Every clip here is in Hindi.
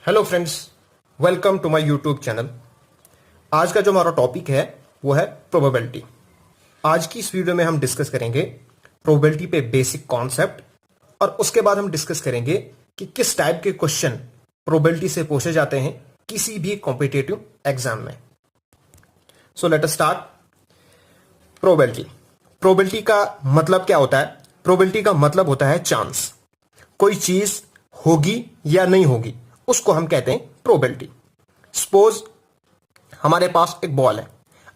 Hello friends, welcome to my YouTube channel. आज का जो हमारा टॉपिक है वो है प्रोबेबिलिटी। आज की इस वीडियो में हम डिस्कस करेंगे प्रोबेबिलिटी पे बेसिक कॉन्सेप्ट और उसके बाद हम डिस्कस करेंगे कि किस टाइप के क्वेश्चन प्रोबेबिलिटी से पूछे जाते हैं किसी भी कॉम्पिटिटिव एग्जाम में। So let us start. Probability. Probability का मतलब क्या होता है? प्रोबेबिलिटी का मतलब होता है चांस। कोई चीज होगी या नहीं होगी उसको हम कहते हैं प्रोबेबिलिटी। सपोज हमारे पास एक बॉल है,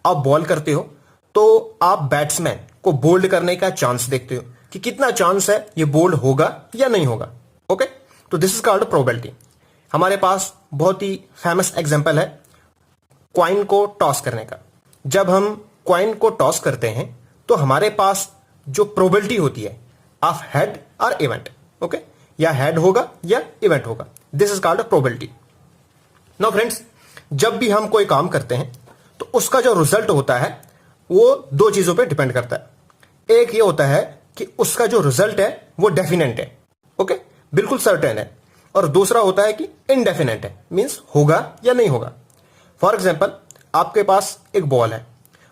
आप बॉल करते हो तो आप बैट्समैन को बोल्ड करने का चांस देखते हो कि कितना चांस है ये बोल्ड होगा या नहीं होगा। ओके, तो दिस इज कॉल्ड प्रोबेबिलिटी। हमारे पास बहुत ही फेमस एग्जांपल है कॉइन को टॉस करने का। जब हम कॉइन को टॉस करते हैं तो हमारे पास जो प्रोबेबिलिटी होती है ऑफ हेड और इवेंट, ओके, या हेड होगा या इवेंट होगा, this is called probability. Now friends, जब भी हम कोई काम करते हैं तो उसका जो रिजल्ट होता है वो दो चीजों पे डिपेंड करता है। एक ये होता है कि उसका जो रिजल्ट है वो डेफिनेट है, ओके, बिल्कुल सर्टेन है, और दूसरा होता है कि इनडेफिनेट है, मींस होगा या नहीं होगा। फॉर एग्जांपल, आपके पास एक बॉल है,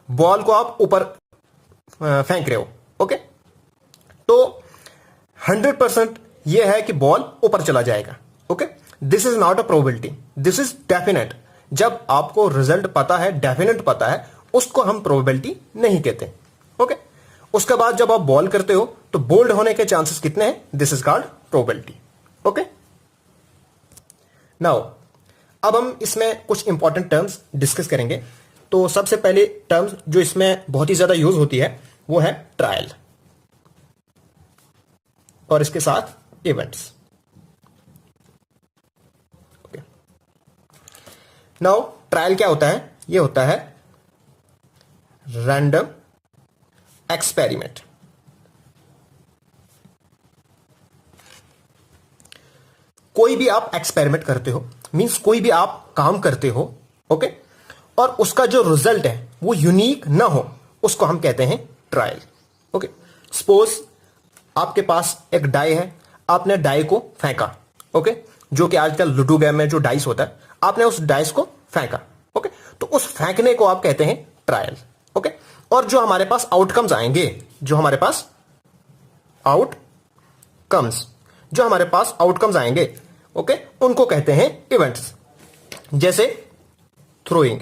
बॉल को आप ऊपर फेंक रहे हो, ओके, तो 100% यह है कि बॉल ऊपर चला जाएगा। Okay, this is not a probability, this is definite. जब आपको रिजल्ट पता है, डेफिनेट पता है, उसको हम प्रोबेबिलिटी नहीं कहते। ओके, उसके बाद जब आप बॉल करते हो तो बोल्ड होने के चांसेस कितने हैं, this is called probability. Okay, now अब हम इसमें कुछ इंपॉर्टेंट टर्म्स डिस्कस करेंगे। तो सबसे पहले टर्म्स जो इसमें बहुत ही ज्यादा यूज होती है वो है ट्रायल और इसके साथ इवेंट्स। नाउ ट्रायल क्या होता है? ये होता है रैंडम एक्सपेरिमेंट। कोई भी आप एक्सपेरिमेंट करते हो, मींस कोई भी आप काम करते हो, ओके, और उसका जो रिजल्ट है वो यूनिक ना हो, उसको हम कहते हैं ट्रायल। ओके, सपोज आपके पास एक डाई है, आपने डाई को फेंका, ओके, जो कि आजकल लूडो गेम में जो डाइस होता है, आपने उस डाइस को फेंका, ओके, तो उस फेंकने को आप कहते हैं ट्रायल। ओके, और जो हमारे पास आउटकम्स आएंगे, जो हमारे पास आउटकम्स आएंगे, ओके, उनको कहते हैं इवेंट्स। जैसे throwing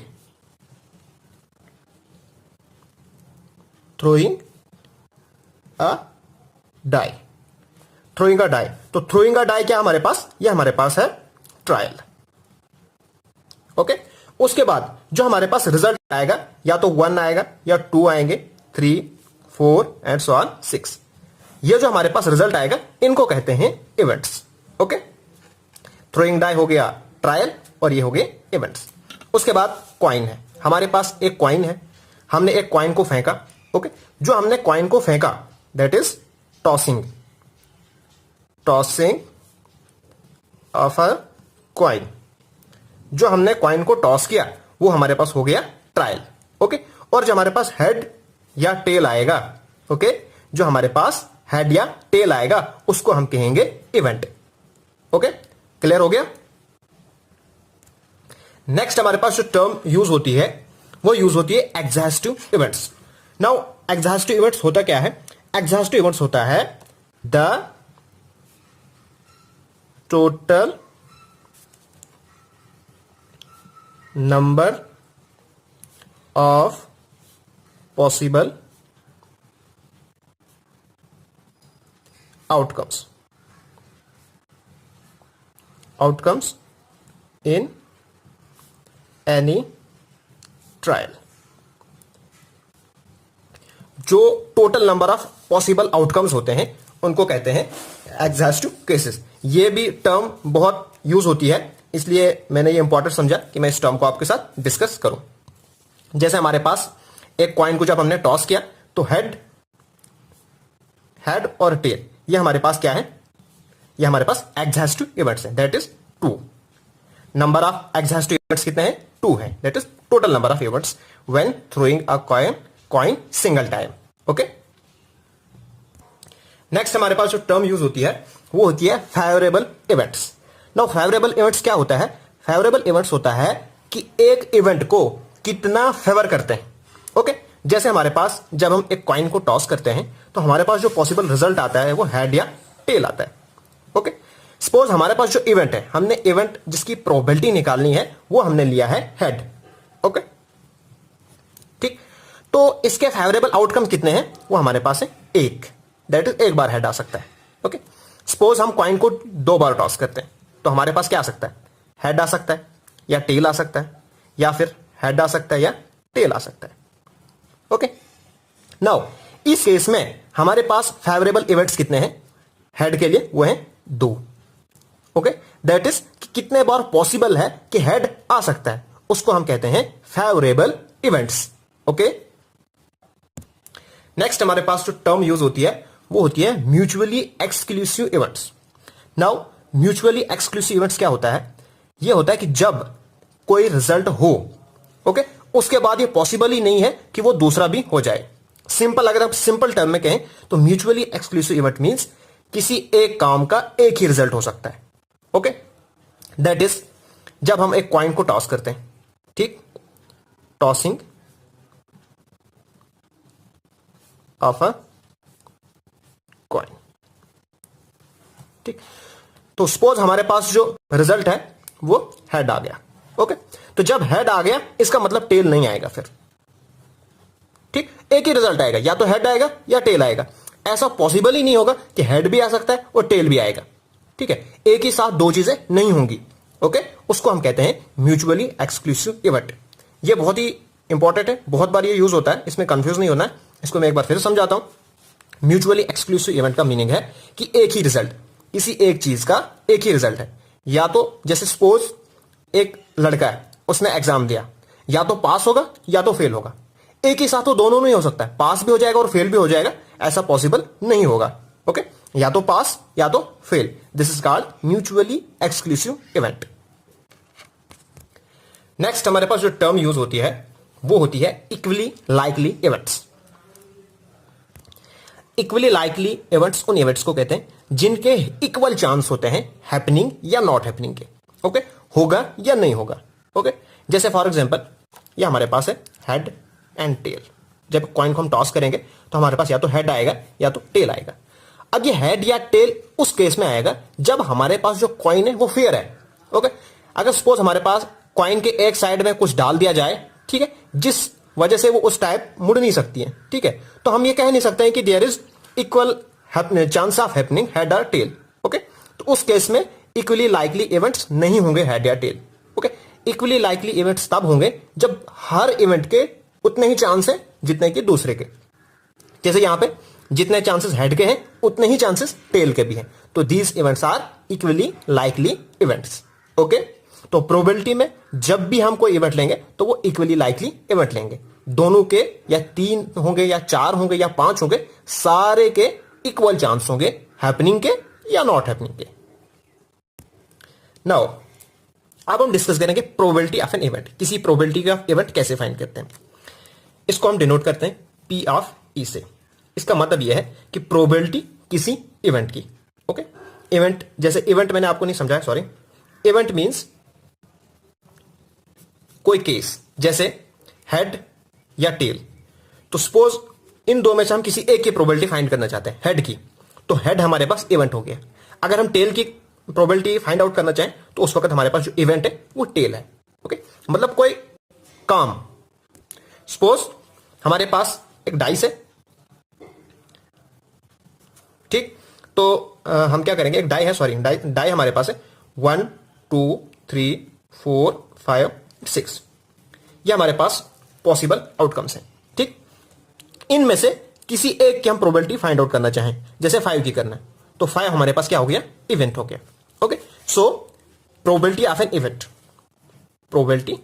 a die, throwing a die. तो थ्रोइंग अ डाई क्या हमारे पास? ये हमारे पास है ट्रायल। ओके, उसके बाद जो हमारे पास रिजल्ट आएगा, या तो 1 आएगा या 2 आएंगे, 3, 4 एंड सो ऑन 6। ये जो हमारे पास रिजल्ट आएगा इनको कहते हैं इवेंट्स। ओके, थ्रोइंग डाई हो गया ट्रायल और ये हो गए इवेंट्स। उसके बाद कॉइन है, हमारे पास एक कॉइन है, हमने एक कॉइन को फेंका, ओके, जो हमने कॉइन को फेंका that is tossing of a coin. जो हमने कॉइन को टॉस किया वो हमारे पास हो गया ट्रायल। ओके, और जो हमारे पास हेड या टेल आएगा, ओके, जो हमारे पास हेड या टेल आएगा उसको हम कहेंगे इवेंट। ओके, क्लियर हो गया? नेक्स्ट हमारे पास जो टर्म यूज होती है वो यूज होती है exhaustive events. Now exhaustive events होता क्या है? एग्जॉस्टिव इवेंट्स होता है the total number of possible outcomes in any trial. जो total number of possible outcomes होते हैं उनको कहते हैं एग्जॉस्टिव केसेस। ये भी टर्म बहुत यूज होती है, इसलिए मैंने ये इंपॉर्टेंट समझा कि मैं इस टर्म को आपके साथ डिस्कस करूं। जैसे हमारे पास एक कॉइन को जब हमने टॉस किया तो हेड और टेल, ये हमारे पास क्या है? ये हमारे पास एग्जॉस्टिव इवेंट्स है, that is 2। Number of exhaustive events कितने हैं? 2 है, that is total number of events when throwing a coin single time. Okay, next हमारे पास जो टर्म यूज होती है वो होती है favourable events. Now favourable events क्या होता है? फेवरेबल इवेंट्स होता है कि एक इवेंट को कितना फेवर करते हैं। ओके, जैसे हमारे पास जब हम एक कॉइन को टॉस करते हैं तो हमारे पास जो पॉसिबल रिजल्ट आता है वो हेड या टेल आता है। ओके, सपोज हमारे पास जो इवेंट है, हमने इवेंट जिसकी प्रोबेबिलिटी निकालनी है वो हमने लिया है हेड। ओके, ठीक, तो इसके फेवरेबल आउटकम कितने हैं? वो हमारे पास है एक, दैट इज एक बार हेड आ सकता है। ओके, सपोज हम कॉइन को 2 बार टॉस करते हैं तो हमारे पास क्या आ सकता है? हेड आ सकता है या टेल आ सकता है, या फिर हेड आ सकता है या टेल आ सकता है। ओके, नाउ इस केस में हमारे पास फेवरेबल इवेंट्स कितने हैं हेड के लिए? वो है 2। ओके, दैट इज कितने बार पॉसिबल है कि हेड आ सकता है, उसको हम कहते हैं फेवरेबल इवेंट्स। ओके, नेक्स्ट हमारे पास जो टर्म यूज होती है वो होती है mutually exclusive events. Now mutually exclusive events क्या होता है? ये होता है कि जब कोई रिजल्ट हो, ओके, उसके बाद ये पॉसिबल ही नहीं है कि वो दूसरा भी हो जाए। सिंपल, अगर आप सिंपल टर्म में कहें तो म्यूचुअली एक्सक्लूसिव इवेंट मींस किसी एक काम का एक ही रिजल्ट हो सकता है। ओके, दैट इज जब हम एक कॉइन को टॉस करते हैं, ठीक, टॉसिंग ऑफ अ कॉइन, ठीक, तो सपोज हमारे पास जो रिजल्ट है वो हेड आ गया। ओके, तो जब हेड आ गया इसका मतलब टेल नहीं आएगा फिर, ठीक, एक ही रिजल्ट आएगा, या तो हेड आएगा या टेल आएगा। ऐसा पॉसिबल ही नहीं होगा कि हेड भी आ सकता है और टेल भी आएगा। ठीक है, एक ही साथ दो चीजें नहीं होंगी। ओके, उसको हम कहते हैं म्यूचुअली एक्सक्लूसिव इवेंट। ये बहुत ही इंपॉर्टेंट है, बहुत बार ये यूज होता है, इसमें कंफ्यूज नहीं होना है। इसको मैं एक बार फिर समझाता हूं। म्यूचुअली एक्सक्लूसिव इवेंट का मीनिंग है कि एक ही रिजल्ट, किसी एक चीज का एक ही रिजल्ट है। या तो जैसे सपोज एक लड़का है, उसने एग्जाम दिया, या तो पास होगा या तो फेल होगा। एक ही साथ तो दोनों नहीं हो सकता है, पास भी हो जाएगा और फेल भी हो जाएगा, ऐसा पॉसिबल नहीं होगा। ओके, या तो पास या तो fail, this is called mutually exclusive event. Next हमारे पास जो टर्म यूज होती है वो होती है equally likely events. Equally likely events उन इवेंट्स को कहते हैं जिनके इक्वल चांस होते हैं हैपनिंग या नॉट हैपनिंग के। ओके, होगा या नहीं होगा। ओके, जैसे फॉर एग्जांपल ये हमारे पास है हेड एंड टेल। जब कॉइन को हम टॉस करेंगे तो हमारे पास या तो हेड आएगा या तो टेल आएगा। अब ये हेड या टेल उस केस में आएगा जब हमारे पास जो कॉइन है वो फेयर है। ओके, अगर सपोज हमारे पास कॉइन के एक साइड में कुछ डाल दिया जाए, ठीक है, जिस वजह से वो उस टाइप मुड़ नहीं सकती है, ठीक है, तो हम ये कह नहीं सकते हैं कि there is equal chance of happening head और टेल। ओके, तो उस केस में इक्वली लाइकली इवेंट्स नहीं होंगे हेड या tail. Okay, equally likely events तब होंगे जब हर इवेंट के उतने ही चांस है जितने कि दूसरे के। जैसे यहां पे जितने चांसेस हेड के हैं उतने ही चांसेस टेल के भी हैं, तो these events are equally likely events. Okay, तो प्रोबेबिलिटी में जब भी हम कोई इवेंट लेंगे तो वो इक्वली लाइकली इवेंट लेंगे। दोनों के या 3 होंगे या 4 होंगे या 5 होंगे, सारे के इक्वल चांस होंगे हैपनिंग के या नॉट हैपनिंग के। नाउ अब हम डिस्कस करेंगे प्रोबेबिलिटी ऑफ एन इवेंट। किसी प्रोबेबिलिटी का इवेंट कैसे फाइंड करते हैं, इसको हम डिनोट करते हैं P ऑफ E से। इसका मतलब यह है कि प्रोबेबिलिटी किसी इवेंट की। ओके, इवेंट जैसे इवेंट मैंने आपको नहीं समझाया, सॉरी। इवेंट मींस कोई केस, जैसे हेड या टेल। तो सपोज इन दो में से हम किसी एक की प्रोबेबिलिटी फाइंड करना चाहते हैं, हेड की, तो हेड हमारे पास इवेंट हो गया। अगर हम टेल की प्रोबेबिलिटी फाइंड आउट करना चाहें तो उस वक्त हमारे पास जो इवेंट है वो टेल है। ओके, मतलब कोई काम, सपोज हमारे पास एक डाइस है, ठीक, तो हम क्या करेंगे, एक डाई है, सॉरी डाई हमारे पास है 1 2 3 4 5 6। ये हमारे पास पॉसिबल आउटकम्स हैं। ठीक, इनमें से किसी एक की हम प्रोबेबिलिटी फाइंड आउट करना चाहें, जैसे 5 की करना है, तो 5 हमारे पास क्या हो गया, इवेंट हो गया। Okay, so probability of an event, probability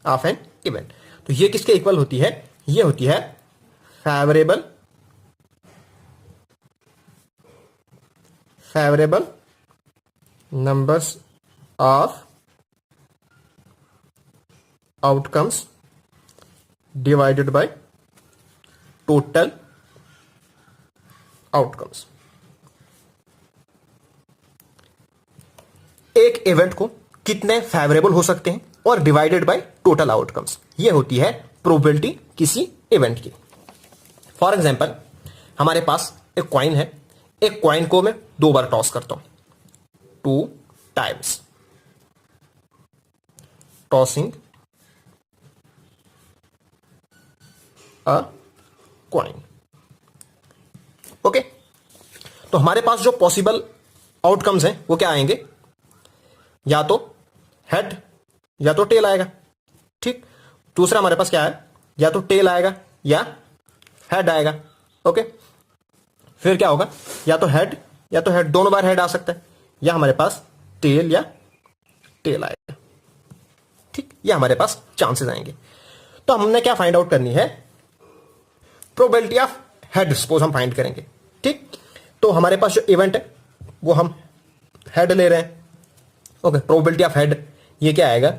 of an event, तो ये किसके इक्वल होती है, ये होती है favourable numbers of outcomes divided by total outcomes। एक इवेंट को कितने फेवरेबल हो सकते हैं और डिवाइडेड बाय टोटल आउटकम्स, ये होती है प्रोबेबिलिटी किसी इवेंट की। फॉर एग्जाम्पल, हमारे पास एक कॉइन है, एक कॉइन को मैं 2 बार टॉस करता हूं, 2 times, tossing a coin. Okay, तो हमारे पास जो पॉसिबल आउटकम्स हैं वो क्या आएंगे, या तो हेड या तो टेल आएगा। ठीक, दूसरा हमारे पास क्या है, या तो टेल आएगा या हेड आएगा। ओके, फिर क्या होगा, या तो हेड दोनों बार हेड आ सकता है, या हमारे पास टेल या टेल आएगा। ठीक, ये हमारे पास चांसेस आएंगे। तो हमने क्या फाइंड आउट करनी है, प्रोबेबिलिटी ऑफ हेड सपोज हम फाइंड करेंगे। ठीक, तो हमारे पास जो इवेंट है वो हम हेड ले रहे हैं। ओके, प्रोबेबिलिटी ऑफ हेड ये क्या आएगा,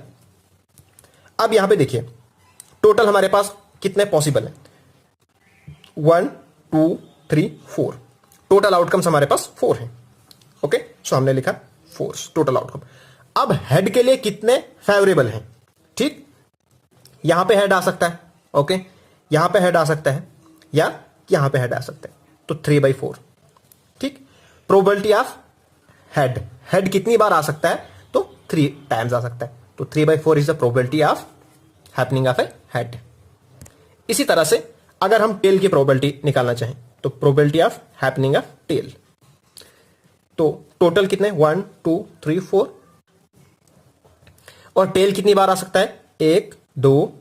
अब यहां पे देखिए टोटल हमारे पास कितने पॉसिबल है, 1 2 3 4, टोटल आउटकम्स हमारे पास 4 हैं। ओके, सो हमने लिखा 4 टोटल आउटकम। अब हेड के लिए कितने फेवरेबल हैं, ठीक, यहां पे हेड आ सकता है, ओके, यहां पे हेड आ सकता है या यहां पे हेड आ सकता है, तो 3/4। ठीक, प्रोबेबिलिटी ऑफ हेड कितनी बार आ सकता है, तो 3 टाइम्स आ सकता है, तो 3/4 is the probability of happening of A head. इसी तरह से अगर हम टेल की प्रोबेबिलिटी निकालना चाहें तो probability of happening of tail, तो टोटल कितने 1 2 3 4, और टेल कितनी बार आ सकता है, 1 2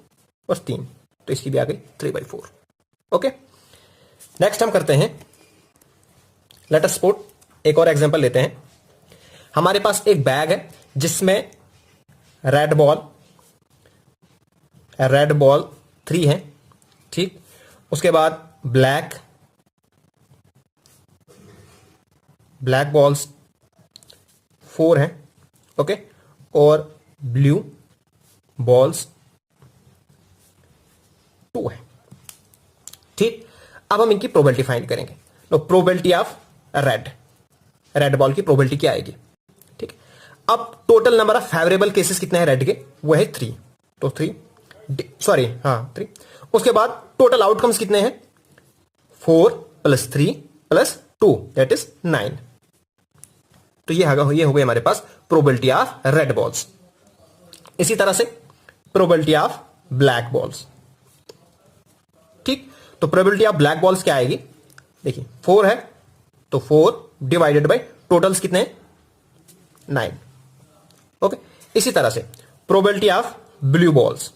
और 3, तो इसकी भी आ गई 3/4। ओके, नेक्स्ट हम करते हैं, लेट अस सपोज एक और एग्जांपल लेते हैं। हमारे पास एक बैग है जिसमें रेड बॉल 3 है। ठीक, उसके बाद ब्लैक बॉल्स 4 हैं। ओके, और ब्लू बॉल्स 2 है। ठीक, अब हम इनकी प्रोबेबिलिटी फाइंड करेंगे। तो प्रोबेबिलिटी ऑफ रेड बॉल की प्रोबेबिलिटी क्या आएगी। ठीक, अब total number of favourable cases कितने हैं रेड के, वो है 3, तो 3 उसके बाद टोटल आउटकम्स कितने हैं, 4 + 3 + 2 दैट इज 9। तो ये हो गई हमारे पास प्रोबेबिलिटी ऑफ रेड बॉल्स। इसी तरह से प्रोबेबिलिटी ऑफ ब्लैक बॉल्स। ठीक, तो प्रोबेबिलिटी ऑफ ब्लैक बॉल्स क्या आएगी, देखिए 4 है, तो 4 डिवाइडेड बाय टोटल्स कितने हैं, 9। ओके, इसी तरह से प्रोबेबिलिटी ऑफ ब्लू बॉल्स,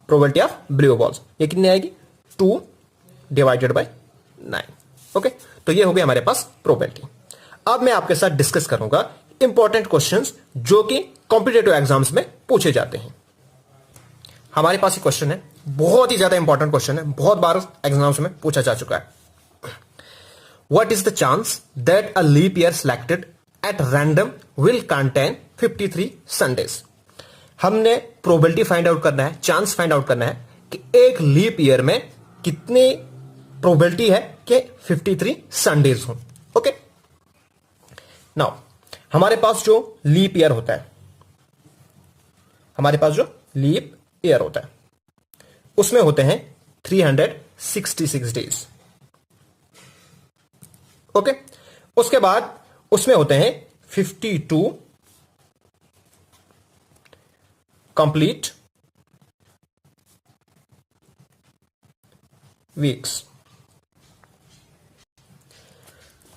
ये कितनी आएगी, 2 डिवाइडेड बाय 9। ओके, तो ये हो गई हमारे पास प्रोबेबिलिटी। अब मैं आपके साथ डिस्कस करूंगा इंपॉर्टेंट क्वेश्चंस जो कि कॉम्पिटिटिव एग्जाम्स में पूछे जाते हैं। हमारे पास ये क्वेश्चन है, बहुत ही ज्यादा इंपॉर्टेंट क्वेश्चन है, बहुत बार एग्जाम्स में पूछा जा चुका है। What is the chance that a leap year selected at random will contain 53 Sundays? हमने प्रोबेबिलिटी फाइंड आउट करना है, चांस फाइंड आउट करना है कि एक लीप ईयर में कितनी प्रोबेबिलिटी है कि 53 संडेज हो। ओके, नाउ हमारे पास जो लीप ईयर होता है, उसमें होते हैं 366 डेज। ओके, उसके बाद उसमें होते हैं 52 कंप्लीट वीक्स।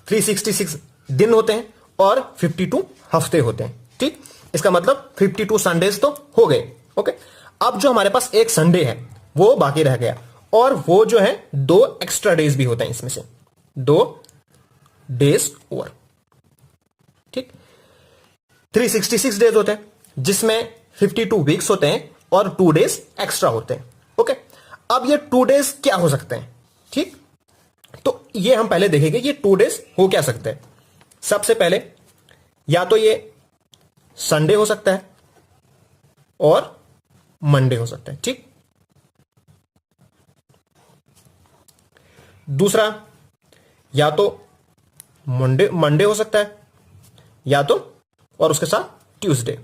366 दिन होते हैं और 52 हफ्ते होते हैं। ठीक, इसका मतलब 52 संडेज तो हो गए। ओके, अब जो हमारे पास एक संडे है वो बाकी रह गया, और वो जो है 2 एक्स्ट्रा डेज भी होते हैं, इसमें से 2 डेज और। ठीक, 366 डेज होते हैं जिसमें 52 वीक्स होते हैं और 2 डेज एक्स्ट्रा होते हैं। ओके, अब ये 2 डेज क्या हो सकते हैं। ठीक, तो ये हम पहले देखेंगे ये 2 डेज हो क्या सकते हैं। सबसे पहले या तो ये संडे हो सकता है और मंडे हो सकता है। ठीक, दूसरा या तो मंडे हो सकता है या तो, और उसके साथ ट्यूसडे।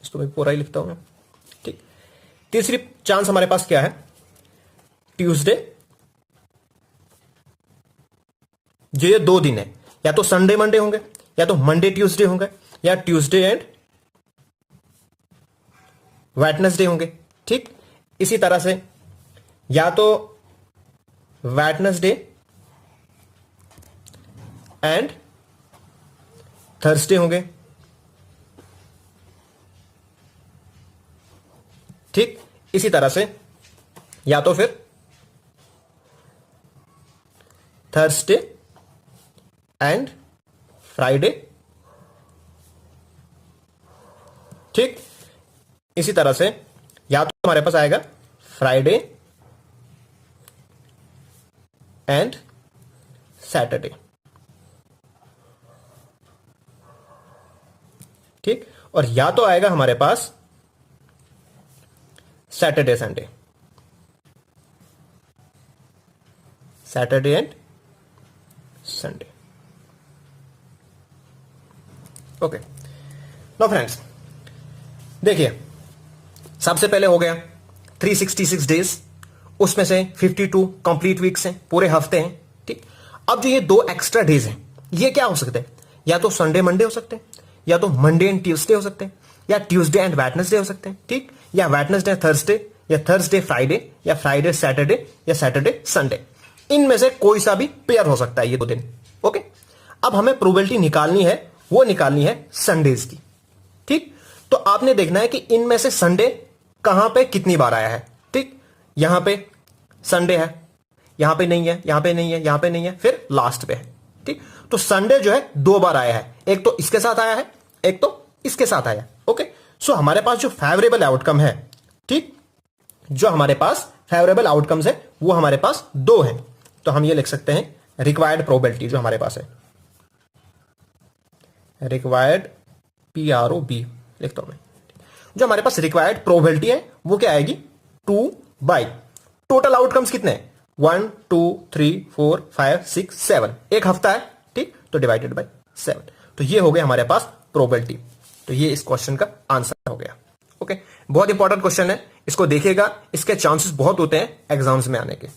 इसको मैं पूरा ही लिखता हूं, ठीक। तीसरी चांस हमारे पास क्या है, ट्यूसडे, जो ये 2 दिन है, या तो संडे मंडे होंगे, या तो मंडे ट्यूसडे होंगे, या ट्यूसडे एंड वेडनेसडे होंगे, ठीक। इसी तरह से या तो वेडनेसडे एंड थर्सडे होंगे, ठीक। इसी तरह से या तो फिर थर्सडे एंड फ्राइडे, ठीक। इसी तरह से या तो हमारे पास आएगा फ्राइडे एंड सैटरडे, ठीक। और या तो आएगा हमारे पास Saturday Sunday, Saturday and Sunday. Okay, no friends, देखिए सबसे पहले हो गया 366 डेज, उसमें से 52 कंप्लीट वीक्स हैं, पूरे हफ्ते हैं, ठीक। अब जो ये 2 एक्स्ट्रा डेज हैं, ये क्या हो सकते हैं, या तो संडे मंडे हो सकते हैं, या तो मंडे एंड ट्यूसडे हो सकते हैं, या ट्यूसडे एंड वेडनेसडे हो सकते हैं, ठीक। या वेडनेसडे थर्सडे, या थर्सडे फ्राइडे, या फ्राइडे सैटरडे, या सैटरडे संडे। इनमें से कोई सा भी पेयर हो सकता है ये 2 दिन। ओके, अब हमें प्रोबेबिलिटी निकालनी है, वो निकालनी है संडेज की, ठीक। तो आपने देखना है कि इनमें से संडे कहां पे कितनी बार आया है, ठीक। यहां पे संडे है, यहां पे नहीं है, यहां पे नहीं है, यहां पे नहीं है, फिर लास्ट पे है, ठीक। तो संडे जो है 2 बार आया है, एक तो इसके साथ आया है, एक तो इसके साथ आया। ओके, सो हमारे पास जो फेवरेबल आउटकम है, ठीक, जो हमारे पास फेवरेबल आउटकम्स है वो हमारे पास 2 हैं। तो हम ये लिख सकते हैं रिक्वायर्ड प्रोबेबिलिटी जो हमारे पास है, रिक्वायर्ड PROB लिखता हूं मैं, जो हमारे पास रिक्वायर्ड प्रोबेबिलिटी है वो क्या आएगी 2 बाई टोटल आउटकम्स कितने हैं 1 2 3 4 5 6 7, एक हफ्ता है, ठीक, तो डिवाइडेड बाई 7। तो ये हो गया हमारे पास प्रोबेबिलिटी। तो ये इस क्वेश्चन का आंसर हो गया। ओके, बहुत इंपॉर्टेंट क्वेश्चन है, इसको देखिएगा, इसके चांसेस बहुत होते हैं एग्जाम्स में आने के।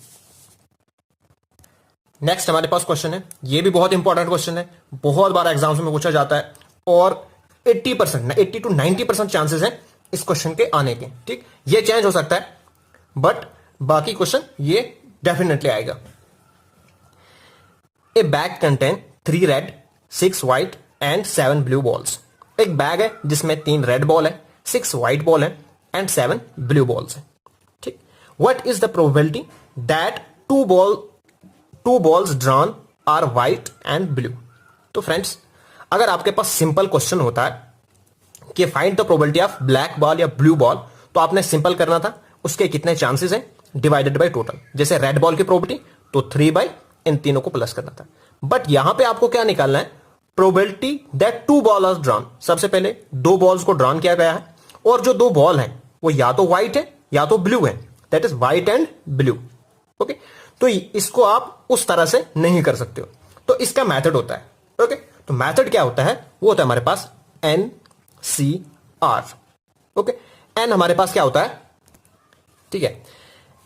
नेक्स्ट हमारे पास क्वेश्चन है, ये भी बहुत इंपॉर्टेंट क्वेश्चन है, बहुत बार एग्जाम्स में पूछा जाता है और 80% to 90% चांसेस है इस क्वेश्चन के आने के, ठीक। ये चेंज हो सकता है बट बाकी क्वेश्चन ये डेफिनेटली आएगा। A bag contain 3 red 6 white and 7 blue balls. एक बैग है जिसमें 3 रेड बॉल है, 6 व्हाइट बॉल है एंड 7 ब्लू बॉल्स है, ठीक। What is the probability that two balls drawn are white and blue. तो फ्रेंड्स, अगर आपके पास सिंपल क्वेश्चन होता है कि find the probability of black ball या ब्लू बॉल, तो आपने सिंपल करना था उसके कितने चांसेस हैं डिवाइडेड बाय टोटल। जैसे रेड बॉल की प्रोबेबिलिटी तो 3 बाई इन तीनों को प्लस करना था। बट यहां पे आपको क्या निकालना है, probability that 2 ball are drawn. सबसे पहले 2 बॉल्स को ड्रॉन किया गया है और जो 2 बॉल हैं वो या तो व्हाइट है या तो ब्लू है, that is white and blue. Okay, तो इसको आप उस तरह से नहीं कर सकते हो, तो इसका मेथड होता है। ओके, तो मेथड क्या होता है, वो होता है हमारे पास NCR। ओके, एन हमारे पास क्या होता है, ठीक है,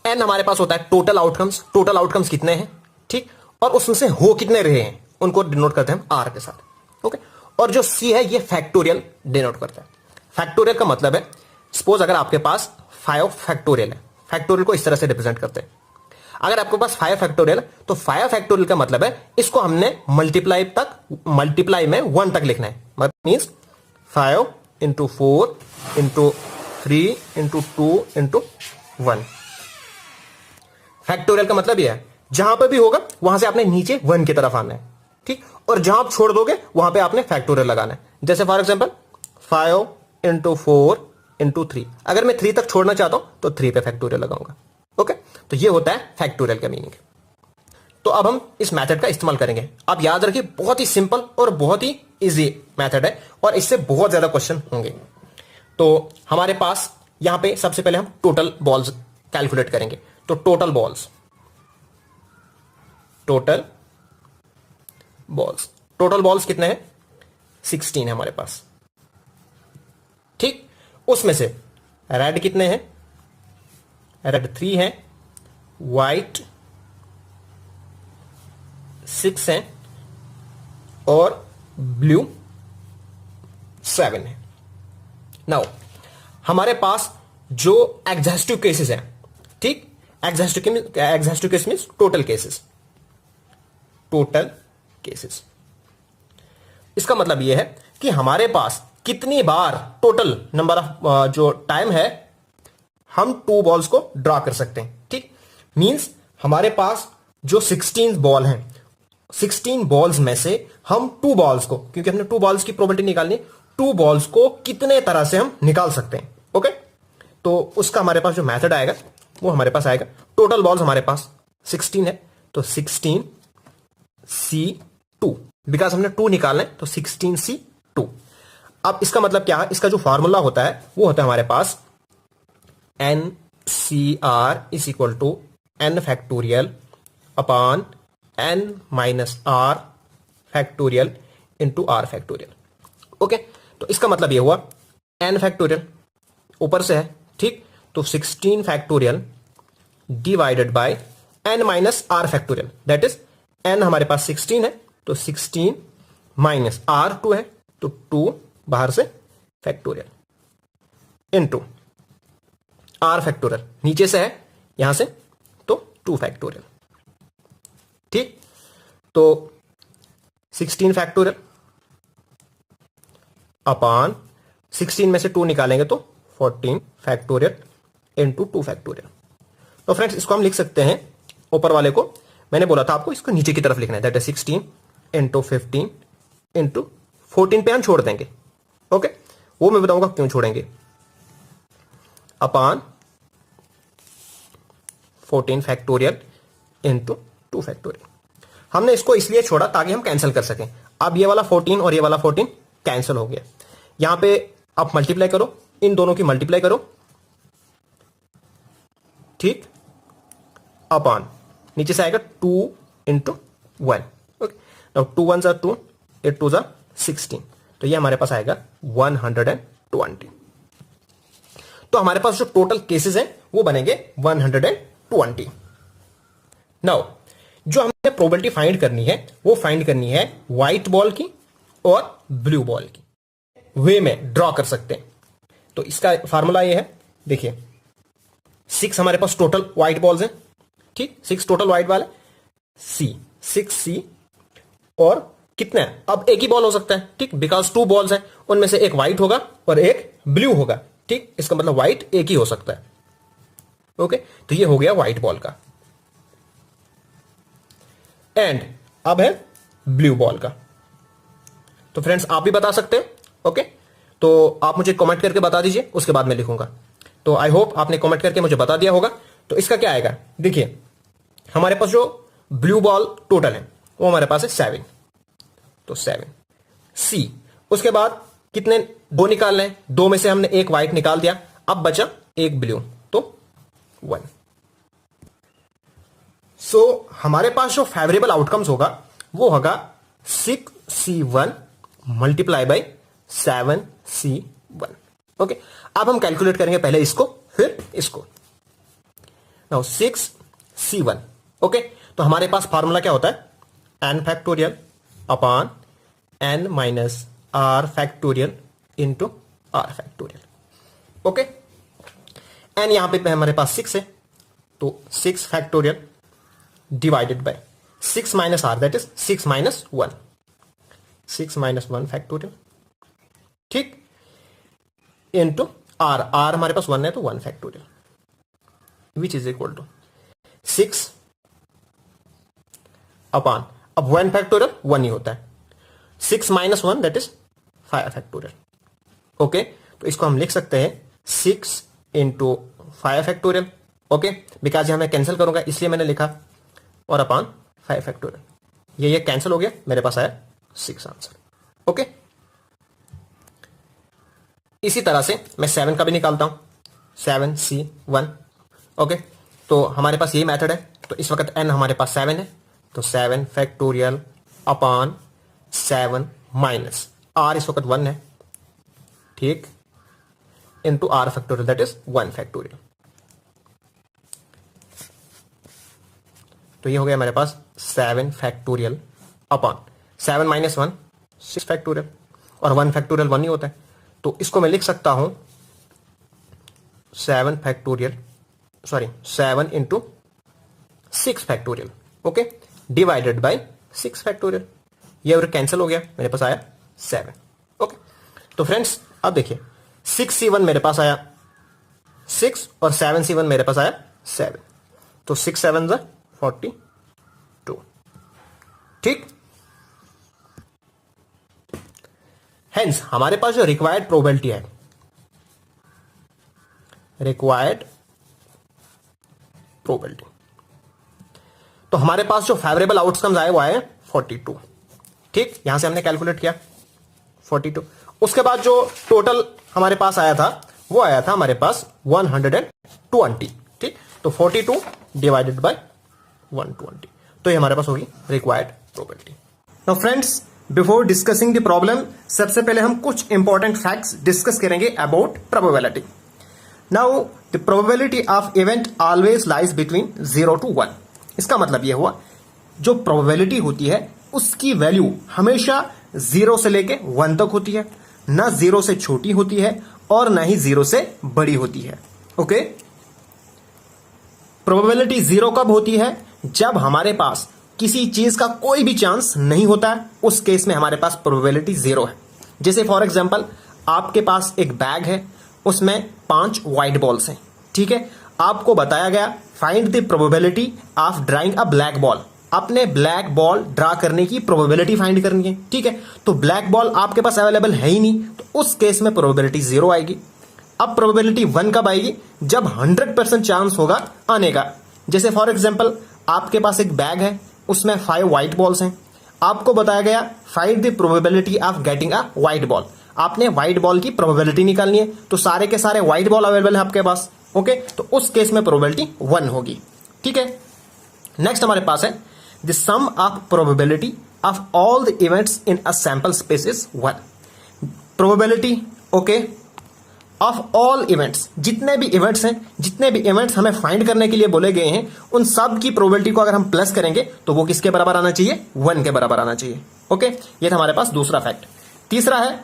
एन हमारे पास होता है टोटल आउटकम्स। टोटल आउटकम्स कितने हैं, ठीक, और उसमें से हो कितने रहे हैं उनको डिनोट करते हैं हम आर के साथ। ओके, और जो सी है ये फैक्टोरियल डिनोट करता है। फैक्टोरियल का मतलब है, सपोज अगर आपके पास 5 फैक्टोरियल है, फैक्टोरियल को इस तरह से रिप्रेजेंट करते हैं। अगर आपके पास 5 फैक्टोरियल तो 5 फैक्टोरियल का मतलब है इसको हमने मल्टीप्लाई में 1 तक लिखना है, मतलब means 5 into 4 into 3 into 2 into 1। Factorial का मतलब यह है जहां पर भी होगा वहां से आपने नीचे 1 की तरफ आना है, ठीक, और जहां आप छोड़ दोगे वहां पे आपने फैक्टोरियल लगाना है। जैसे फॉर एग्जांपल 5 इंटू 4 इंटू 3, अगर मैं 3 तक छोड़ना चाहता हूं तो 3 पे फैक्टोरियल लगाऊंगा। ओके, तो ये होता है फैक्टोरियल का मीनिंग। तो अब हम इस मेथड का इस्तेमाल करेंगे। आप याद रखिए, बहुत ही सिंपल और बहुत ही इजी मेथड है और इससे बहुत ज्यादा क्वेश्चन होंगे। तो हमारे पास यहां पे सबसे पहले हम टोटल बॉल्स कैलकुलेट करेंगे। तो टोटल बॉल्स। टोटल बॉल्स कितने हैं? 16 है हमारे पास। ठीक, उसमें से रेड कितने हैं? रेड 3 है, व्हाइट 6 है और ब्लू 7 है। नाउ हमारे पास जो एग्जॉस्टिव केसेस हैं, ठीक, exhaustive case means total cases, total cases. इसका मतलब यह है कि हमारे पास कितनी बार टोटल नंबर ऑफ जो टाइम है हम 2 बॉल्स को ड्रॉ कर सकते हैं। ठीक, मींस हमारे पास जो 16 बॉल हैं, 16 बॉल्स में से हम 2 बॉल्स को, क्योंकि हमने 2 बॉल्स की प्रोबेबिलिटी निकालनी, 2 बॉल्स को कितने तरह से हम निकाल सकते हैं। ओके, तो उसका हमारे पास जो मेथड आएगा वो हमारे पास आएगा, टोटल बॉल्स हमारे पास 16 है तो 16C2, बिकॉज हमने 2 निकालना है तो 16C2। अब इसका मतलब क्या है? इसका जो फॉर्मूला होता है वो होता है हमारे पास NCR is equal to N factorial upon N minus R factorial into R factorial. Okay, तो इसका मतलब ये हुआ N फैक्टोरियल ऊपर से है, ठीक, तो 16 factorial divided bye N minus R factorial, that is N हमारे पास 16 है तो 16 माइनस R 2 है तो 2 बाहर से फैक्टोरियल इंटू R फैक्टोरियल नीचे से है यहां से तो 2 फैक्टोरियल। ठीक, तो 16 फैक्टोरियल अपॉन 16 में से 2 निकालेंगे तो 14 फैक्टोरियल इंटू 2 फैक्टोरियल। तो फ्रेंड्स इसको हम लिख सकते हैं, ऊपर वाले को मैंने बोला था आपको इसको नीचे की तरफ लिखना है, दैट इज 16 इंटू 15 इंटू 14 पे हम छोड़ देंगे। ओके, वो मैं बताऊंगा क्यों छोड़ेंगे, अपॉन 14 फैक्टोरियल इंटू 2 फैक्टोरियल। हमने इसको इसलिए छोड़ा ताकि हम कैंसिल कर सकें। अब ये वाला 14 और ये वाला 14 कैंसिल हो गया। यहां पे आप मल्टीप्लाई करो, इन दोनों की मल्टीप्लाई करो, ठीक, अपॉन नीचे से आएगा 2 इंटू 1। ओके, नाउ 2 1 जा 2, 8 2 जा 16, तो ये हमारे पास आएगा 120। तो हमारे पास जो टोटल केसेस हैं वो बनेंगे 120। नाउ जो हमें प्रोबेबिलिटी फाइंड करनी है वो फाइंड करनी है व्हाइट बॉल की और ब्लू बॉल की वे में ड्रॉ कर सकते हैं। तो इसका फार्मूला ये है, देखिए 6 हमारे पास टोटल व्हाइट बॉल्स हैं, ठीक, 6 टोटल व्हाइट बॉल है, C और कितने हैं? अब एक ही बॉल हो सकता है, ठीक, बिकॉज 2 बॉल्स हैं, उनमें से एक व्हाइट होगा और एक ब्लू होगा, ठीक, इसका मतलब व्हाइट एक ही हो सकता है। ओके, तो ये हो गया व्हाइट बॉल का। एंड अब है ब्लू बॉल का। तो फ्रेंड्स आप भी बता सकते हैं। ओके, तो आप मुझे कमेंट करके बता दीजिए, उसके बाद मैं लिखूंगा। तो आई होप आपने कमेंट करके मुझे बता दिया होगा। तो इसका क्या आएगा, देखिए हमारे पास जो ब्लू बॉल टोटल है वो हमारे पास है 7, तो 7 C। उसके बाद कितने 2 निकालने हैं, 2 में से हमने एक व्हाइट निकाल दिया, अब बचा एक ब्लू तो 1। सो हमारे पास जो फेवरेबल आउटकम्स होगा वो होगा 6C1 multiply by 7C1। Okay, अब हम कैलकुलेट करेंगे पहले इसको फिर इसको। Now 6C1। ओके, तो हमारे पास फॉर्मूला क्या होता है, n factorial upon n minus r factorial into r factorial. Okay, n यहां पे हमारे पास 6 है तो 6 factorial divided by 6 minus r, that is 6 minus 1, 6 minus 1 factorial, ठीक, इंटू r हमारे पास 1 है तो 1 factorial, which is equal to 6 upon, अब 1 फैक्टोरियल 1 ही होता है, 6 minus 1 that is 5 factorial. Okay, तो इसको हम लिख सकते हैं 6 इंटू 5 फैक्टोरियल। ओके, बिकॉज यहां मैं कैंसिल करूंगा इसलिए मैंने लिखा, और अपॉन 5 फैक्टोरियल, ये कैंसिल हो गया, मेरे पास आया 6 आंसर। ओके, इसी तरह से मैं 7 का भी निकालता हूं, 7C1। ओके, तो हमारे पास यही मेथड है, तो इस वक्त n हमारे पास 7 है तो 7 फैक्टोरियल अपॉन 7 माइनस आर इस वक्त 1 है, ठीक, into R factorial that is 1 factorial. तो ये हो गया हमारे पास 7 फैक्टोरियल अपॉन 7 माइनस 1 6 फैक्टोरियल, और 1 फैक्टोरियल 1 ही होता है, तो इसको मैं लिख सकता हूं 7 factorial 7 into 6 factorial, okay, divided by 6 factorial. ये और कैंसिल हो गया, मेरे पास आया 7, ओके। तो फ्रेंड्स अब देखिए 6C1 मेरे पास आया 6 और 7C1 मेरे पास आया 7, तो 6 7 जा 42, ठीक। हेंस हमारे पास जो रिक्वायर्ड प्रोबेबिलिटी है, रिक्वायर्ड प्रोबेबिलिटी, तो हमारे पास जो फेवरेबल आउटकम्स आए वो आए 42, ठीक। यहां से हमने कैलकुलेट किया 42। उसके बाद जो टोटल हमारे पास आया था वो आया था हमारे पास 120, ठीक। तो 42 डिवाइडेड बाय 120, तो ये हमारे पास होगी required probability. Now friends, before discussing the problem, सबसे पहले हम कुछ इंपॉर्टेंट फैक्ट्स डिस्कस करेंगे about probability. Now the probability of event always lies between 0 to 1। इसका मतलब यह हुआ जो प्रोबेबिलिटी होती है उसकी वैल्यू हमेशा 0 से लेके 1 तक होती है, ना 0 से छोटी होती है और ना ही 0 से बड़ी होती है, ओके। प्रोबेबिलिटी 0 कब होती है? जब हमारे पास किसी चीज का कोई भी चांस नहीं होता है, उस केस में हमारे पास प्रोबेबिलिटी 0 है। जैसे फॉर एग्जांपल आपके पास एक बैग है, उसमें 5 व्हाइट बॉल्स हैं, ठीक है। आपको बताया गया find the probability of drawing a black ball. आपने ब्लैक बॉल ड्रा करने की प्रोबेबिलिटी फाइंड करनी है, ठीक है। तो ब्लैक बॉल आपके पास अवेलेबल है ही नहीं, तो उस केस में प्रोबेबिलिटी 0 आएगी। अब प्रोबेबिलिटी 1 कब आएगी? जब 100% चांस होगा आने का। जैसे फॉर एग्जांपल आपके पास एक बैग है, उसमें 5 व्हाइट बॉल्स हैं। आपको बताया गया find the probability of getting a white ball. आपने व्हाइट बॉल की प्रोबेबिलिटी निकालनी है, तो सारे के सारे व्हाइट बॉल अवेलेबल है आपके पास, ओके। तो उस केस में प्रोबेबिलिटी 1 होगी, ठीक है। नेक्स्ट हमारे पास है the sum of probability of all the events in a sample space is 1। Probability, okay, of all events, जितने भी इवेंट्स हैं, जितने भी इवेंट्स हमें फाइंड करने के लिए बोले गए हैं, उन सब की प्रोबेबिलिटी को अगर हम प्लस करेंगे तो वो किसके बराबर आना चाहिए? 1 के बराबर आना चाहिए, ओके। ये था हमारे पास दूसरा फैक्ट। तीसरा है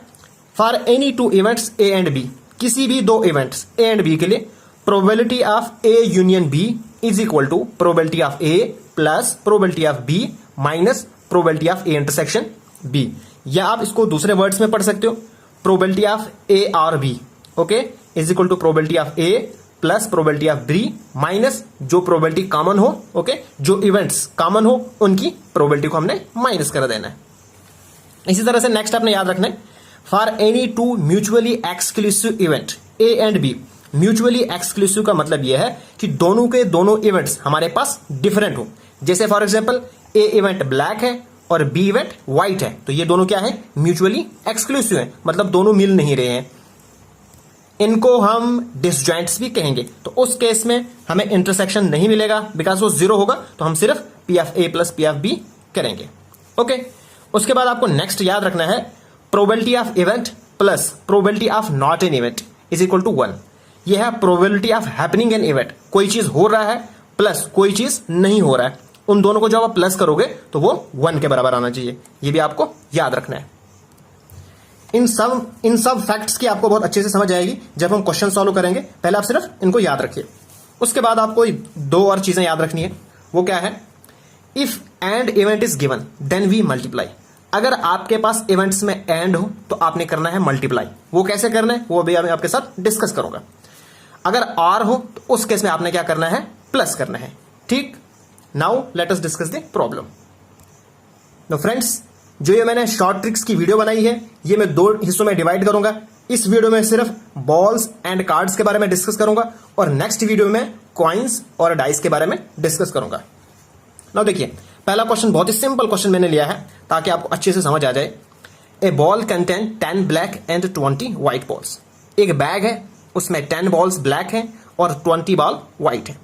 for any 2 events A and B, किसी भी 2 इवेंट्स ए एंड बी के लिए probability of A union B is equal to probability of A plus probability of B minus probability of A intersection B. या आप इसको दूसरे वर्ड्स में पढ़ सकते हो, प्रोबेबिलिटी ऑफ ए और B, okay, is equal to probability of A plus probability of B minus जो प्रोबेबिलिटी कॉमन हो, ओके, जो इवेंट्स कॉमन हो उनकी प्रोबेबिलिटी को हमने माइनस कर देना है। इसी तरह से नेक्स्ट आपने याद रखना है for any 2 mutually exclusive event A and B. Mutually exclusive का मतलब यह है कि दोनों के दोनों इवेंट्स हमारे पास डिफरेंट हो। जैसे for example A event black है और बी इवेंट व्हाइट है, तो ये दोनों क्या है? म्यूचुअली एक्सक्लूसिव है, मतलब दोनों मिल नहीं रहे हैं। इनको हम डिसजॉइंट्स भी कहेंगे। तो उस केस में हमें इंटरसेक्शन नहीं मिलेगा, बिकॉज वो 0 होगा, तो हम सिर्फ P of A plus P of B करेंगे, ओके। उसके बाद आपको नेक्स्ट याद रखना है probability of event plus probability of not an event is equal to 1। यह है probability of happening an event, कोई चीज हो रहा है प्लस कोई चीज नहीं हो रहा है, उन दोनों को जब आप प्लस करोगे तो वो 1 के बराबर आना चाहिए। ये भी आपको याद रखना है। इन सब फैक्ट्स की आपको बहुत अच्छे से समझ आएगी जब हम क्वेश्चन सॉल्व करेंगे। पहले आप सिर्फ इनको याद रखिए। उसके बाद आपको 2 और चीजें याद रखनी है। वो क्या है? If and event is given then we multiply. अगर आपके पास इवेंट्स में एंड हो तो आपने करना है मल्टीप्लाई। वो कैसे करना है वो अभी मैं आपके साथ डिस्कस करूंगा। अगर आर हो तो उस केस में आपने क्या करना है? प्लस करना है, ठीक। Now let us discuss the problem. No friends, जो ये मैंने शॉर्ट ट्रिक्स की वीडियो बनाई है, ये मैं 2 हिस्सों में डिवाइड करूंगा। इस वीडियो में सिर्फ बॉल्स एंड कार्ड्स के बारे में डिस्कस करूंगा और नेक्स्ट वीडियो में कॉइन्स और डाइस के बारे में डिस्कस करूंगा। नाउ देखिए, पहला क्वेश्चन बहुत ही सिंपल क्वेश्चन मैंने लिया है ताकि आपको अच्छे से समझ आ जाए। A ball contain 10 black and 20 white balls. एक बैग है, उसमें 10 बॉल्स ब्लैक हैं और 20 बॉल व्हाइट है।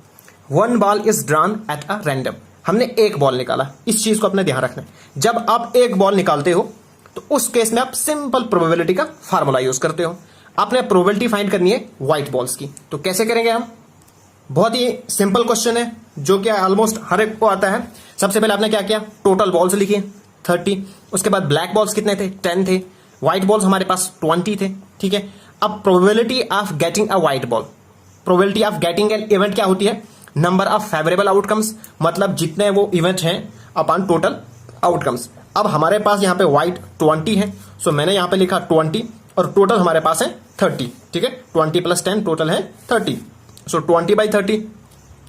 1 ball is drawn at a random. हमने एक बॉल निकाला, इस चीज को अपने ध्यान रखना है। जब आप एक बॉल निकालते हो तो उस केस में आप सिंपल प्रोबेबिलिटी का फार्मूला यूज करते हो। आपने प्रोबेबिलिटी फाइंड करनी है व्हाइट बॉल्स की, तो कैसे करेंगे हम? बहुत ही सिंपल क्वेश्चन है जो कि ऑलमोस्ट हर एक को आता है। सबसे पहले आपने क्या किया, टोटल बॉल्स लिखी 30, उसके बाद ब्लैक बॉल्स कितने थे, 10 थे, व्हाइट बॉल्स हमारे पास 20 थे, ठीक है। अब probability of getting a white ball, probability of getting an event क्या होती है, नंबर ऑफ फेवरेबल आउटकम्स, मतलब जितने वो इवेंट हैं अपॉन टोटल आउटकम्स। अब हमारे पास यहाँ पे व्हाइट 20 है, सो मैंने यहाँ पे लिखा 20 और टोटल हमारे पास है 30, ठीक है। 20 + 10 टोटल है 30, सो 20/30।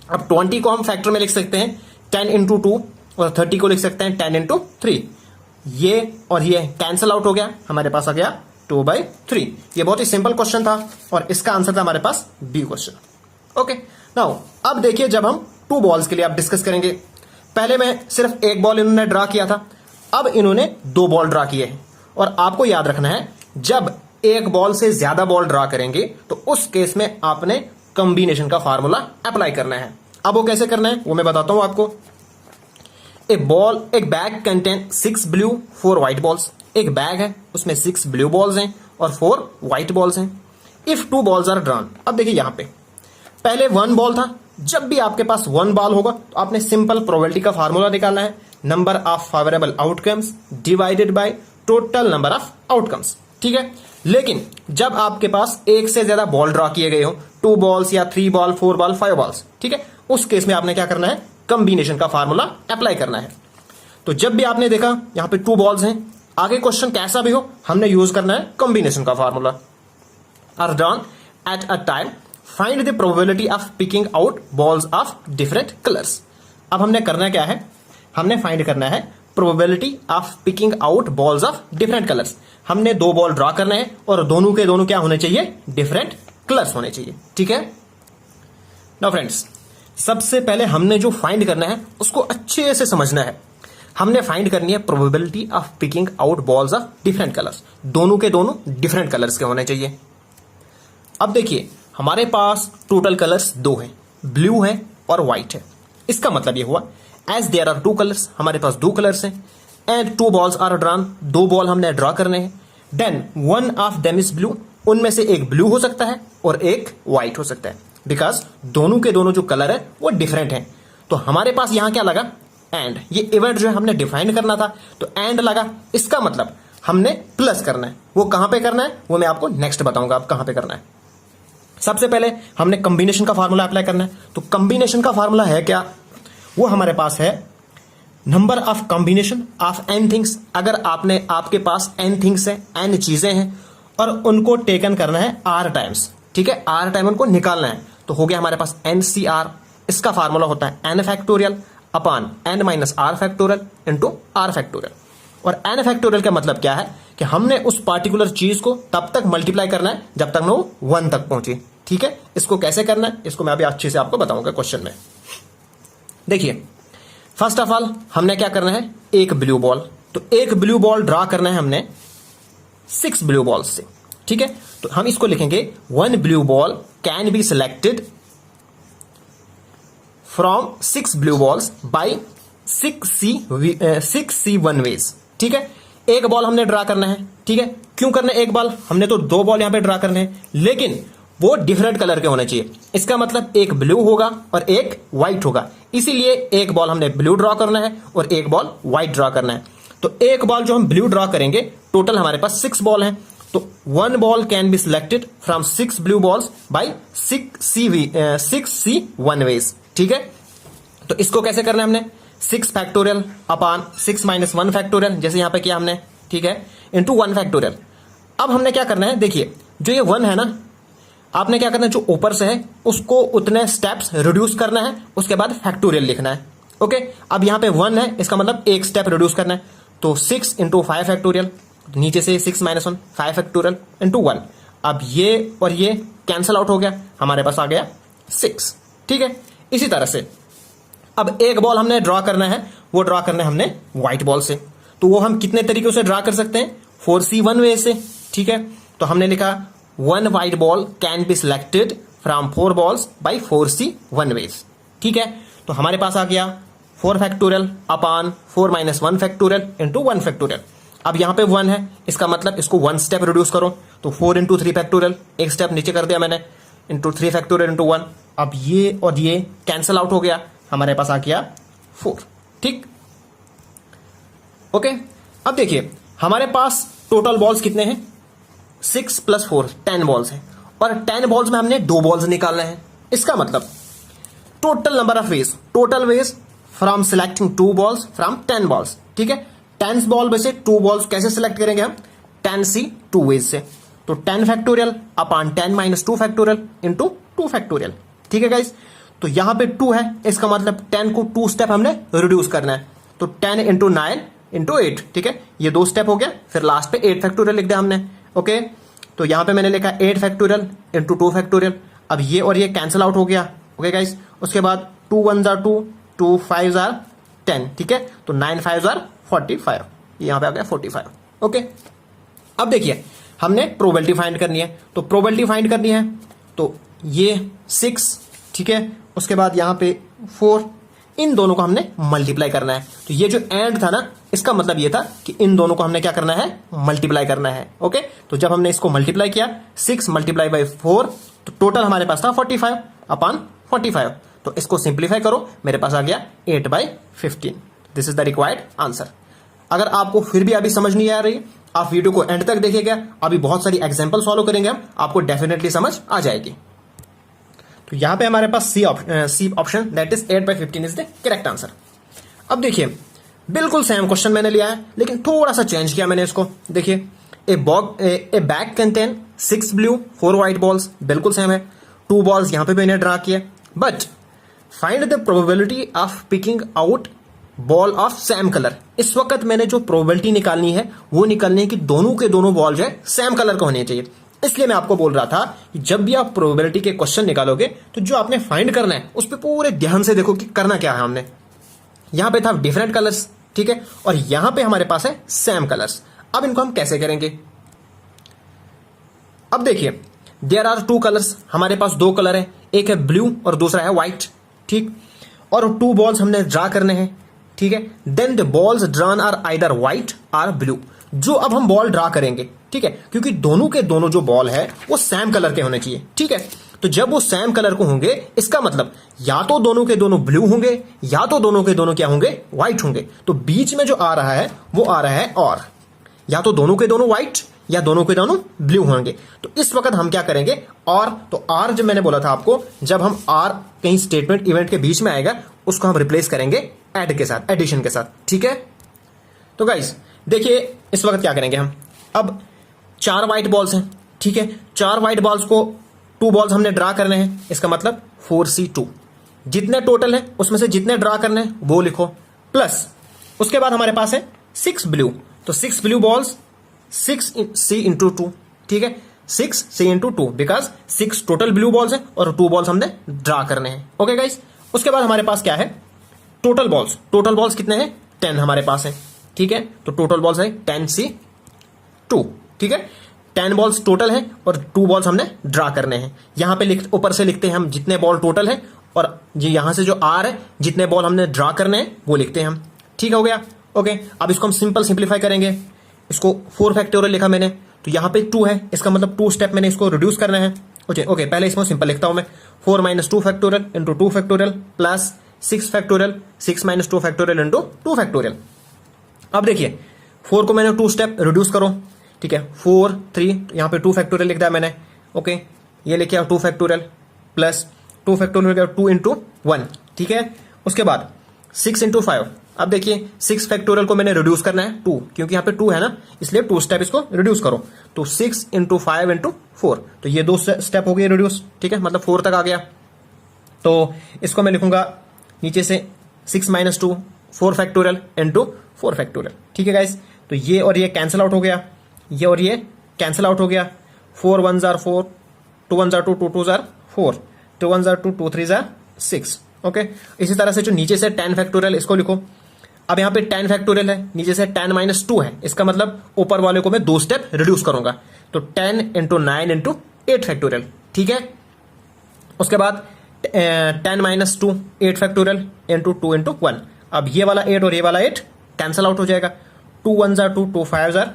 अब 20 को हम फैक्टर में लिख सकते हैं 10 × 2 और 30 को लिख सकते हैं 10 × 3। ये और ये कैंसिल आउट हो गया, हमारे पास आ गया 2/3। ये बहुत ही सिंपल क्वेश्चन था और इसका आंसर था हमारे पास बी क्वेश्चन। ओके, नाउ अब देखिए जब हम 2 बॉल्स के लिए आप डिस्कस करेंगे, पहले मैं सिर्फ एक बॉल इन्होंने ड्रा किया था, अब इन्होंने 2 बॉल ड्रा किए हैं। और आपको याद रखना है जब एक बॉल से ज्यादा बॉल ड्रा करेंगे तो उस केस में आपने कॉम्बिनेशन का फार्मूला अप्लाई करना है। अब वो कैसे करना है वो मैं बताता हूं आपको। एक bag contain 6 blue 4 white balls. एक बैग है उसमें 6 ब्लू बॉल्स हैं और 4 व्हाइट बॉल्स हैं। इफ 2 बॉल्स आर ड्रॉन, अब देखिए यहां पे पहले 1 बॉल था, जब भी आपके पास 1 बॉल होगा तो आपने सिंपल प्रोबेबिलिटी का फार्मूला निकालना है, number of favourable outcomes divided by total number of outcomes, ठीक है। लेकिन जब आपके पास एक से ज्यादा बॉल ड्रॉ किए गए हो, 2 बॉल्स या 3 बॉल 4 बॉल 5 बॉल्स, ठीक है, उस केस में आपने क्या करना है, कॉम्बिनेशन का फार्मूला अप्लाई करना है। तो जब भी आपने देखा यहां पे 2 बॉल्स हैं, आगे क्वेश्चन कैसा भी हो हमने यूज करना है कॉम्बिनेशन का formula. Are done at a time, find the probability of picking out balls of different colours. अब हमने करना क्या है, हमने फाइंड करना है probability of picking out balls of different colours. हमने 2 बॉल ड्रॉ करना है और दोनों के दोनों क्या होने चाहिए, डिफरेंट कलर्स होने चाहिए, ठीक है। नाउ फ्रेंड्स, सबसे पहले हमने जो फाइंड करना है उसको अच्छे से समझना है। हमने फाइंड करनी है probability of picking out balls of different colours, दोनों के दोनों डिफरेंट कलर्स के होने चाहिए। अब देखिए हमारे पास टोटल कलर्स 2 हैं, ब्लू है और व्हाइट है। इसका मतलब ये हुआ एज देयर आर 2 कलर्स, हमारे पास 2 कलर्स हैं, and 2 balls are drawn, 2 ball हमने ड्रॉ करने हैं। Then 1 of them is blue, उनमें से एक ब्लू हो सकता है और एक व्हाइट हो सकता है, बिकॉज दोनों के दोनों जो कलर है वो डिफरेंट हैं। तो हमारे पास यहां क्या लगा, एंड। ये इवेंट जो है हमने डिफाइन करना था तो एंड लगा, इसका मतलब हमने प्लस करना है। वो कहां पे करना है वो मैं आपको नेक्स्ट बताऊंगा आप कहां पे करना है। सबसे पहले हमने कॉम्बिनेशन का फार्मूला अप्लाई करना है। तो कॉम्बिनेशन का फार्मूला है क्या, वो हमारे पास है number of combination of n things. अगर आपके पास n थिंग्स है, n चीजें हैं और उनको टेकन करना है r टाइम्स, ठीक है, r टाइम उनको निकालना है, तो हो गया हमारे पास NCR। इसका फार्मूला होता है n factorial upon n - r factorial into r factorial. और n फैक्टोरियल का मतलब क्या है कि हमने उस पार्टिकुलर चीज को तब तक मल्टीप्लाई करना है जब तक वो 1 तक पहुंचे, ठीक है। इसको कैसे करना है इसको मैं अभी अच्छे से आपको बताऊंगा क्वेश्चन में। देखिए फर्स्ट ऑफ ऑल हमने क्या करना है, एक ब्लू बॉल, तो एक ब्लू बॉल ड्रॉ करना है हमने 6 ब्लू बॉल्स से, ठीक है। तो हम इसको लिखेंगे 1 blue ball can be selected from 6 blue balls by 6C 1 ways, ठीक है। एक बॉल हमने ड्रा करना है, ठीक है। क्यों करना है एक बॉल, हमने तो 2 बॉल यहां पे ड्रा करने हैं, लेकिन वो डिफरेंट कलर के होने चाहिए। इसका मतलब एक ब्लू होगा और एक व्हाइट होगा, इसीलिए एक बॉल हमने ब्लू ड्रॉ करना है और एक बॉल व्हाइट ड्रॉ करना है। तो एक बॉल जो हम ब्लू ड्रॉ करेंगे, टोटल हमारे पास 6 बॉल हैं, तो 1 ball can be selected from 6 blue balls by 6C 1 ways, ठीक है। तो इसको कैसे करना है हमने, 6 फैक्टोरियल अपॉन 6 - 1 फैक्टोरियल, जैसे यहां पे किया हमने, ठीक है, इंटू 1 फैक्टोरियल। अब हमने क्या करना है, देखिए जो ये 1 है ना, आपने क्या करना है, जो ऊपर से है उसको उतने स्टेप्स रिड्यूस करना है, उसके बाद फैक्टोरियल लिखना है, ओके। अब यहां पे 1 है, इसका मतलब एक स्टेप रिड्यूस करना है, तो 6 × 5 फैक्टोरियल, नीचे से 6 - 1 5 फैक्टोरियल इंटू 1। अब ये और ये कैंसल आउट हो गया, हमारे पास आ गया 6, ठीक है। इसी तरह से अब एक बॉल हमने ड्रॉ करना है, वो ड्रॉ करना है हमने व्हाइट बॉल से, तो वो हम कितने तरीकों से ड्रॉ कर सकते हैं, 4C 1 वे से, ठीक है। तो हमने लिखा 1 white ball can be selected from 4 balls by 4C 1 ways, ठीक है। तो हमारे पास आ गया 4 factorial upon 4 minus 1 factorial into 1 factorial. अब यहां पे 1 है, इसका मतलब इसको 1 स्टेप रिड्यूस करो, तो 4 इंटू 3 फैक्टोरियल, एक स्टेप नीचे कर दिया मैंने, इंटू 3 फैक्टोरियल इंटू 1। अब ये और ये कैंसिल आउट हो गया, हमारे पास आ गया 4। ठीक, ओके। अब देखिए हमारे पास टोटल बॉल्स कितने हैं, 6 प्लस 4 10 बॉल्स हैं, और 10 बॉल्स में हमने 2 बॉल्स निकालने हैं। इसका मतलब total number of ways, total veg from selecting 2 balls from 10 balls. ठीक है, 10 बॉल में से 2 बॉल्स कैसे सिलेक्ट करेंगे हम, 10C 2 वेज से, तो 10 फैक्टोरियल अपान 10 माइनस 2 फैक्टोरियल इंटू 2 फैक्टोरियल। ठीक है गाइस, तो यहां पे 2 है, इसका मतलब 10 को 2 स्टेप हमने रिड्यूस करना है, तो 10 इंटू 9 इंटू 8। ठीक है, ये 2 स्टेप हो गया, फिर लास्ट पे 8 फैक्टोरियल लिख दिया हमने। ओके, तो यहां पे मैंने लिखा 8 फैक्टोरियल इंटू 2 फैक्टोरियल। अब ये और ये कैंसिल आउट हो गया। ओके गाइस, उसके बाद 2 1 2, 2 5 10। ठीक है, तो 9 5 45, यहां पे आ गया 45। ओके, अब देखिए हमने प्रोबेबिलिटी फाइंड करनी है, तो प्रोबेबिलिटी फाइंड करनी है तो ये 6, ठीक है, उसके बाद यहां पे 4, इन दोनों को हमने मल्टीप्लाई करना है। तो ये जो एंड था ना, इसका मतलब ये था कि इन दोनों को हमने क्या करना है, मल्टीप्लाई करना है। ओके, तो जब हमने इसको मल्टीप्लाई किया 6 मल्टीप्लाई बाई 4, तो टोटल हमारे पास था 45 अपान 45। तो इसको सिंप्लीफाई करो, मेरे पास आ गया 8/15। This is the required answer. अगर आपको फिर भी अभी समझ नहीं आ रही, आप वीडियो को एंड तक देखिएगा, अभी बहुत सारी एग्जांपल सॉल्व करेंगे हम, आपको डेफिनेटली समझ आ जाएगी। तो यहां पे हमारे पास C option that is 8/15 is the correct answer. अब देखिए बिल्कुल सेम क्वेश्चन मैंने लिया है, लेकिन थोड़ा सा चेंज किया मैंने इसको। देखिए ए bag contain 6 blue 4 white balls, बिल्कुल सेम है। 2 बॉल्स यहां पे मैंने ड्रा किया, but find the probability of picking out ball of same colour. इस वक्त मैंने जो प्रोबेबिलिटी निकालनी है वो निकालनी है कि दोनों के दोनों बॉल जो है सेम कलर का होने चाहिए। इसलिए मैं आपको बोल रहा था कि जब भी आप प्रोबेबिलिटी के क्वेश्चन निकालोगे तो जो आपने फाइंड करना है उस पर पूरे ध्यान से देखो कि करना क्या है हमने। यहां पे था डिफरेंट कलर्स, ठीक है, और यहां पे हमारे पास है सेम कलर्स। अब इनको हम कैसे करेंगे, अब देखिए देयर आर 2 कलर्स, हमारे पास 2 कलर है, एक है ब्लू और दूसरा है व्हाइट। ठीक, और 2 बॉल्स हमने ड्रा करने हैं। ठीक है, then the balls drawn are either white और ब्लू। जो अब हम बॉल ड्रा करेंगे, ठीक है, क्योंकि दोनों के दोनों जो बॉल है वो सेम कलर के होने चाहिए। ठीक है, तो जब वो सेम कलर को होंगे, इसका मतलब या तो दोनों के दोनों ब्लू होंगे या तो दोनों के दोनों क्या होंगे, व्हाइट होंगे। तो बीच में जो आ रहा है वो आ रहा है और, या तो दोनों के दोनों व्हाइट या दोनों के दोनों ब्लू होंगे। तो इस वक्त हम क्या करेंगे, और, तो आर जो मैंने बोला था आपको, जब हम आर कहीं स्टेटमेंट इवेंट के बीच में आएगा उसको हम रिप्लेस करेंगे ऐड के साथ, एडिशन के साथ। ठीक है, तो गाइस देखिए इस वक्त क्या करेंगे हम, अब 4 व्हाइट बॉल्स हैं। ठीक है, 4 व्हाइट बॉल्स को 2 बॉल्स हमने ड्रा करने हैं, इसका मतलब 4C2। जितने टोटल है उसमें से जितने ड्रा करने हैं वो लिखो, प्लस उसके बाद हमारे पास है 6 ब्लू, तो 6 ब्लू बॉल्स 6C इंटू 2। ठीक है, 6C into 2, because 6 total blue balls है और 2 बॉल्स हमने ड्रा करने हैं। ओके गाइस, उसके बाद हमारे पास क्या है, टोटल बॉल्स। टोटल बॉल्स कितने हैं, 10 हमारे पास है। ठीक है, तो टोटल बॉल्स है 10C2। ठीक है, 10 बॉल्स टोटल है और 2 बॉल्स हमने ड्रा करने हैं। यहां पे ऊपर से लिखते हैं हम जितने बॉल टोटल है, और ये यहां से जो आर है जितने बॉल हमने ड्रा करने हैं वो लिखते हैं हम। ठीक हो गया, ओके। अब इसको हम सिंपल सिंप्लीफाई करेंगे, इसको 4 फैक्टोरियल लिखा मैंने, तो यहां पे 2 है, इसका मतलब 2 स्टेप मैंने इसको रिड्यूस करना है। ओके, पहले इसको सिंपल लिखता हूं मैं, 4 minus 2 factorial into 2 factorial plus 6 factorial, 6 minus 2 factorial into 2 factorial. अब देखिए 4 को मैंने 2 स्टेप रिड्यूस करो। ठीक है, 4 3, यहां पे 2 फैक्टोरियल लिख दिया मैंने। ओके, ये लिखा 2 फैक्टोरियल प्लस 2 फैक्टोरियल 2 इंटू 1। ठीक है, उसके बाद 6 इंटू 5। अब देखिए 6 फैक्टोरियल को मैंने रिड्यूस करना है 2, क्योंकि यहां पे 2 है ना, इसलिए 2 स्टेप इसको रिड्यूस करो। तो 6 इंटू 5 इंटू 4, तो ये 2 स्टेप हो गए रिड्यूस। ठीक है, मतलब 4 तक आ गया। तो इसको मैं लिखूंगा नीचे से 6 माइनस 2 4 फैक्टोरियल इंटू 4 फैक्टोरियल। ठीक है गाइस, तो ये और ये कैंसिल आउट हो गया, ये और ये कैंसिल आउट हो गया। 4 1 jar 4, 2 1 jar 2, 2 2 jar 4, 2 1 jar 2, 2 3 jar 6। Okay, इसी तरह से जो नीचे से 10 फैक्टोरियल इसको लिखो। अब यहां पे 10 फैक्टोरियल है, नीचे से 10 माइनस 2 है, इसका मतलब ऊपर वाले को मैं 2 स्टेप रिड्यूस करूंगा। तो 10 इंटू 9 इंटू 8 फैक्टोरियल। ठीक है, उसके बाद 10 माइनस 2 8 फैक्टोरियल इंटू 2 इंटू 1। अब ये वाला 8 और ये वाला 8 कैंसिल आउट हो जाएगा। 2 1 जार 2, 2 5 जार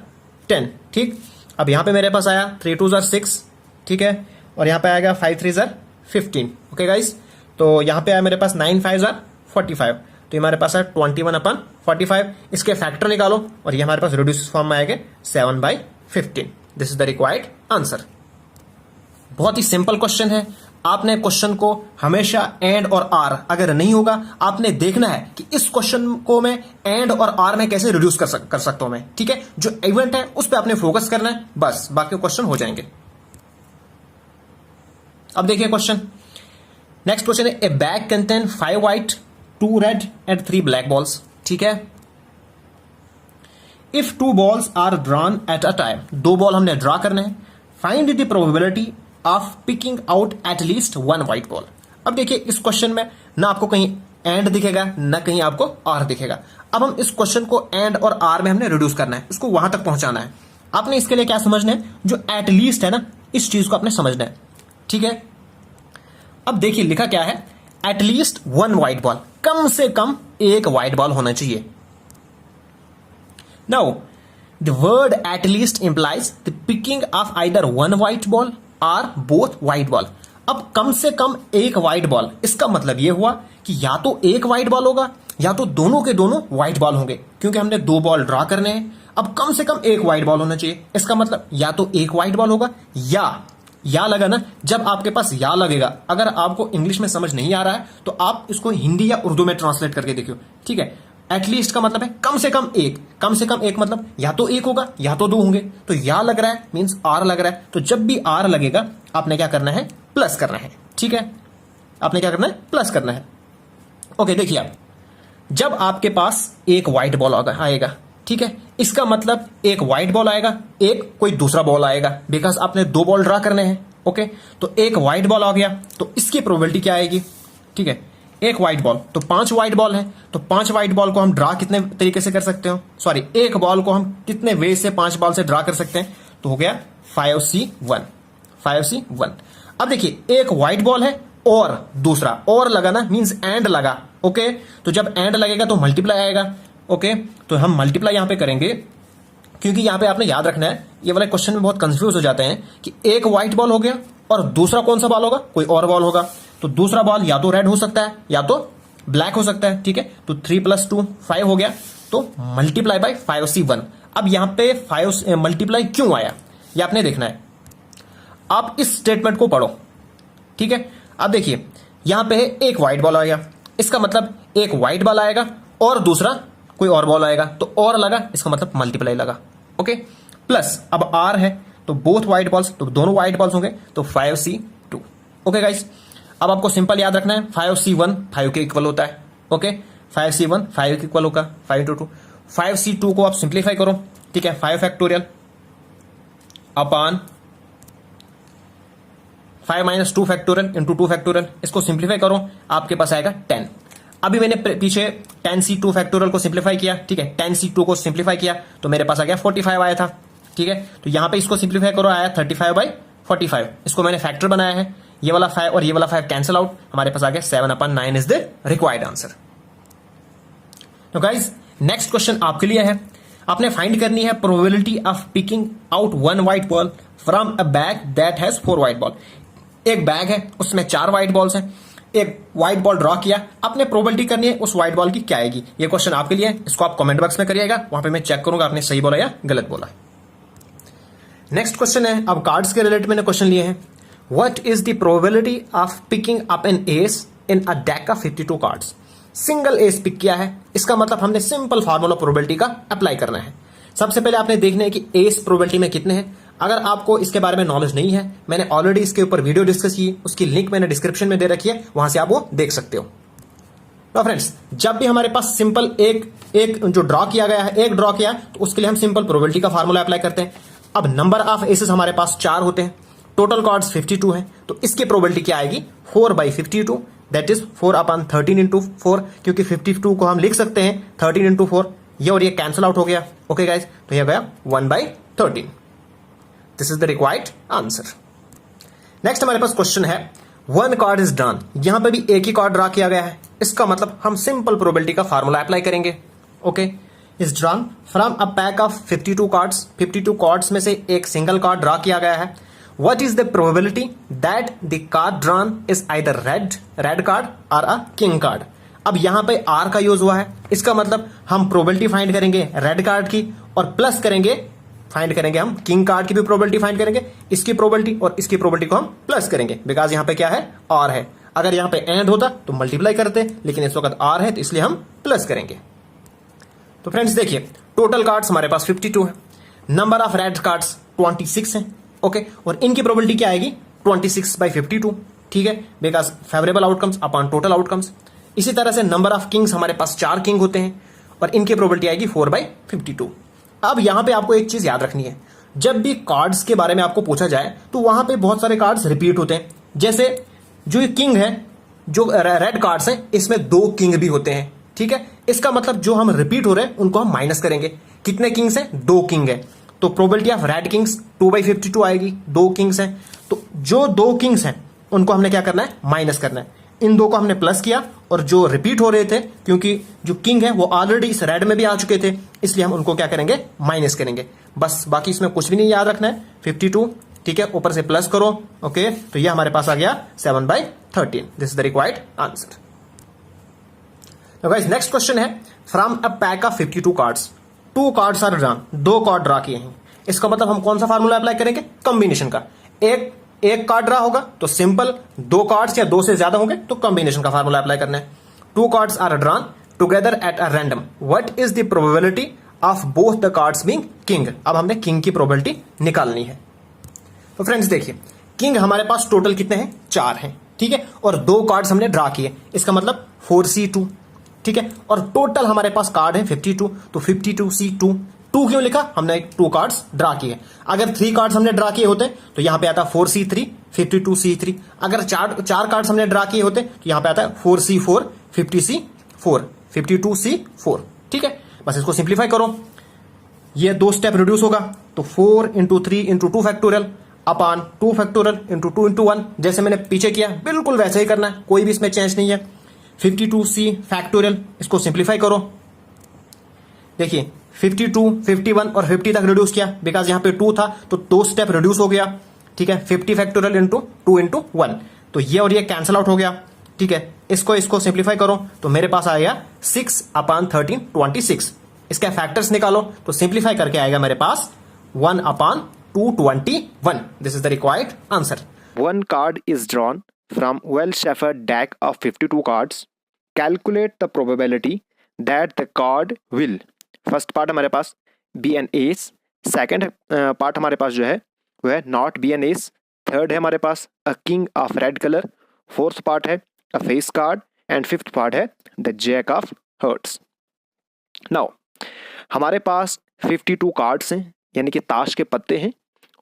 10, ठीक। अब यहां पे मेरे पास आया 3 2 जार 6, ठीक है, और यहां पे आएगा 5 3 जार 15। ओके गाइस, तो यहां पे आया मेरे पास 9 5 जार 45, तो ये हमारे पास है 21/45। इसके फैक्टर निकालो और ये हमारे पास रिड्यूस फॉर्म में आएगा 7/15। This is the required answer. बहुत ही सिंपल क्वेश्चन है। आपने क्वेश्चन को हमेशा एंड और आर अगर नहीं होगा, आपने देखना है कि इस क्वेश्चन को मैं एंड और आर में कैसे रिड्यूस कर सकता हूं मैं, ठीक है। जो इवेंट है उस पर आपने फोकस करना है, बस बाकी क्वेश्चन हो जाएंगे। अब देखिए क्वेश्चन, नेक्स्ट क्वेश्चन है, a bag contain 5 white 2 red and 3 black balls, ठीक है। If 2 balls are drawn at a time, 2 ball हमने ड्रॉ करने हैं, find the probability of picking out at least 1 white ball. अब देखिए इस क्वेश्चन में ना आपको कहीं एंड दिखेगा ना कहीं आपको आर दिखेगा। अब हम इस क्वेश्चन को एंड और आर में हमने रिड्यूस करना है, इसको वहां तक पहुंचाना है। आपने इसके लिए क्या समझना है, जो एट लीस्ट है ना, इस चीज को आपने समझना है, ठीक है। अब देखिए लिखा क्या है, एट लीस्ट 1 व्हाइट बॉल, कम से कम 1 व्हाइट बॉल होना चाहिए। Now the word at least implies the picking of either 1 white ball or both white ball. अब कम से कम 1 व्हाइट बॉल, इसका मतलब यह हुआ कि या तो 1 व्हाइट बॉल होगा या तो दोनों के दोनों व्हाइट बॉल होंगे, क्योंकि हमने 2 बॉल ड्रॉ करने हैं। अब कम से कम 1 व्हाइट बॉल होना चाहिए, इसका मतलब या तो 1 व्हाइट बॉल होगा या लगा ना, जब आपके पास या लगेगा, अगर आपको इंग्लिश में समझ नहीं आ रहा है तो आप इसको हिंदी या उर्दू में ट्रांसलेट करके देखियो, ठीक है। एटलीस्ट का मतलब है कम से कम 1, कम से कम 1 मतलब या तो 1 होगा या तो 2 होंगे। तो या लग रहा है मींस आर लग रहा है, तो जब भी आर लगेगा आपने क्या करना है, प्लस करना है, ठीक है। आपने क्या करना है, प्लस करना है। ओके, देखिए आप, जब आपके पास 1 व्हाइट बॉल आएगा, ठीक है, इसका मतलब 1 व्हाइट बॉल आएगा, एक कोई दूसरा बॉल आएगा, बिकॉज आपने 2 बॉल ड्रा करने हैं। ओके, तो 1 व्हाइट बॉल आ गया, तो इसकी प्रोबेबिलिटी क्या आएगी, ठीक है। 1 व्हाइट बॉल, तो 5 व्हाइट बॉल है, तो 5 व्हाइट बॉल को हम ड्रा कितने तरीके से कर सकते हो, सॉरी 1 बॉल को हम कितने वे से 5 बॉल से ड्रा कर सकते हैं, तो हो गया 5C1, 5C1। अब देखिए 1 व्हाइट बॉल है और दूसरा और लगा ना, मींस एंड लगा। ओके, तो जब एंड लगेगा तो मल्टीप्लाई आएगा। ओके, तो हम मल्टीप्लाई यहां पे करेंगे, क्योंकि यहां पे आपने याद रखना है, ये वाले क्वेश्चन में बहुत कंफ्यूज हो जाते हैं कि 1 व्हाइट बॉल हो गया और दूसरा कौन सा बॉल होगा, कोई और बॉल होगा। तो दूसरा बॉल या तो रेड हो सकता है या तो ब्लैक हो सकता है, ठीक है। तो 3 + 2 5 हो गया, तो मल्टीप्लाई बाय 5C1। अब यहां पे 5 मल्टीप्लाई क्यों आया, ये आपने देखना है। आप इस स्टेटमेंट को पढ़ो, ठीक है। अब देखिए यहां पे 1 व्हाइट बॉल आएगा, इसका मतलब 1 व्हाइट बॉल आएगा और दूसरा कोई और बॉल आएगा, तो और लगा, इसका मतलब मल्टीप्लाई लगा। ओके, प्लस अब आर है तो बोथ व्हाइट बॉल्स, तो दोनों व्हाइट बॉल्स होंगे, तो 5C2। ओके गाइस, अब आपको सिंपल याद रखना है, 5C1 5 के इक्वल होता है। ओके, 5C1 5 के इक्वल होगा, 5 × 2। 5C2 को आप सिंप्लीफाई करो, ठीक है, 5 factorial upon 5 - 2 factorial into 2 factorial, इसको सिंप्लीफाई करो, आपके पास आएगा 10। अभी मैंने पीछे 10C2 फैक्टोरियल को सिंप्लीफाई किया, ठीक है, 10C2 को सिंप्लीफाई किया तो मेरे पास आ गया 45 आया था, ठीक है। तो यहां पे इसको सिंप्लीफाई करो, आया 35/45। इसको मैंने फैक्टर बनाया है, ये वाला 5 और ये वाला 5 कैंसिल आउट, हमारे पास आ गया 7/9 इज द रिक्वायर्ड आंसर। तो गाइज नेक्स्ट क्वेश्चन आपके लिए है, आपने फाइंड करनी है probability of picking out 1 white ball from a bag that has 4 white ball. एक बैग है, उसमें 4 व्हाइट बॉल्स हैं, एक व्हाइट बॉल ड्रॉ किया, आपने प्रोबेबिलिटी करनी है उस व्हाइट बॉल की क्या आएगी। ये क्वेश्चन आपके लिए है, इसको आप कमेंट बॉक्स में करिएगा, वहां पे मैं चेक करूंगा आपने सही बोला या गलत बोला। नेक्स्ट क्वेश्चन है, अब कार्ड्स के रिलेटेड मैंने क्वेश्चन लिए हैं। What is the probability of picking up an ace in a deck of 52 cards. Single ace pick किया है, इसका मतलब हमने सिंपल फार्मूला प्रोबेबिलिटी का अप्लाई करना है। सबसे पहले आपने देखना है कि एस प्रोबेबिलिटी में कितने हैं। अगर आपको इसके बारे में नॉलेज नहीं है, मैंने ऑलरेडी इसके ऊपर वीडियो डिस्कस की, उसकी लिंक मैंने डिस्क्रिप्शन में दे रखी है, वहां से आप वो देख सकते हो। तो फ्रेंड्स, जब भी हमारे पास सिंपल एक जो ड्रॉ किया गया है, एक ड्रॉ किया, तो उसके लिए हम सिंपल प्रोबेबिलिटी का फार्मूला अप्लाई करते हैं। अब नंबर ऑफ एसेस हमारे पास 4 होते हैं, टोटल कार्ड्स 52 हैं, तो इसकी प्रोबेबिलिटी क्या आएगी, 4/52, दैट इज 4/13 × 4, क्योंकि 52 को हम लिख सकते हैं 13 × 4, ये और ये कैंसिल आउट हो गया। ओके गाइज, तो ये गया 1/13। This is the required answer. Next हमारे पास क्वेश्चन है, वन कार्ड इज ड्रॉन, यहां पे भी एक ही कार्ड ड्रा किया गया है, इसका मतलब हम सिंपल प्रोबेबिलिटी का फार्मूला अप्लाई करेंगे। Okay, is drawn from a pack of 52 cards, 52 cards में से एक सिंगल कार्ड ड्रा किया गया है। What is the probability that the card drawn is either red card और अ किंग कार्ड। अब यहां पे आर का यूज हुआ है, इसका मतलब हम प्रोबेबिलिटी फाइंड करेंगे रेड कार्ड की और प्लस फाइंड करेंगे हम किंग कार्ड की भी प्रोबेबिलिटी फाइंड करेंगे, इसकी प्रोबेबिलिटी और इसकी प्रोबेबिलिटी को हम प्लस करेंगे, बिकॉज यहां पे क्या है, आर है। अगर यहां पे एंड होता तो मल्टीप्लाई करते, लेकिन इस वक्त आर है तो इसलिए हम प्लस करेंगे। तो फ्रेंड्स देखिए, टोटल कार्ड्स हमारे पास 52 है, नंबर ऑफ रेड कार्ड्स 26 है। ओके, और इनकी प्रोबेबिलिटी क्या आएगी, 26/52, ठीक है, because favourable outcomes upon total outcomes. इसी तरह से नंबर ऑफ किंग्स, हमारे पास 4 किंग होते हैं और इनकी प्रोबेबिलिटी आएगी 4/52। अब यहां पे आपको एक चीज याद रखनी है, जब भी कार्ड्स के बारे में आपको पूछा जाए तो वहां पे बहुत सारे कार्ड्स रिपीट होते हैं। जैसे जो किंग है, जो रेड कार्ड्स हैं, इसमें 2 किंग भी होते हैं, ठीक है। इसका मतलब जो हम रिपीट हो रहे हैं उनको हम माइनस करेंगे। कितने किंग्स हैं, 2 किंग है, तो प्रोबेबिलिटी ऑफ रेड किंग्स 2/52 आएगी। 2 किंग्स हैं तो जो 2 किंग्स हैं उनको हमने क्या करना है, माइनस करना है। इन 2 को हमने प्लस किया और जो रिपीट हो रहे थे, क्योंकि जो किंग है वो ऑलरेडी इस रेड में भी आ चुके थे, इसलिए हम उनको क्या करेंगे, माइनस करेंगे। बस, बाकी इसमें कुछ भी नहीं याद रखना है। 52, ठीक है, ऊपर से प्लस करो। ओके, तो ये हमारे पास आ गया 7/13। This is the required answer. Guys, next question है, from a pack of 52 cards 2 cards are drawn, 2 card draw किए हैं। इसका मतलब हम कौन सा फार्मूला अप्लाई करेंगे, कॉम्बिनेशन का। एक कार्ड ड्रा होगा तो सिंपल, 2 कार्ड्स या 2 से ज्यादा होंगे तो कॉम्बिनेशन का फार्मूला अप्लाई करना है। 2 cards are drawn together at a random, what is the probability of both the cards being king. अब हमने किंग की प्रोबेबिलिटी निकालनी है। तो फ्रेंड्स देखिए, किंग हमारे पास टोटल कितने हैं, 4 हैं, ठीक है, और 2 कार्ड्स हमने ड्रा किए, इसका मतलब 4C2, ठीक है, और टोटल हमारे पास कार्ड है 52, तो 52C2। 2 क्यों लिखा, हमने 2 कार्ड्स ड्रा किए। अगर 3 कार्ड्स हमने ड्रा किए होते तो यहां पे आता 4C3, 52C3। अगर 4 कार्ड्स हमने ड्रा किए होते तो यहां पे आता है 4C4, 50C4, 52C4, ठीक है। बस इसको सिंप्लीफाई करो, ये 2 स्टेप रिड्यूस होगा, तो 4 × 3 × 2 फैक्टोरियल अपॉन 2 फैक्टोरियल × 2 × 1, जैसे मैंने पीछे किया बिल्कुल वैसे ही करना है, कोई भी इसमें चेंज नहीं है। 52C फैक्टोरियल, इसको सिंप्लीफाई करो। देखिए 52, 51 और 50 तक रिड्यूस किया, बिकॉज यहां पे 2 था तो 2 स्टेप रिड्यूस हो गया, ठीक है। 50 फैक्टोरियल × 2 × 1, तो ये और ये कैंसिल आउट हो गया, ठीक है। इसको सिंप्लीफाई करो तो मेरे पास आएगा 6/13, 26। इसके फैक्टर्स निकालो तो सिंप्लीफाई करके आएगा मेरे पास 1/221। This is the required answer. One card is drawn from well-shuffled deck of 52 cards. Calculate the probability that the card will. First part हमारे पास be an ace, second part हमारे पास जो है वो है not be an ace, third है हमारे पास a king of red colour, fourth part है a face card and fifth part है the jack of hearts. Now हमारे पास 52 कार्ड्स हैं, यानी कि ताश के पत्ते हैं,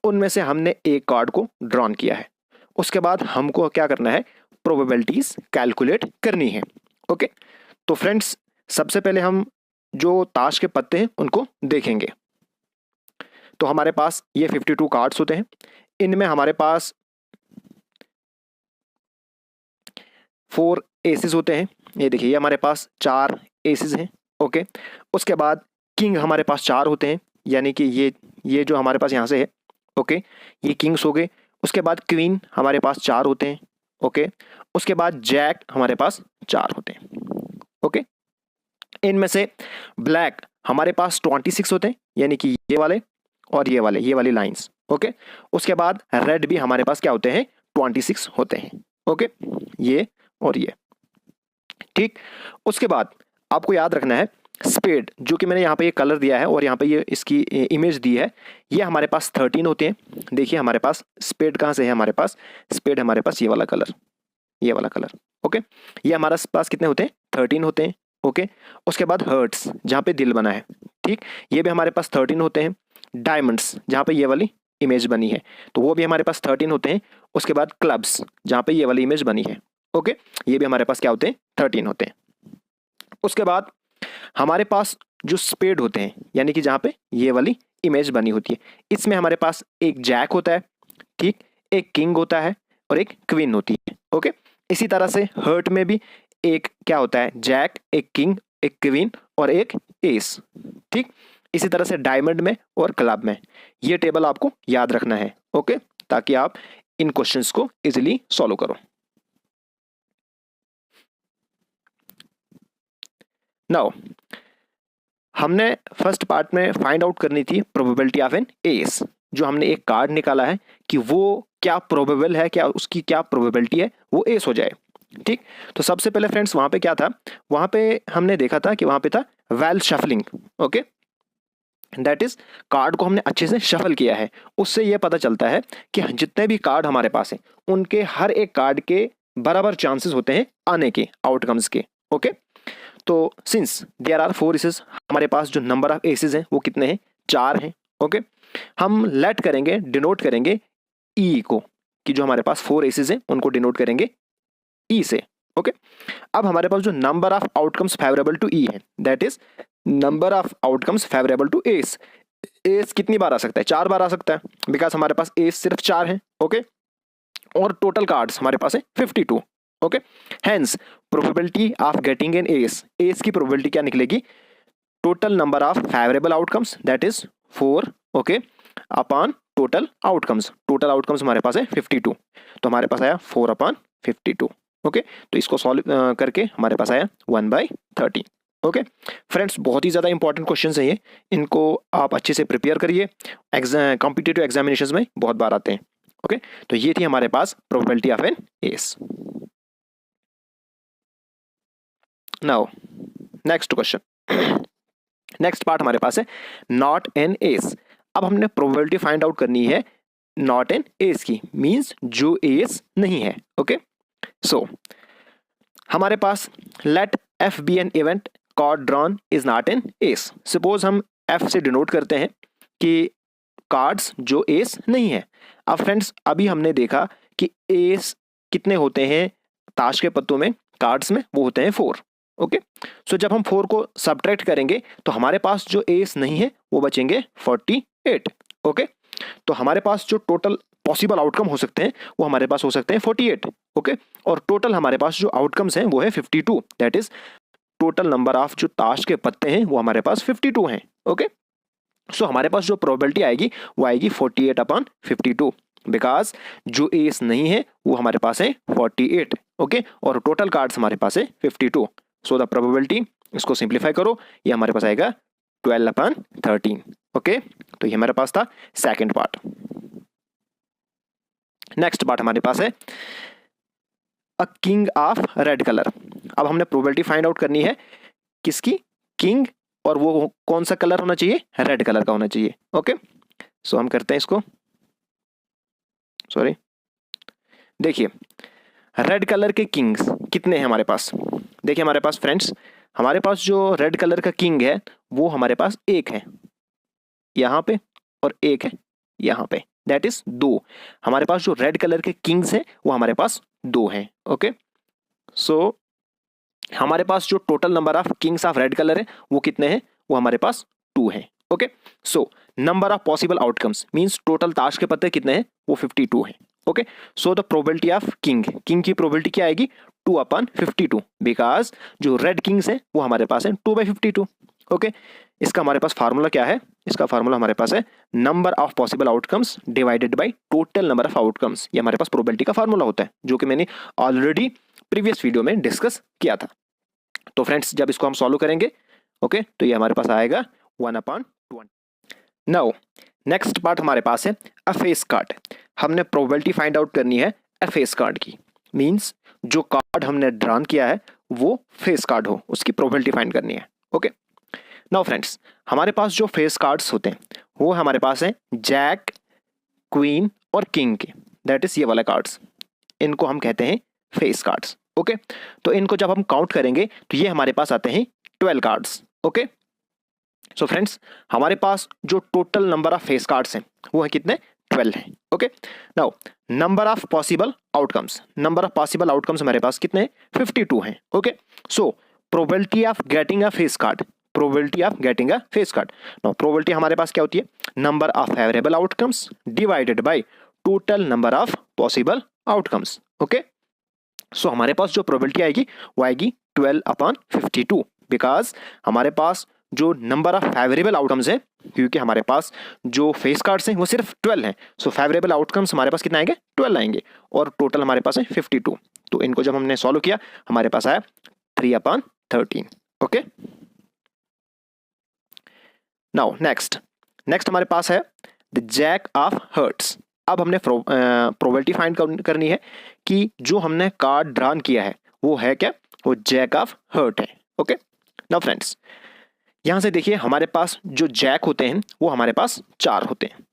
उनमें से हमने एक कार्ड को ड्रॉन किया है। उसके बाद हमको क्या करना है, प्रोबेबिलिटीज कैलकुलेट करनी है। ओके, तो फ्रेंड्स सबसे पहले हम जो ताश के पत्ते हैं उनको देखेंगे। तो हमारे पास ये 52 कार्ड्स होते हैं, इनमें हमारे पास 4 एसेस होते हैं। ये देखिए, ये हमारे पास 4 एसेस हैं। ओके, उसके बाद किंग हमारे पास 4 होते हैं, यानी कि ये जो हमारे पास यहाँ से है, ओके, ये किंग्स हो गए। उसके बाद क्वीन हमारे पास 4 होते हैं। ओके, उसके बाद जैक हमारे पास 4 होते हैं। ओके, इनमें से ब्लैक हमारे पास 26 होते हैं, यानी कि ये वाले और ये वाली लाइंस। ओके, उसके बाद रेड भी हमारे पास क्या होते हैं, 26 होते हैं। ओके, ये और ये, ठीक। उसके बाद आपको याद रखना है स्पेड, जो कि मैंने यहाँ पे ये कलर दिया है और यहाँ पे ये इसकी इमेज दी है, ये हमारे पास 13 होते हैं। देखिए हमारे पास स्पेड कहाँ से है, हमारे पास स्पेड हमारे पास ये वाला कलर। ओके, ये हमारे पास कितने होते हैं, 13 होते हैं। ओके, उसके बाद हर्ट्स जहाँ पे दिल बना है, ठीक, ये भी हमारे पास 13 होते हैं। डायमंड्स जहाँ पे ये वाली इमेज बनी है, तो वो भी हमारे पास 13 होते हैं। उसके बाद क्लब्स जहाँ पे ये वाली इमेज बनी है, ओके, ये भी हमारे पास क्या होते हैं, 13 होते हैं। उसके बाद हमारे पास जो स्पेड होते हैं, यानी कि जहाँ पे ये वाली इमेज बनी होती है, इसमें हमारे पास एक जैक होता है, ठीक, एक किंग होता है और एक क्वीन होती है। ओके, इसी तरह से हर्ट में भी एक क्या होता है, जैक, एक किंग, एक क्वीन और एक एस। ठीक, इसी तरह से डायमंड में और क्लब में। ये टेबल आपको याद रखना है। ओके, ताकि आप इन क्वेश्चंस को इजीली सॉल्व करो। नाउ हमने फर्स्ट पार्ट में फाइंड आउट करनी थी प्रोबेबिलिटी ऑफ एन एस। जो हमने एक कार्ड निकाला है कि वो क्या प्रोबेबल है, क्या उसकी क्या प्रोबेबिलिटी है वो एस हो जाए। ठीक, तो सबसे पहले फ्रेंड्स वहां पे क्या था, वहां पे हमने देखा था कि वहां पे था well shuffling. Okay, that is called को हमने अच्छे से शफल किया है। उससे यह पता चलता है कि जितने भी कार्ड हमारे पास हैं उनके हर एक कार्ड के बराबर चांसेस होते हैं आने के आउटकम्स के। ओके, तो सिंस देयर आर 4 एसेस, हमारे पास जो नंबर ऑफ एसेस हैं वो कितने हैं, 4 हैं। ओके, हम लेट करेंगे, डिनोट करेंगे ई को, कि जो हमारे पास 4 एसेस हैं उनको डिनोट करेंगे ई से। ओके, अब हमारे पास जो number of outcomes favourable to E है, that is number of outcomes favourable to ace. Ace कितनी बार आ सकता है, 4 बार आ सकता है, बिकॉज हमारे पास एस सिर्फ 4 है। ओके, और टोटल कार्ड्स हमारे पास है 52। Okay, hence probability of getting an S, S की प्रोबेबिलिटी क्या निकलेगी, total number of favourable outcomes that is 4। Okay, upon total outcomes, total outcomes हमारे पास है 52, तो हमारे पास आया 4/52। ओके, तो इसको सॉल्व करके हमारे पास आया 1/30। ओके फ्रेंड्स, बहुत ही ज़्यादा इंपॉर्टेंट क्वेश्चंस हैं ये, इनको आप अच्छे से प्रिपेयर करिए, कॉम्पिटिटिव एग्जामिनेशंस में बहुत बार आते हैं। ओके, तो ये थी हमारे पास probability of an ace. Now next question, next part हमारे पास है नॉट एन एस। अब हमने प्रोबेबिलिटी फाइंड आउट करनी है नॉट एन एस की, मींस जो एस नहीं है। ओके, सो हमारे पास let F be an event card drawn is not an ace. Suppose हम एफ से डिनोट करते हैं कि कार्ड्स जो एस नहीं है। अब फ्रेंड्स अभी हमने देखा कि एस कितने होते हैं ताश के पत्तों में, कार्ड्स में, वो होते हैं 4। ओके, सो जब हम 4 को सब्ट्रैक्ट करेंगे तो हमारे पास जो एस नहीं है वो बचेंगे 48। ओके, तो हमारे पास जो टोटल पॉसिबल आउटकम हो सकते हैं वो हमारे पास हो सकते हैं 48। ओके, और टोटल हमारे पास जो आउटकम्स हैं वो है 52, that is total number of जो ताश के पत्ते हैं वो हमारे पास 52 हैं। ओके, सो हमारे पास जो प्रोबेबिलिटी आएगी वो आएगी 48/52, बिकॉज जो एस नहीं है वो हमारे पास है 48। ओके, और टोटल कार्ड्स हमारे पास है 52। सो द प्रोबेबिलिटी, इसको सिंप्लीफाई करो, ये हमारे पास आएगा 12/13। ओके, तो ये हमारे पास था सेकंड पार्ट। नेक्स्ट पार्ट हमारे पास है अ किंग ऑफ रेड कलर। अब हमने प्रोबेबिलिटी फाइंड आउट करनी है किसकी, किंग, और वो कौन सा कलर होना चाहिए, रेड कलर का होना चाहिए। ओके, सो हम करते हैं इसको, सॉरी, देखिए रेड कलर के किंग्स कितने हैं हमारे पास। देखिए हमारे पास फ्रेंड्स, हमारे पास जो रेड कलर का किंग है वो हमारे पास एक है यहाँ पे और एक है यहाँ पे, दैट इज 2। हमारे पास जो रेड कलर के किंग्स हैं वो हमारे पास 2 हैं। ओके, सो हमारे पास जो total number of Kings of red colour है वो कितने हैं, वो हमारे पास 2 हैं। Okay, so number of possible outcomes means total ताश के पत्ते कितने हैं, वो 52 हैं। Okay, so the probability of king, king की प्रोबेबिलिटी क्या आएगी, 2/52, बिकॉज जो रेड किंग्स हैं वो हमारे पास है 2/52। ओके, इसका हमारे पास फार्मूला क्या है, इसका फार्मूला हमारे पास है number of possible outcomes divided by total number of outcomes. ये हमारे पास प्रोबेबिलिटी का फार्मूला होता है, जो कि मैंने ऑलरेडी प्रीवियस वीडियो में डिस्कस किया था। तो फ्रेंड्स जब इसको हम सॉल्व करेंगे, ओके, तो ये हमारे पास आएगा 1/20। नाउ नेक्स्ट पार्ट हमारे पास है अ फेस कार्ड। हमने प्रोबेबिलिटी फाइंड आउट करनी है अ फेस कार्ड की, मींस जो कार्ड हमने ड्रॉन किया है वो फेस कार्ड हो, उसकी प्रोबेबिलिटी फाइंड करनी है। ओके, नाउ फ्रेंड्स हमारे पास जो फेस कार्ड्स होते हैं वो हमारे पास है जैक, क्वीन और किंग के, दैट इज ये वाले कार्ड्स, इनको हम कहते हैं फेस कार्ड्स। ओके, तो इनको जब हम काउंट करेंगे तो ये हमारे पास आते हैं 12 कार्ड्स। ओके, सो फ्रेंड्स हमारे पास जो total number of face cards हैं वो है कितने, 12 हैं। Okay, now number of possible outcomes, number of possible outcomes हमारे पास कितने हैं, 52 हैं। Okay, so probability of getting a face card, probability of getting a face card, now probability हमारे पास क्या होती है, number of favourable outcomes divided by total number of possible outcomes. Okay, so हमारे पास जो प्रोबेबिलिटी आएगी वो आएगी 12/52, बिकॉज हमारे पास जो नंबर ऑफ फेवरेबल आउटकम्स है, क्योंकि हमारे पास जो फेस कार्ड्स हैं वो सिर्फ 12 हैं, सो फेवरेबल आउटकम्स हमारे पास कितने आएंगे, 12 आएंगे, और टोटल हमारे पास है 52। तो इनको जब हमने सॉल्व किया हमारे पास आया 3/13। ओके, नाउ नेक्स्ट हमारे पास है द जैक ऑफ हर्ट्स। अब हमने प्रोबेबिलिटी फाइंड करनी है कि जो हमने कार्ड ड्रॉन किया है वो है क्या, वो जैक ऑफ हर्ट है। ओके, नाउ फ्रेंड्स यहां से देखिए हमारे पास जो जैक होते हैं वो हमारे पास 4 होते हैं।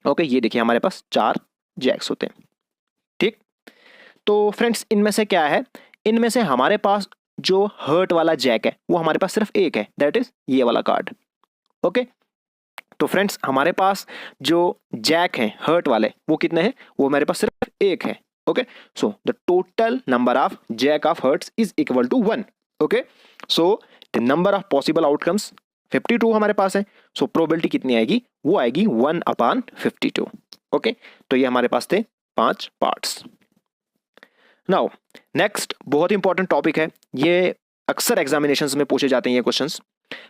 ओके, ये देखिए हमारे पास 4 जैक्स होते हैं। ठीक, तो फ्रेंड्स इनमें से क्या है, इनमें से हमारे पास जो हर्ट वाला जैक है वो हमारे पास सिर्फ एक है, दैट इज ये वाला कार्ड। ओके, तो फ्रेंड्स हमारे पास जो जैक हैं हर्ट वाले वो कितने हैं, वो हमारे पास सिर्फ एक है। Okay, so the total number of jack of hearts is equal to 1। Okay, so the number of possible outcomes 52 हमारे पास है, सो प्रोबेबिलिटी कितनी आएगी, वो आएगी 1/52। ओके, तो ये हमारे पास थे 5 पार्ट्स। नाउ नेक्स्ट बहुत इंपॉर्टेंट टॉपिक है, ये अक्सर एग्जामिनेशंस में पूछे जाते हैं ये क्वेश्चंस।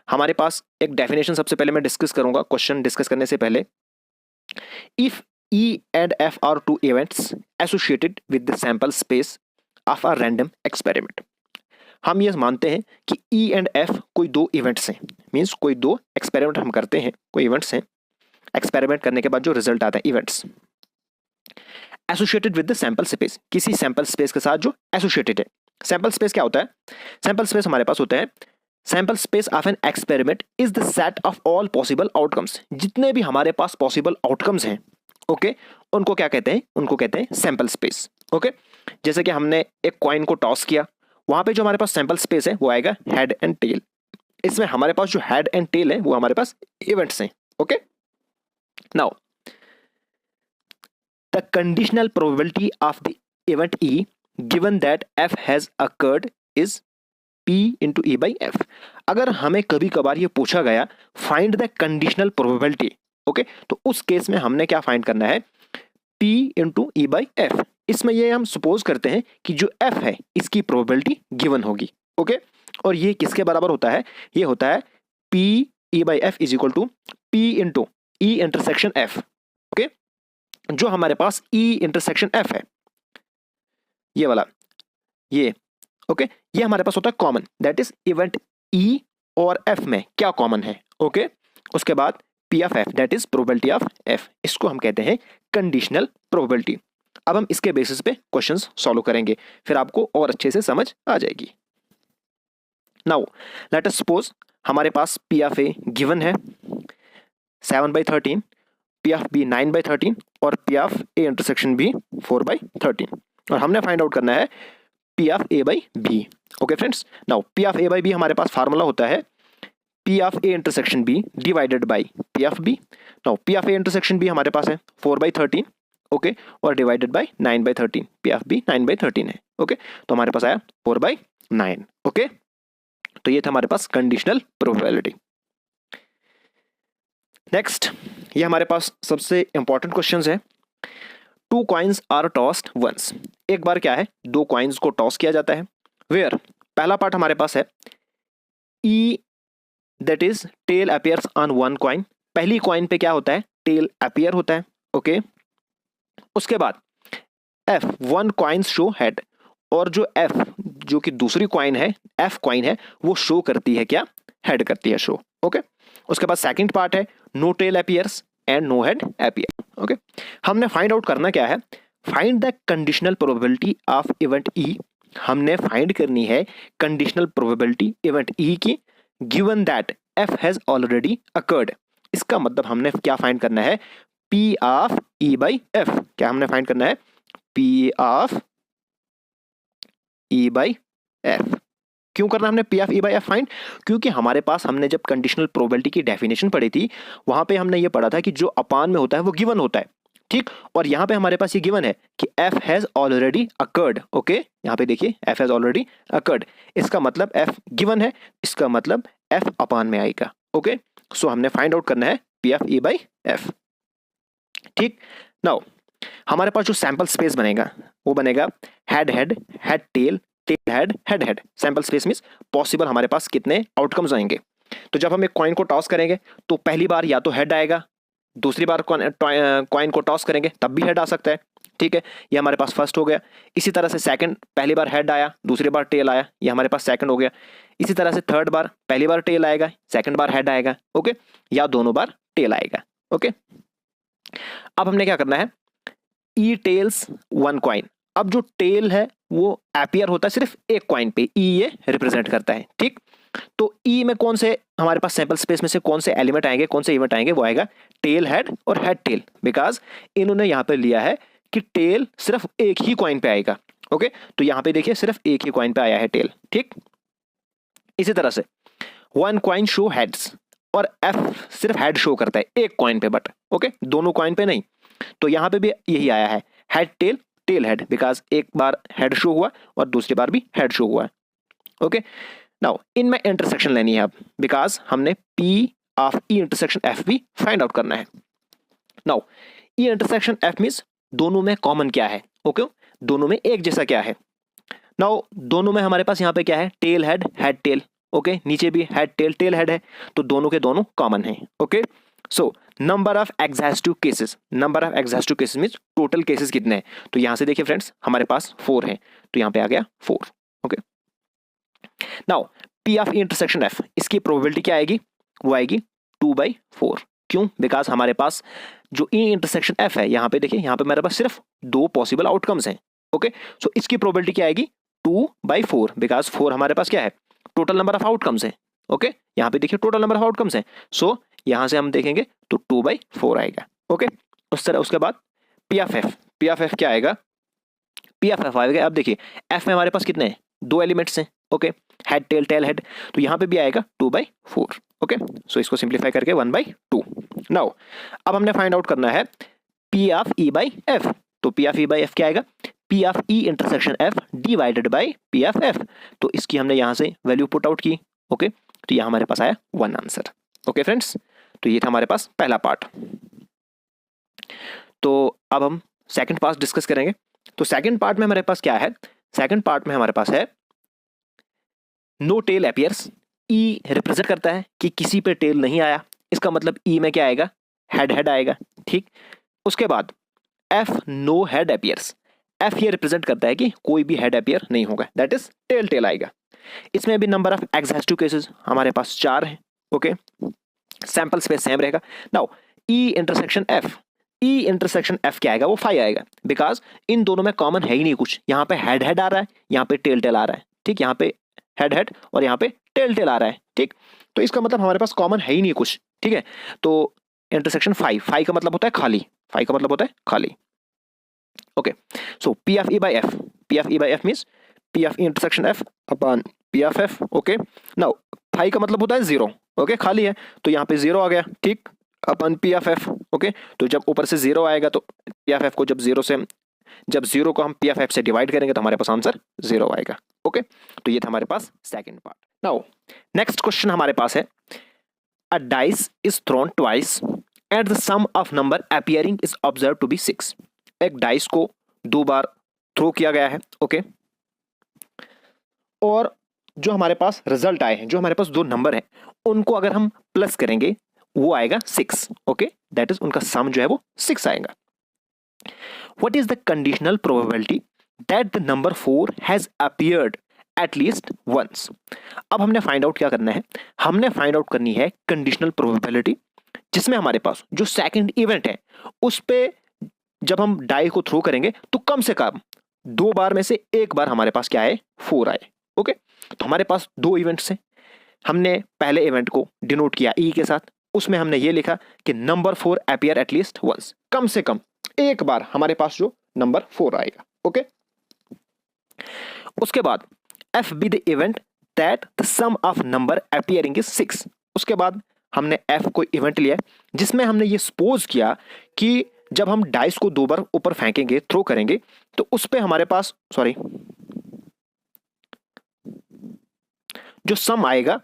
हमारे पास एक डेफिनेशन सबसे पहले मैं डिस्कस करूंगा क्वेश्चन डिस्कस करने से पहले। If E and F are two events associated with the sample space of a random experiment। हम ये मानते हैं कि E and F कोई दो इवेंट्स हैं, मींस कोई दो एक्सपेरिमेंट हम करते हैं, कोई इवेंट्स हैं, एक्सपेरिमेंट करने के बाद जो रिजल्ट आता है events associated with the sample space, किसी सैंपल स्पेस के साथ जो एसोसिएटेड है। सैंपल स्पेस क्या होता है, सैंपल स्पेस हमारे पास होता है sample space of an experiment is the set of all possible outcomes. जितने भी हमारे पास पॉसिबल आउटकम्स हैं, ओके, उनको क्या कहते हैं, उनको कहते हैं सैंपल स्पेस। ओके, जैसे कि हमने एक कॉइन को टॉस किया, वहां पे जो हमारे पास सैंपल स्पेस है वो आएगा हेड एंड टेल। इसमें हमारे पास जो हेड एंड टेल है वो हमारे पास इवेंट्स हैं। Okay, now the conditional probability of the event E given that F has occurred is P into E by F। अगर हमें कभी कभार ये पूछा गया find the conditional probability, okay, तो उस केस में हमने क्या फाइंड करना है, P into E by F। इसमें ये हम सपोज करते हैं कि जो F है इसकी प्रोबेबिलिटी गिवन होगी। ओके, और ये किसके बराबर होता है, ये होता है P E by F is equal to P into E intersection F। Okay, जो हमारे पास E इंटरसेक्शन F है ये वाला, ये ओके, ये हमारे पास होता है common, that is event E और F में क्या कॉमन है। ओके, उसके बाद P of F that is probability of F, इसको हम कहते हैं कंडीशनल प्रोबेबिलिटी। अब हम इसके बेसिस पे क्वेश्चंस सॉल्व करेंगे, फिर आपको और अच्छे से समझ आ जाएगी। नाउ लेट अस सपोज हमारे पास P ऑफ A गिवन है 7/13, P ऑफ B 9/13 और P of A intersection B 4/13, और हमने फाइंड आउट करना है P of A by B। Okay friends, now P of A by B हमारे पास फार्मूला होता है P of A intersection B divided by P of B। Now P of A intersection B हमारे पास है 4/13, ओके, और divided by 9/13, P of B 9/13 है। ओके, तो हमारे पास आया 4/9। ओके, तो ये था हमारे पास कंडीशनल प्रोबेबिलिटी। नेक्स्ट, ये हमारे पास सबसे इंपॉर्टेंट क्वेश्चंस है। Two coins are tossed once. एक बार क्या है, दो कॉइन्स को टॉस किया जाता है। वेयर, पहला पार्ट हमारे पास है E that is tail appears on one coin. पहली कॉइन पे क्या होता है, टेल अपीयर होता है। ओके, उसके बाद F one coins show head, और जो F जो कि दूसरी कॉइन है, F कॉइन है, वो शो करती है क्या, हेड करती है शो। ओके, उसके बाद सेकंड पार्ट है no tail appears and no head appear. Okay, हमने फाइंड आउट करना क्या है, find the conditional probability of event E। हमने फाइंड करनी है कंडीशनल प्रोबेबिलिटी इवेंट E की given that F has already occurred. इसका मतलब हमने क्या फाइंड करना है, P of E by F। क्या हमने फाइंड करना है, P of E by F। क्यों करना हमने P of E by F find, क्योंकि हमारे पास हमने जब कंडीशनल प्रोबेबिलिटी की डेफिनेशन पढ़ी थी वहां पे हमने ये पढ़ा था कि जो अपान में होता है वो गिवन होता है। ठीक, और यहाँ पे हमारे पास ये गिवन है कि F has already occurred. Okay, यहाँ पे देखिए F हैज ऑलरेडी अकर्ड, इसका मतलब F गिवन है, इसका मतलब F अपान में आएगा। ओके, सो हमने फाइंड आउट करना है P of E by F। ठीक, नाउ हमारे पास जो सैंपल स्पेस बनेगा वो बनेगा head head, head tail, tail head, head head. Sample space means possible हमारे पास कितने आउटकम्स आएंगे। तो जब हम एक कॉइन को टॉस करेंगे तो पहली बार या तो हेड आएगा, दूसरी बार कॉइन को टॉस करेंगे तब भी हेड आ सकता है, ठीक है, ये हमारे पास फर्स्ट हो गया। इसी तरह से सेकंड, पहली बार हेड आया, दूसरी बार टेल आया, ये हमारे पास सेकंड हो गया। इसी तरह से थर्ड बार, पहली बार टेल आएगा, सेकंड बार हेड आएगा, ओके, या दोनों बार टेल आएगा, ओके। अब हमने क्या करना है, ई टेल्स वन कॉइन। अब जो टेल है वो अपीयर होता है सिर्फ एक कॉइन पे, ई ये रिप्रेजेंट करता है, ठीक। तो ई में कौन से हमारे पास सैंपल स्पेस में से कौन से एलिमेंट आएंगे, कौन से इवेंट आएंगे, वो आएगा टेल हेड और हेड टेल, बिकॉज इन्होंने यहां पे लिया है कि टेल सिर्फ एक ही कॉइन पे आएगा, ओके। तो यहां पे देखिए सिर्फ एक ही कॉइन पे आया है टेल, ठीक। इसी तरह से वन कॉइन शो हेड्स, और एफ सिर्फ हेड शो करता है एक कॉइन पे, बट ओके, दोनों कॉइन पे नहीं। तो यहां पे भी यही आया है, head tail, tail head, because एक बार हेड शो हुआ और दूसरी बार भी हेड शो हुआ है, ओके। नाउ इनमें इंटरसेक्शन लेनी है अब, बिकॉज हमने P of E intersection F भी फाइंड आउट करना है। नाउ ई इंटरसेक्शन एफ मींस दोनों में कॉमन क्या है, ओके, दोनों में एक जैसा क्या है। नाउ दोनों में हमारे पास यहाँ पे क्या है, tail head, head tail, okay, नीचे भी हेड टेल, टेल हेड है, तो दोनों के दोनों कॉमन है, okay. So number of exhaustive cases, number of exhaustive cases means total cases कितने हैं। तो यहां से देखिए फ्रेंड्स, हमारे पास 4 है, तो यहां पे आ गया 4, okay. Now P of intersection F, इसकी प्रोबेबिलिटी क्या आएगी, वो आएगी 2/4। क्यों, बिकॉज हमारे पास जो ई इंटरसेक्शन एफ है, यहाँ पे देखिए, यहाँ पे मेरे पास सिर्फ 2 पॉसिबल आउटकम्स हैं, ओके। सो इसकी प्रोबेबिलिटी क्या आएगी 2/4, बिकॉज 4 हमारे पास क्या है, टोटल नंबर ऑफ आउटकम्स है, ओके। यहाँ पे देखिए टोटल नंबर ऑफ आउटकम्स है, सो यहां से हम देखेंगे तो 2/4 आएगा, ओके। उस तरह उसके बाद P of F, P of F क्या आएगा, पी ऑफ एफ आएगा। अब देखिए एफ में हमारे पास कितने हैं, 2 एलिमेंट्स हैं, okay, head tail, tail head, तो यहाँ पे भी आएगा 2/4, ओके। सो इसको सिंप्लीफाई करके 1/2। नाउ अब हमने फाइंड आउट करना है P of E by F. तो P of E by F क्या आएगा, P of E intersection F divided by P of F. तो इसकी हमने यहाँ से वैल्यू पुट आउट की, ओके। तो यहाँ हमारे पास आया 1 आंसर, ओके फ्रेंड्स। तो ये था हमारे पास पहला पार्ट। तो अब हम सेकंड पार्ट डिस्कस करेंगे। तो सेकंड पार्ट में हमारे पास क्या है, सेकंड पार्ट में हमारे पास है नो टेल अपीयर्स। ई रिप्रेजेंट करता है कि किसी पे टेल नहीं आया, इसका मतलब ई में क्या आएगा, हेड हेड आएगा, ठीक। उसके बाद F no head appears, F ये रिप्रेजेंट करता है कि कोई भी हेड अपीयर नहीं होगा, दैट इज टेल टेल आएगा। इसमें भी नंबर ऑफ एग्जॉस्टिव केसेस हमारे पास 4 है, ओके। सैंपल स्पेस सेम रहेगा। नाउ ई इंटरसेक्शन एफ, ई इंटरसेक्शन एफ क्या आएगा, वो 5 आएगा, बिकॉज इन दोनों में कॉमन है ही नहीं कुछ। यहाँ पे हेड हेड आ रहा है, यहाँ पे टेल टेल आ रहा है, ठीक, यहाँ पे हेड हेड और यहाँ पे टेल टेल आ रहा है, ठीक। तो इसका मतलब हमारे पास कॉमन है ही नहीं कुछ, ठीक है। तो इंटरसेक्शन 5 का मतलब होता है खाली, 5 का मतलब होता है खाली, okay. So P of E by F, P of E by F means P of intersection F upon P of F, okay. Now 5 का मतलब होता है 0, ओके, खाली है, तो यहाँ पे 0 आ गया, ठीक, अपन पी ऑफ एफ, ओके। तो जब ऊपर से 0 आएगा तो पी ऑफ एफ को जब 0 को हम पी ऑफ एफ से डिवाइड करेंगे तो हमारे पास आंसर 0 आएगा, ओके। तो ये था हमारे पास second part. Now next question हमारे पास है, a dice is thrown twice and the sum of number appearing is observe to be 6। एक डाइस को 2 बार थ्रो किया गया है, ओके, और जो हमारे पास रिजल्ट आए हैं, जो हमारे पास 2 नंबर हैं, उनको अगर हम प्लस करेंगे वो आएगा 6, ओके, दैट इज उनका सम जो है वो 6 आएगा। What is the conditional probability that the number 4 has appeared at least once. अब हमने फाइंड आउट क्या करना है, हमने फाइंड आउट करनी है कंडीशनल प्रोबेबिलिटी, जिसमें हमारे पास जो सेकंड इवेंट है उस पे जब हम डाई को थ्रो करेंगे तो कम से कम 2 बार में से 1 बार हमारे पास क्या है, 4 आए, ओके। तो हमारे पास 2 इवेंट्स हैं, हमने पहले इवेंट को डिनोट किया ई के साथ, उसमें हमने ये लिखा कि number 4 appear at least once, कम से कम 1 बार हमारे पास जो नंबर 4 आएगा, ओके। उसके बाद F be the event that the sum of number appearing is 6। उसके बाद हमने एफ को इवेंट लिया जिसमें हमने ये सपोज किया कि जब हम डाइस को 2 बार ऊपर फेंकेंगे, थ्रो करेंगे, तो उस पे हमारे पास जो सम आएगा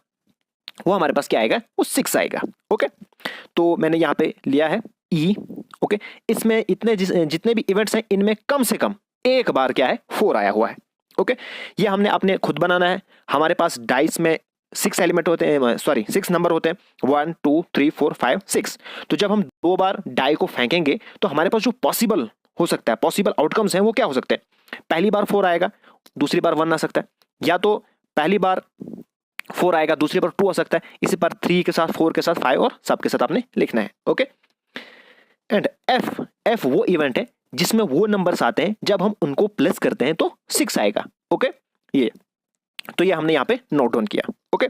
वो हमारे पास क्या आएगा, वो 6 आएगा, ओके। तो मैंने यहां पे लिया है ई, ओके, इसमें इतने जितने भी इवेंट्स हैं इनमें कम से कम एक बार क्या है 4 आया हुआ है, ओके। ये हमने अपने खुद बनाना है। हमारे पास डाइस में 6 एलिमेंट होते हैं, सॉरी 6 नंबर होते हैं, 1 2 3 4 5 6। तो जब हम 2 बार डाई को फेंकेंगे तो हमारे पास जो पॉसिबल हो सकता है, पॉसिबल आउटकम्स हैं वो क्या हो सकते हैं। पहली बार 4 आएगा, दूसरी बार 1 आ सकता है, या तो पहली बार 4 आएगा, दूसरी बार 2 आ सकता है, इसी पर 3 के साथ 4 के साथ 5 और सब के साथ आपने लिखना है, ओके। एंड एफ वो इवेंट है जिसमें वो नंबर्स आते हैं जब हम उनको प्लस करते हैं तो 6 आएगा, ओके। ये तो ये हमने यहाँ पे नोट डाउन किया, ओके।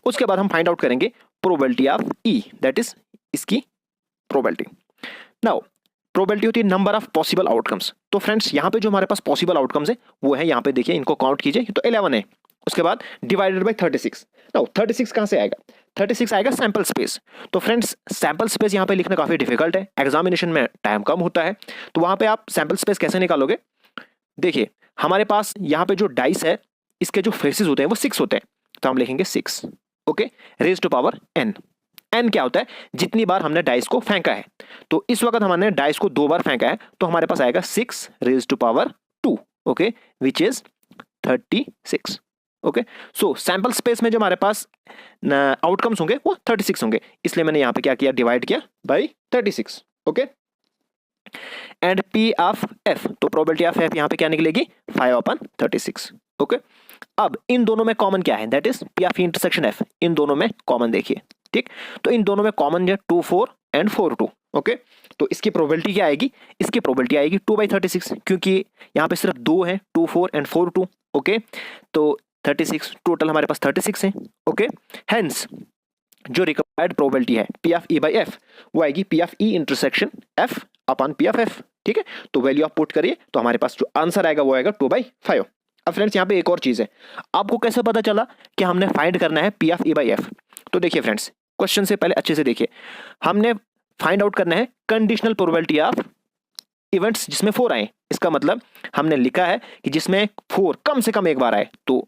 उसके बाद हम फाइंड आउट करेंगे probability of E, that is इसकी प्रोबेबिलिटी। नाउ प्रोबेबिलिटी होती है नंबर ऑफ पॉसिबल आउटकम्स। तो फ्रेंड्स यहाँ पे जो हमारे पास पॉसिबल आउटकम्स है वो है, यहाँ पे देखिए, इनको काउंट कीजिए, तो 11 है। उसके बाद डिवाइडेड बाय 36। नाउ 36 कहाँ से आएगा? 36 आएगा सैंपल स्पेस। तो फ्रेंड्स सैंपल स्पेस यहाँ पे लिखना काफी डिफिकल्ट है, एग्जामिनेशन में टाइम कम होता है, तो वहां पे आप सैंपल स्पेस कैसे निकालोगे? देखिए हमारे पास यहाँ पे जो डाइस है इसके जो फेसेस होते हैं वो 6 होते हैं, तो हम लिखेंगे 6, okay, raise to power n। N क्या होता है? जितनी बार हमने डाइस को फेंका है। तो इस वक्त हमने डाइस को 2 बार फेंका है, तो हमारे पास आएगा 6 raise to power 2, okay, which is 36, okay. So sample space में जो हमारे पास आउटकम्स होंगे वो 36 होंगे, इसलिए मैंने यहाँ पे क्या किया, डिवाइड किया by 36, okay. And P of F, तो प्रोबेबिलिटी ऑफ एफ यहाँ पे क्या निकलेगी, 5/36, ओके। अब इन दोनों में कॉमन क्या है, that is P of intersection F. इन दोनों में कॉमन देखिए, ठीक, तो इन दोनों में कॉमन है 2 4 एंड 4 2, ओके। तो इसकी प्रोबेबिलिटी क्या आएगी? इसकी प्रोबेबिलिटी आएगी 2/36, क्योंकि यहाँ पे सिर्फ 2 है, 2 4 एंड 4 2, ओके। तो 36 टोटल हमारे पास 36 है, ओके। हेंस जो रिक्वायर्ड प्रोबेबिलिटी है P of E by F वो आएगी P of E intersection F upon P of F, ठीक है। तो वैल्यू आप पुट करिए तो हमारे पास जो आंसर आएगा वो आएगा 2/5। अब फ्रेंड्स यहाँ पे एक और चीज है, आपको कैसे पता चला कि हमने फाइंड करना है P of E by F? तो देखिए फ्रेंड्स, क्वेश्चन से पहले अच्छे से देखिए, हमने फाइंड आउट करना है कंडीशनल प्रोबेबिलिटी ऑफ इवेंट्स जिसमें 4 आए। इसका मतलब हमने लिखा है कि जिसमें 4 कम से कम एक बार आए, तो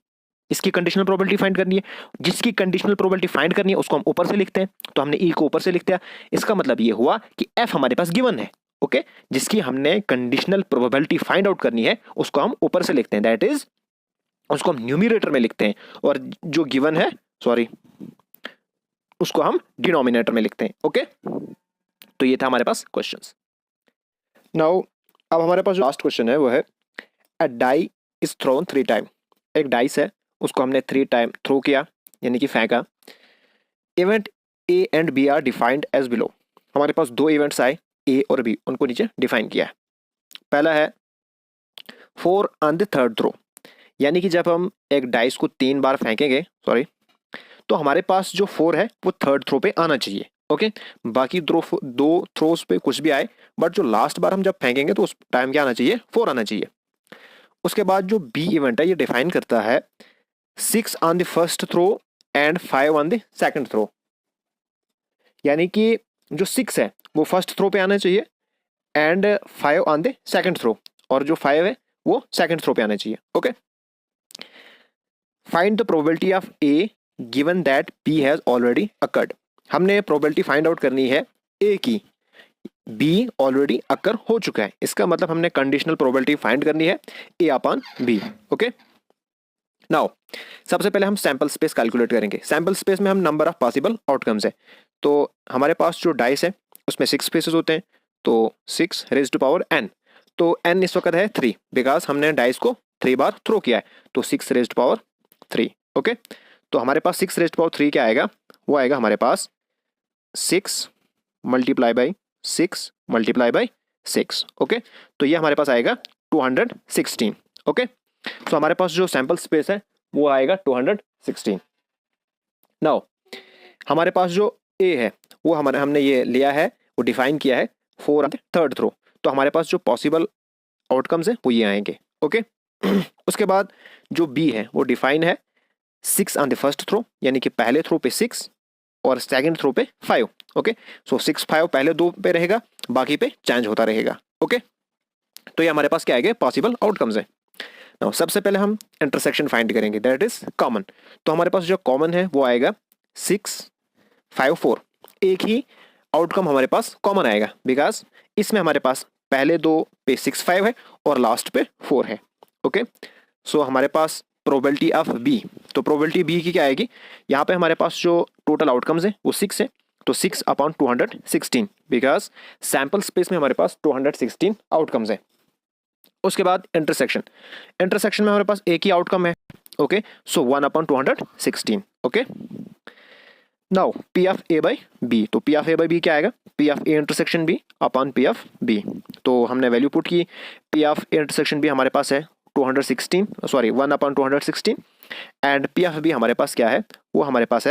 इसकी कंडीशनल प्रोबेबिलिटी फाइंड करनी है। जिसकी कंडीशनल प्रोबेबिलिटी फाइंड करनी है उसको हम ऊपर से लिखते हैं, तो हमने ई को ऊपर से लिख दिया। इसका मतलब ये हुआ कि एफ हमारे पास गिवन है, ओके। जिसकी हमने कंडीशनल प्रोबेबिलिटी फाइंड आउट करनी है उसको हम ऊपर से लिखते हैं, दैट इज उसको हम न्यूमरेटर में लिखते हैं, और जो गिवन है, सॉरी, उसको हम डिनोमिनेटर में लिखते हैं, ओके। तो ये था हमारे पास क्वेश्चंस। नाउ अब हमारे पास जो लास्ट क्वेश्चन है वो है अ डाई इज थ्रोन 3 टाइम। एक डाइस है, उसको हमने 3 टाइम थ्रो किया, यानी कि फेंका। Event A and B are defined as below. हमारे पास 2 इवेंट्स आए, ए और बी, उनको नीचे डिफाइन किया है। पहला है 4 ऑन द थर्ड थ्रो, यानी कि जब हम एक डाइस को 3 बार फेंकेंगे, सॉरी, तो हमारे पास जो 4 है वो थर्ड थ्रो पे आना चाहिए, ओके। बाकी 2 थ्रोस पे कुछ भी आए, बट जो लास्ट बार हम जब फेंकेंगे तो उस टाइम क्या आना चाहिए, 4 आना चाहिए। उसके बाद जो बी इवेंट है ये डिफाइन करता है 6 on the first throw and 5 on the second throw, यानी कि जो 6 है वो फर्स्ट थ्रो पे आना चाहिए and 5 on the second throw, और जो 5 है वो सेकंड थ्रो पे आना चाहिए, okay. Find the probability of A given that B has already occurred. हमने प्रोबेबिलिटी फाइंड आउट करनी है ए की, बी ऑलरेडी अकर हो चुका है। इसका मतलब हमने कंडीशनल प्रोबेबिलिटी फाइंड करनी है ए अपॉन बी, ओके। नाउ सबसे पहले हम सैंपल स्पेस कैलकुलेट करेंगे। सैंपल स्पेस में हम नंबर ऑफ पॉसिबल आउटकम्स है, तो हमारे पास जो डाइस है उसमें 6 स्पेसेस होते हैं, तो 6 रेज टू पावर n, तो n इस वक्त है 3, बिकॉज हमने डाइस को 3 बार थ्रो किया है, तो 6 रेज टू पावर 3, ओके। तो हमारे पास 6 रेज टू पावर 3 क्या आएगा, वो आएगा हमारे पास 6 multiply by 6 multiply by 6, okay. तो ये हमारे पास आएगा 216, ओके। तो हमारे पास जो सैंपल स्पेस है वो आएगा 216। नाउ हमारे पास जो ए है वो हमने ये लिया है, वो डिफाइन किया है 4 थर्ड थ्रो, तो हमारे पास जो पॉसिबल आउटकम्स है वो ये आएंगे, ओके। उसके बाद जो बी है वो डिफाइन है 6 ऑन द फर्स्ट थ्रो, यानी कि पहले थ्रो पे 6 और सेकंड थ्रो पे 5, ओके। सो 6 5 पहले 2 पे रहेगा, बाकी पे चेंज होता रहेगा, ओके। तो ये हमारे पास क्या आएगा, पॉसिबल आउटकम्स है। नाउ सबसे पहले हम इंटरसेक्शन फाइंड करेंगे, दैट इज कॉमन। तो हमारे पास जो कॉमन है वो आएगा 6 5 4। एक ही आउटकम हमारे पास कॉमन आएगा, बिकॉज इसमें हमारे पास पहले दो पे 6 5 है और लास्ट पे 4 है। ओके, सो हमारे पास प्रोबेबिलिटी ऑफ बी, तो प्रोबेबिलिटी बी की क्या आएगी, यहाँ पे हमारे पास जो टोटल आउटकम्स है वो 6 है, तो 6 अपॉन 216, बिकॉज सैम्पल स्पेस में हमारे पास 216 आउटकम्स है। उसके बाद इंटरसेक्शन, इंटरसेक्शन में हमारे पास एक ही आउटकम है। Okay, so 1 upon 216। Okay, now P of A by B, तो P of A by B क्या आएगा, P of A intersection B upon P of B. तो हमने वैल्यू पुट की, P of A intersection B हमारे पास है 216, sorry 1 upon 216, and P of B हमारे पास क्या है, वो हमारे पास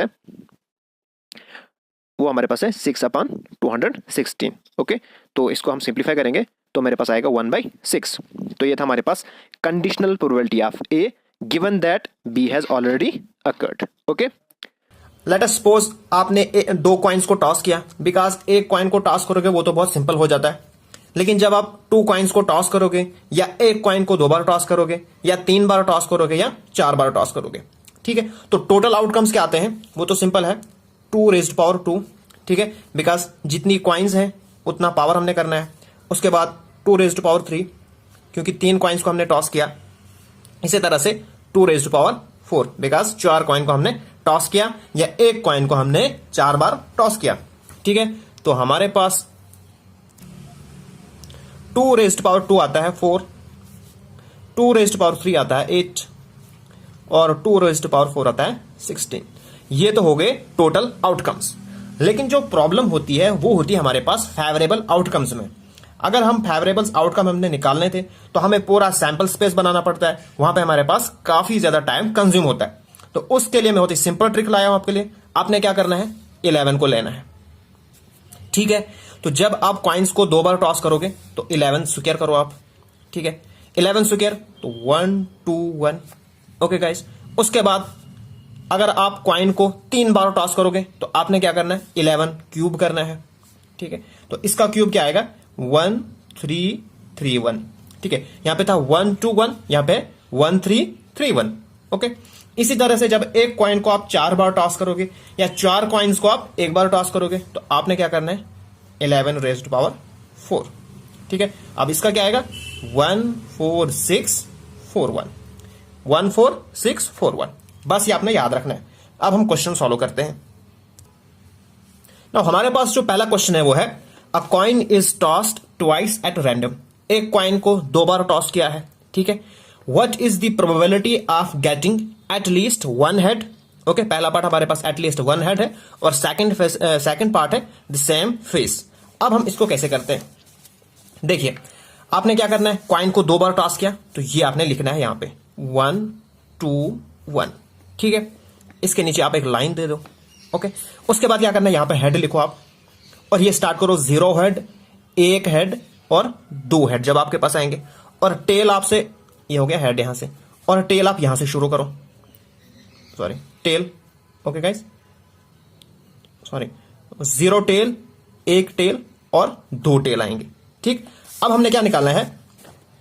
है 6 अपॉन 216। ओके, तो इसको हम सिंप्लीफाई करेंगे तो मेरे पास आएगा 1/6। तो ये था हमारे पास conditional probability of A given that B has already occurred. Okay, let us suppose आपने दो कॉइन्स को टॉस किया, बिकॉज एक कॉइन को टॉस करोगे वो तो बहुत सिंपल हो जाता है, लेकिन जब आप 2 कॉइन्स को टॉस करोगे, या एक कॉइन को 2 बार टॉस करोगे, या 3 बार टॉस करोगे, या 4 बार टॉस करोगे, ठीक है, तो टोटल आउटकम्स क्या आते हैं, वो तो सिंपल है 2^2, ठीक है, बिकॉज जितनी कॉइन्स हैं उतना पावर हमने करना है। उसके बाद 2^3, क्योंकि 3 कॉइन्स को हमने टॉस किया। इसी तरह से 2^4, बिकॉज 4 कॉइन को हमने टॉस किया, या एक कॉइन को हमने 4 बार टॉस किया, ठीक है। तो हमारे पास 2^2 आता है 4, 2^3 आता है 8, और 2^4 आता है 16। ये तो हो गए टोटल आउटकम्स। लेकिन जो प्रॉब्लम होती है वो होती है हमारे पास फेवरेबल आउटकम्स में। अगर हम फेवरेबल आउटकम हमने निकालने थे तो हमें पूरा सैंपल स्पेस बनाना पड़ता है, वहां पे हमारे पास काफी ज्यादा टाइम कंज्यूम होता है। तो उसके लिए मैं बहुत ही सिंपल ट्रिक लाया हूं आपके लिए। आपने क्या करना है, 11 को लेना है, ठीक है। तो जब आप कॉइन्स को 2 बार टॉस करोगे तो 11 स्क्वायर करो आप, ठीक है, 11 स्क्वायर तो 1 2 1। ओके गाइस, उसके बाद अगर आप कॉइन को 3 बार टॉस करोगे तो आपने क्या करना है, 11 क्यूब करना है, ठीक है। तो इसका क्यूब क्या आएगा, 1 3 3 1, ठीक है। यहां पे था 1 2 1, यहां पे 1 3 3 1। ओके, इसी तरह से जब एक कॉइन को आप 4 बार टॉस करोगे, या 4 कॉइन्स को आप 1 बार टॉस करोगे, तो आपने क्या करना है, 11^4, ठीक है। अब इसका क्या आएगा, 1 4 6 4 1, 1 4 6 4 1। बस ये आपने याद रखना है। अब हम क्वेश्चन सॉल्व करते हैं। ना हमारे पास जो पहला क्वेश्चन है वो है, अ coin is tossed twice at random. एक कॉइन को 2 बार टॉस किया है, ठीक है। What is the probability of getting eight least 1 head. Okay, पहला पार्ट हमारे पास एट लीस्ट 1 हेड है, और सेकंड पार्ट है द सेम फेस। अब हम इसको कैसे करते हैं, देखिए आपने क्या करना है, कॉइन को 2 बार टॉस किया तो ये आपने लिखना है यहां पे 1 2 1, ठीक है। इसके नीचे आप एक लाइन दे दो। ओके, उसके बाद क्या करना है, यहां पे हेड लिखो आप, और ये स्टार्ट करो 0 हेड, 1 हेड और 2 हेड जब आपके पास आएंगे, और टेल आपसे, ये हो गया हेड यहां से, और टेल आप यहां से शुरू करो, sorry tail. Okay guys, sorry 0 tail, 1 tail और 2 टेल आएंगे, ठीक। अब हमने क्या निकालना है,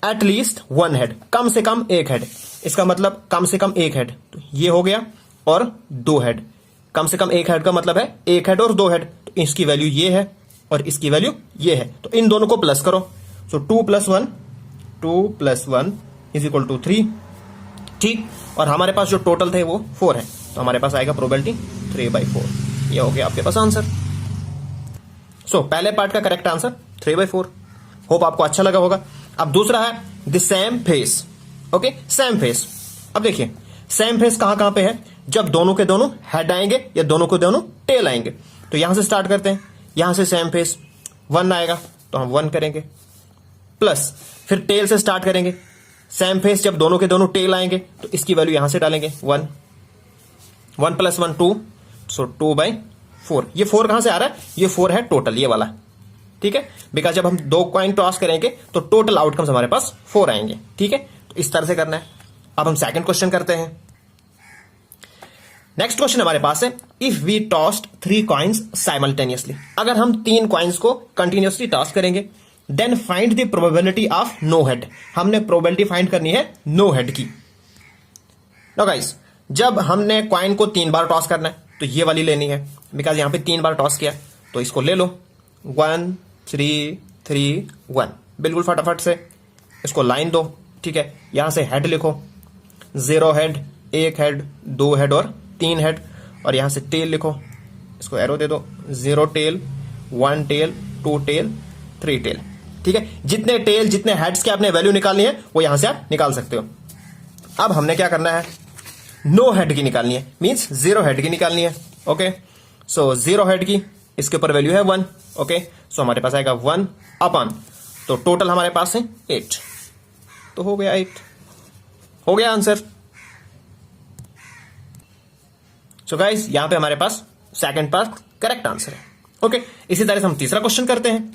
एट लीस्ट 1 हेड, कम से कम 1 हेड। इसका मतलब कम से कम 1 हेड, तो ये हो गया, और 2 हेड। कम से कम 1 हेड का मतलब है 1 हेड और 2 हेड, तो इसकी वैल्यू ये है और इसकी वैल्यू ये है, तो इन दोनों को प्लस करो। सो 2 + 1 इज इक्वल टू 3, ठीक। और हमारे पास जो टोटल थे वो 4 है, तो हमारे पास आएगा प्रोबेबिलिटी 3/4। ये हो गया आपके पास आंसर। सो पहले पार्ट का करेक्ट आंसर 3/4। होप आपको अच्छा लगा होगा। अब दूसरा है the same face. Okay, same face. अब देखिए सेम फेस कहां कहां पे है, जब दोनों के दोनों हेड आएंगे या दोनों के दोनों टेल आएंगे। तो यहां से स्टार्ट करते हैं, यहां से सेम फेस 1 आएगा तो हम 1 करेंगे, प्लस फिर टेल से स्टार्ट करेंगे। सेम फेस जब दोनों के दोनों टेल आएंगे तो इसकी वैल्यू यहां से डालेंगे 1 + 1 2, सो 2/4। ये 4 कहां से आ रहा है, ये 4 है टोटल, ये वाला, ठीक है। बिकॉज जब हम 2 कॉइन टॉस करेंगे तो टोटल आउटकम्स हमारे पास 4 आएंगे, ठीक है। तो इस तरह से करना है। अब हम सेकंड क्वेश्चन करते हैं। नेक्स्ट क्वेश्चन हमारे पास है, if we tossed 3 coins simultaneously. अगर हम 3 कॉइन्स को कंटिन्यूसली टॉस करेंगे, then find the probability of no head. हमने प्रोबेबिलिटी फाइंड करनी है नो हेड की। नो गाइस, जब हमने कॉइन को 3 बार टॉस करना है तो ये वाली लेनी है, बिकॉज यहां पे 3 बार टॉस किया, तो इसको ले लो, 1 3 3 1। बिल्कुल फटाफट से इसको लाइन दो, ठीक है। यहां से हेड लिखो, 0 हेड, 1 हेड, 2 हेड और 3 हेड। और यहां से टेल लिखो, इसको एरो दे दो, 0 टेल, 1 टेल, 2 टेल, 3 टेल, ठीक है। जितने टेल, जितने हेड्स के आपने वैल्यू निकालनी है वो यहां से आप निकाल सकते हो। अब हमने क्या करना है, नो हेड की निकालनी है, मींस 0 हेड की निकालनी है। ओके, सो 0 हेड की इसके ऊपर वैल्यू है 1। ओके, सो हमारे पास आएगा 1 अपन, तो टोटल हमारे पास है 8, तो हो गया 8, हो गया आंसर। सो गाइस, यहां पे हमारे पास सेकंड पार्ट करेक्ट आंसर है। ओके, इसी तरह से हम तीसरा क्वेश्चन करते हैं।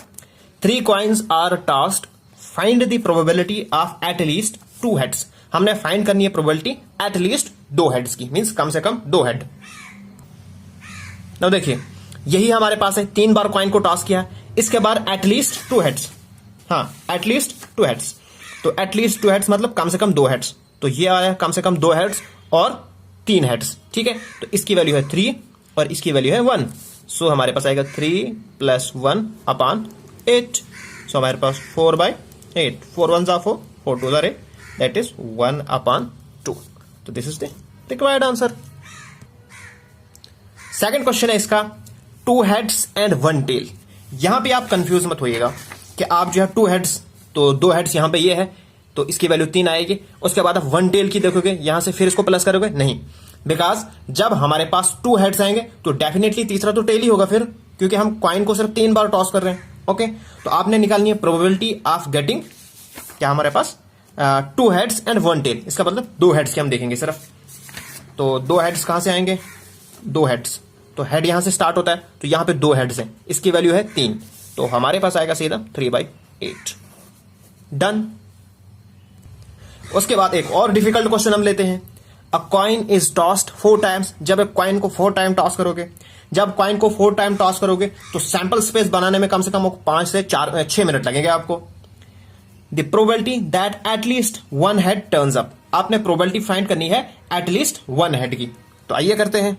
3 coins are tossed, find the probability of at least 2 heads. हमने फाइंड करनी है प्रोबेबिलिटी एट लीस्ट 2 हेड्स की, मींस कम से कम 2 हेड। now देखिए, यही हमारे पास है, 3 बार कॉइन को टॉस किया, इसके बाद एटलीस्ट 2 हेड्स। हाँ, एटलीस्ट 2 हेड्स, तो एटलीस्ट 2 हेड्स मतलब कम से कम 2 हेड्स, तो ये आया कम से कम 2 हेड्स और 3 हेड्स, ठीक है। तो इसकी वैल्यू है 3 और इसकी वैल्यू है 1, सो हमारे पास आएगा 3 + 1 अपान 8। सो हमारे पास 4/8, 4 1 ज़ा 4, 4 2 ज़ा 8, दैट इज 1 अपान 2। तो this is the required answer. Second question है इसका, 2 हेड्स एंड 1 टेल। यहां पे आप कंफ्यूज मत होइएगा कि आप जो है 2 हेड्स, तो 2 हेड्स यहां पे ये है, तो इसकी वैल्यू 3 आएगी। उसके बाद आप 1 टेल की देखोगे, यहां से फिर इसको प्लस करोगे, नहीं, बिकॉज जब हमारे पास 2 हेड्स आएंगे तो डेफिनेटली तीसरा तो टेल ही होगा फिर, क्योंकि हम कॉइन को सिर्फ 3 बार टॉस कर रहे हैं। ओके, तो आपने निकालनी है प्रोबेबिलिटी ऑफ गेटिंग, क्या हमारे पास 2 हेड्स एंड 1 टेल, इसका मतलब 2 हेड्स के हम देखेंगे सिर्फ। तो 2 हेड्स कहां से आएंगे, 2 हेड्स, तो हेड यहां से स्टार्ट होता है, तो यहां पे 2 हेड्स हैं, इसकी वैल्यू है 3, तो हमारे पास आएगा सीधा 3/8। डन। उसके बाद एक और डिफिकल्ट क्वेश्चन हम लेते हैं। अ कॉइन इज टॉस्ड 4 टाइम्स। जब एक कॉइन को 4 टाइम टॉस करोगे, जब कॉइन को 4 टाइम टॉस करोगे तो सैंपल स्पेस बनाने में कम से कम 5 से 6 मिनट लगेंगे आपको। The probability that at least 1 head turns up. आपने प्रोबेबिलिटी फाइंड करनी है एटलीस्ट 1 हेड की, तो आइए करते हैं।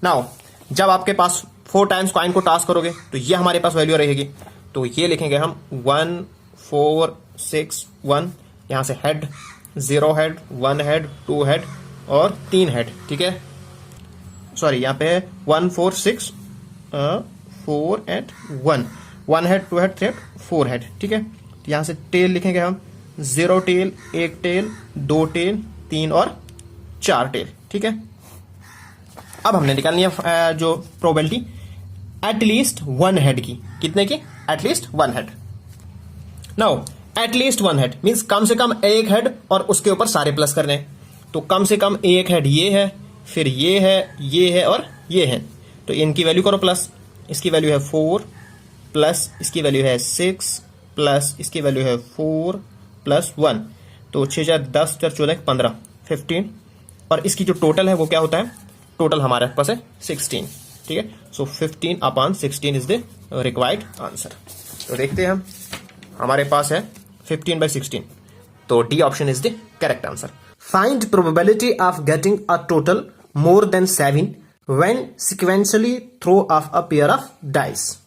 नाउ, जब आपके पास 4 टाइम्स कॉइन को टॉस करोगे तो ये हमारे पास वैल्यू रहेगी, तो ये लिखेंगे हम 1 4 6 1, यहां से हेड, 0 हेड, 1 हेड, 2 हेड और 3 हेड, ठीक है। सॉरी, यहां पे है 1 4 6 4 and 1 head, 2 head, 3 head, 4 head, ठीक है। तो यहां से टेल लिखेंगे हम 0 टेल, 1 टेल, 2 टेल, 3 और 4 टेल, ठीक है। अब हमने निकालनी है जो प्रोबेबिलिटी एटलीस्ट 1 हेड की, कितने की, at least 1 head. Now at least 1 head means कम से कम 1 हेड और उसके ऊपर सारे प्लस करने हैं, तो कम से कम 1 हेड ये है, फिर ये है और ये है, तो इनकी वैल्यू करो प्लस। इसकी वैल्यू है 4 प्लस इसकी वैल्यू है 6 प्लस इसकी वैल्यू है 4 प्लस 1, तो 6 4 10 4 14 15 15, और इसकी जो टोटल है वो क्या होता है, टोटल हमारे पास है 16, ठीक है। सो 15 upon 16 is the required answer. तो देखते हैं हम, हमारे पास है 15/16, तो D option is the correct answer. Find probability of getting a total more than 7 when sequentially throw of a pair of dice.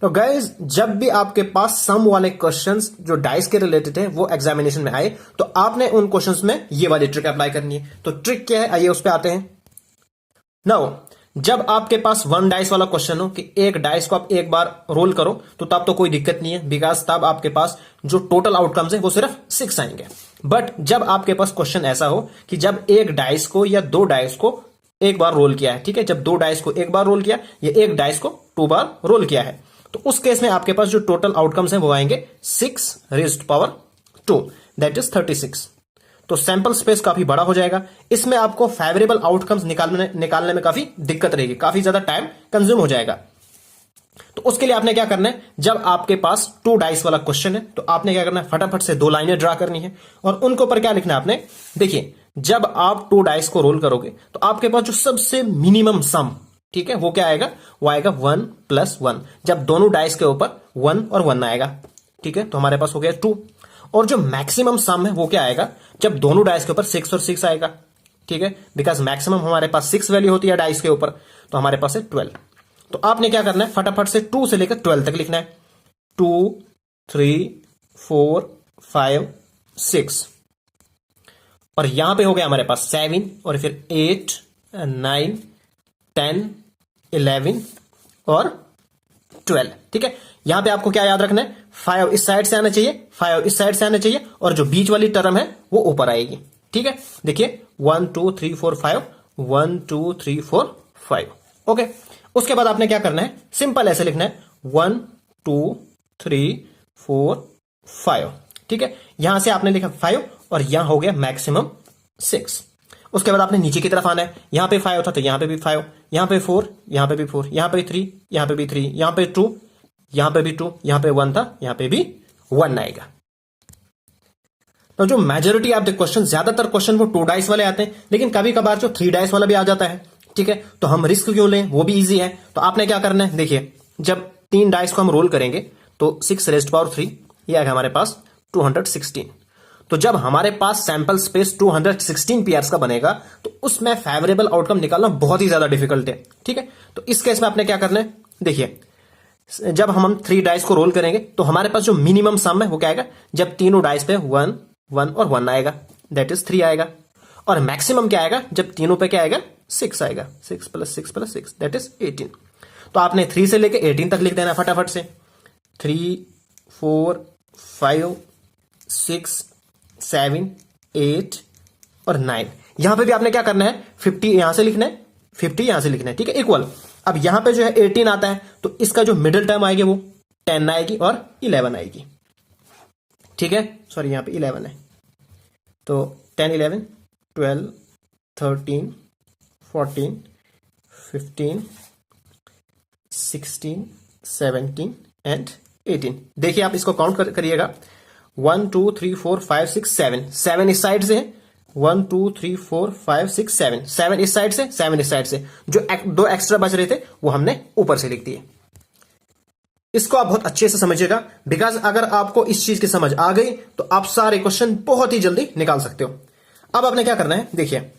तो गाइज, जब भी आपके पास सम वाले क्वेश्चंस जो डाइस के रिलेटेड है वो एग्जामिनेशन में आए, तो आपने उन क्वेश्चंस में ये वाली ट्रिक अप्लाई करनी है। तो ट्रिक क्या है, आइए उस पर आते हैं। नाउ, जब आपके पास 1 डाइस वाला क्वेश्चन हो कि एक डाइस को आप एक बार रोल करो, तो तब तो कोई दिक्कत नहीं है, बिकॉज तब आपके पास जो टोटल आउटकम्स है वो सिर्फ 6 आएंगे। बट जब आपके पास क्वेश्चन ऐसा हो कि जब एक डाइस को या 2 डाइस को एक बार रोल किया है, ठीक है, जब 2 डाइस को एक बार रोल किया या एक डाइस को 2 बार रोल किया है, तो उस केस में आपके पास जो टोटल आउटकम्स हैं वो आएंगे 6 रेज्ड पावर 2, दैट इज 36। तो सैंपल स्पेस काफी बड़ा हो जाएगा, इसमें आपको फेवरेबल आउटकम्स निकालने में काफी दिक्कत रहेगी, काफी ज्यादा टाइम कंज्यूम हो जाएगा। तो उसके लिए आपने क्या करना है, जब आपके पास 2 डाइस वाला क्वेश्चन है तो आपने क्या करना है, फटाफट से 2 लाइनें ड्रा करनी है और उनके ऊपर क्या लिखना है आपने। देखिए, जब आप 2 डाइस को रोल करोगे तो आपके पास जो सबसे मिनिमम सम, ठीक है, वो क्या आएगा, वो आएगा 1 + 1। जब दोनों डाइस के ऊपर 1 और 1 आएगा, ठीक है, तो हमारे पास हो गया 2। और जो मैक्सिमम सम है वो क्या आएगा, जब दोनों डाइस के ऊपर 6 और 6 आएगा, ठीक है, बिकॉज मैक्सिमम हमारे पास 6 वैल्यू होती है डाइस के ऊपर, तो हमारे पास है 12। तो आपने क्या करना है, फटाफट से 2 से लेकर 12 तक लिखना है। 2 3 4 5 6 और यहां पे हो गया हमारे पास 7 और फिर 8 9 10 11 और 12। ठीक है, यहां पे आपको क्या याद रखना है, 5 इस साइड से आना चाहिए, 5 इस साइड से आना चाहिए और जो बीच वाली टर्म है वो ऊपर आएगी। ठीक है, देखिए 1 2 3 4 5 1 2 3 4 5। ओके, उसके बाद आपने क्या करना है, सिंपल ऐसे लिखना है 1 2 3 4 5। ठीक है, यहां से आपने लिखा 5 और यहां हो गया मैक्सिमम 6। उसके बाद आपने नीचे की तरफ आना है, यहां पे 5 था तो यहां पे भी 5, यहां पे 4, यहां पे भी 4, यहां पे 3, यहां पे भी 3, यहां पे 2, यहां पे भी 2, यहां पे 1 था, यहां पे भी 1 आएगा। तो जो मेजोरिटी ऑफ द क्वेश्चन, ज्यादातर क्वेश्चन वो 2 डाइस वाले आते हैं, लेकिन कभी कभार जो 3 डाइस वाला भी आ जाता है। ठीक है, तो हम रिस्क क्यों लें, वो भी इजी है। तो आपने क्या करना है, देखिए जब 3 डाइस को हम रोल करेंगे तो 6 रेज़्ड पावर 3 ये आएगा हमारे पास 216। तो जब हमारे पास सैंपल स्पेस 216 पेयर्स का बनेगा तो उसमें फेवरेबल आउटकम निकालना बहुत ही ज्यादा डिफिकल्ट है। ठीक है, तो इस केस में आपने क्या करना है, देखिए जब हम 3 डाइस को रोल करेंगे तो हमारे पास जो मिनिमम सम है वो क्या आएगा, जब तीनों डाइस पे 1 1 और 1 आएगा, दैट इज 3 आएगा। और मैक्सिमम क्या आएगा, जब तीनों पे क्या आएगा, 6 आएगा, 6 + 6 + 6 दैट इज 18। तो आपने 3 से लेके 18 तक लिख देना फटाफट से। 3 4 5 6 7 8 और 9। यहां पे भी आपने क्या करना है, 50 यहां से लिखना है, 50 यहां से लिखना है। ठीक है, इक्वल। अब यहां पे जो है 18 आता है तो इसका जो मिडिल टर्म आएगी वो 10 आएगी और 11 आएगी। ठीक है, सॉरी यहां पे 11 है, तो 10 11 12 13 14 15 16 17 एंड 18। देखिए आप इसको काउंट करिएगा, 1 2 3 4 5 6 7, 7 इस साइड से है, 1 2 3 4 5 6 7, 7 इस साइड से, 7 इस साइड से, जो 2 एक्स्ट्रा बच रहे थे वो हमने ऊपर से लिख दिए। इसको आप बहुत अच्छे से समझिएगा, बिकॉज अगर आपको इस चीज की समझ आ गई तो आप सारे क्वेश्चन बहुत ही जल्दी निकाल सकते हो। अब आपने क्या करना है, देखिए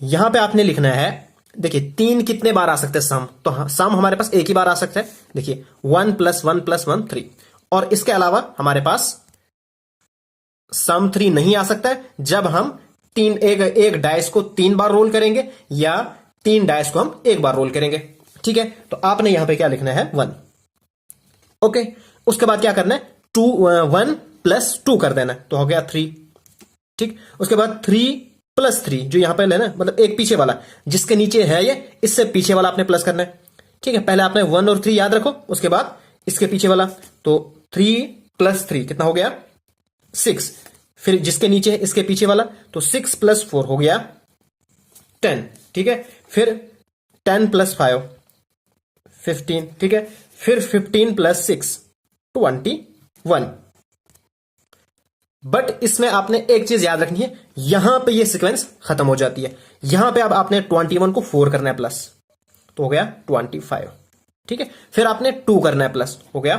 यहां पे आपने लिखना है, देखिए 3 कितने बार आ सकते हैं सम, तो सम हमारे पास एक ही बार आ सकता है। देखिए 1 + 1 + 1 3, और इसके अलावा हमारे पास सम 3 नहीं आ सकता है जब हम एक डाइस को 3 बार रोल करेंगे या 3 डाइस को हम 1 बार रोल करेंगे। ठीक है, तो आपने यहां पे क्या लिखना है, 1। ओके, उसके बाद क्या करना है, 1 + 2 कर देना है, तो हो गया 3। ठीक, उसके बाद 3 + 3 जो यहां पे है ना, मतलब एक पीछे वाला जिसके नीचे है ये, इससे पीछे वाला आपने प्लस करना है। ठीक है, पहले आपने 1 और 3 याद रखो, उसके बाद इसके पीछे वाला, तो 3 + 3 कितना हो गया, 6। फिर जिसके नीचे है इसके पीछे वाला, तो 6 + 4 हो गया 10। ठीक है, फिर 10 + 5 15। ठीक है, फिर 15 + 6 21। बट इसमें आपने एक चीज याद रखनी है, यहां पे ये सीक्वेंस खत्म हो जाती है। यहां पे अब आपने 21 को 4 करना है प्लस, तो हो गया 25। ठीक है, फिर आपने 2 करना है प्लस, हो गया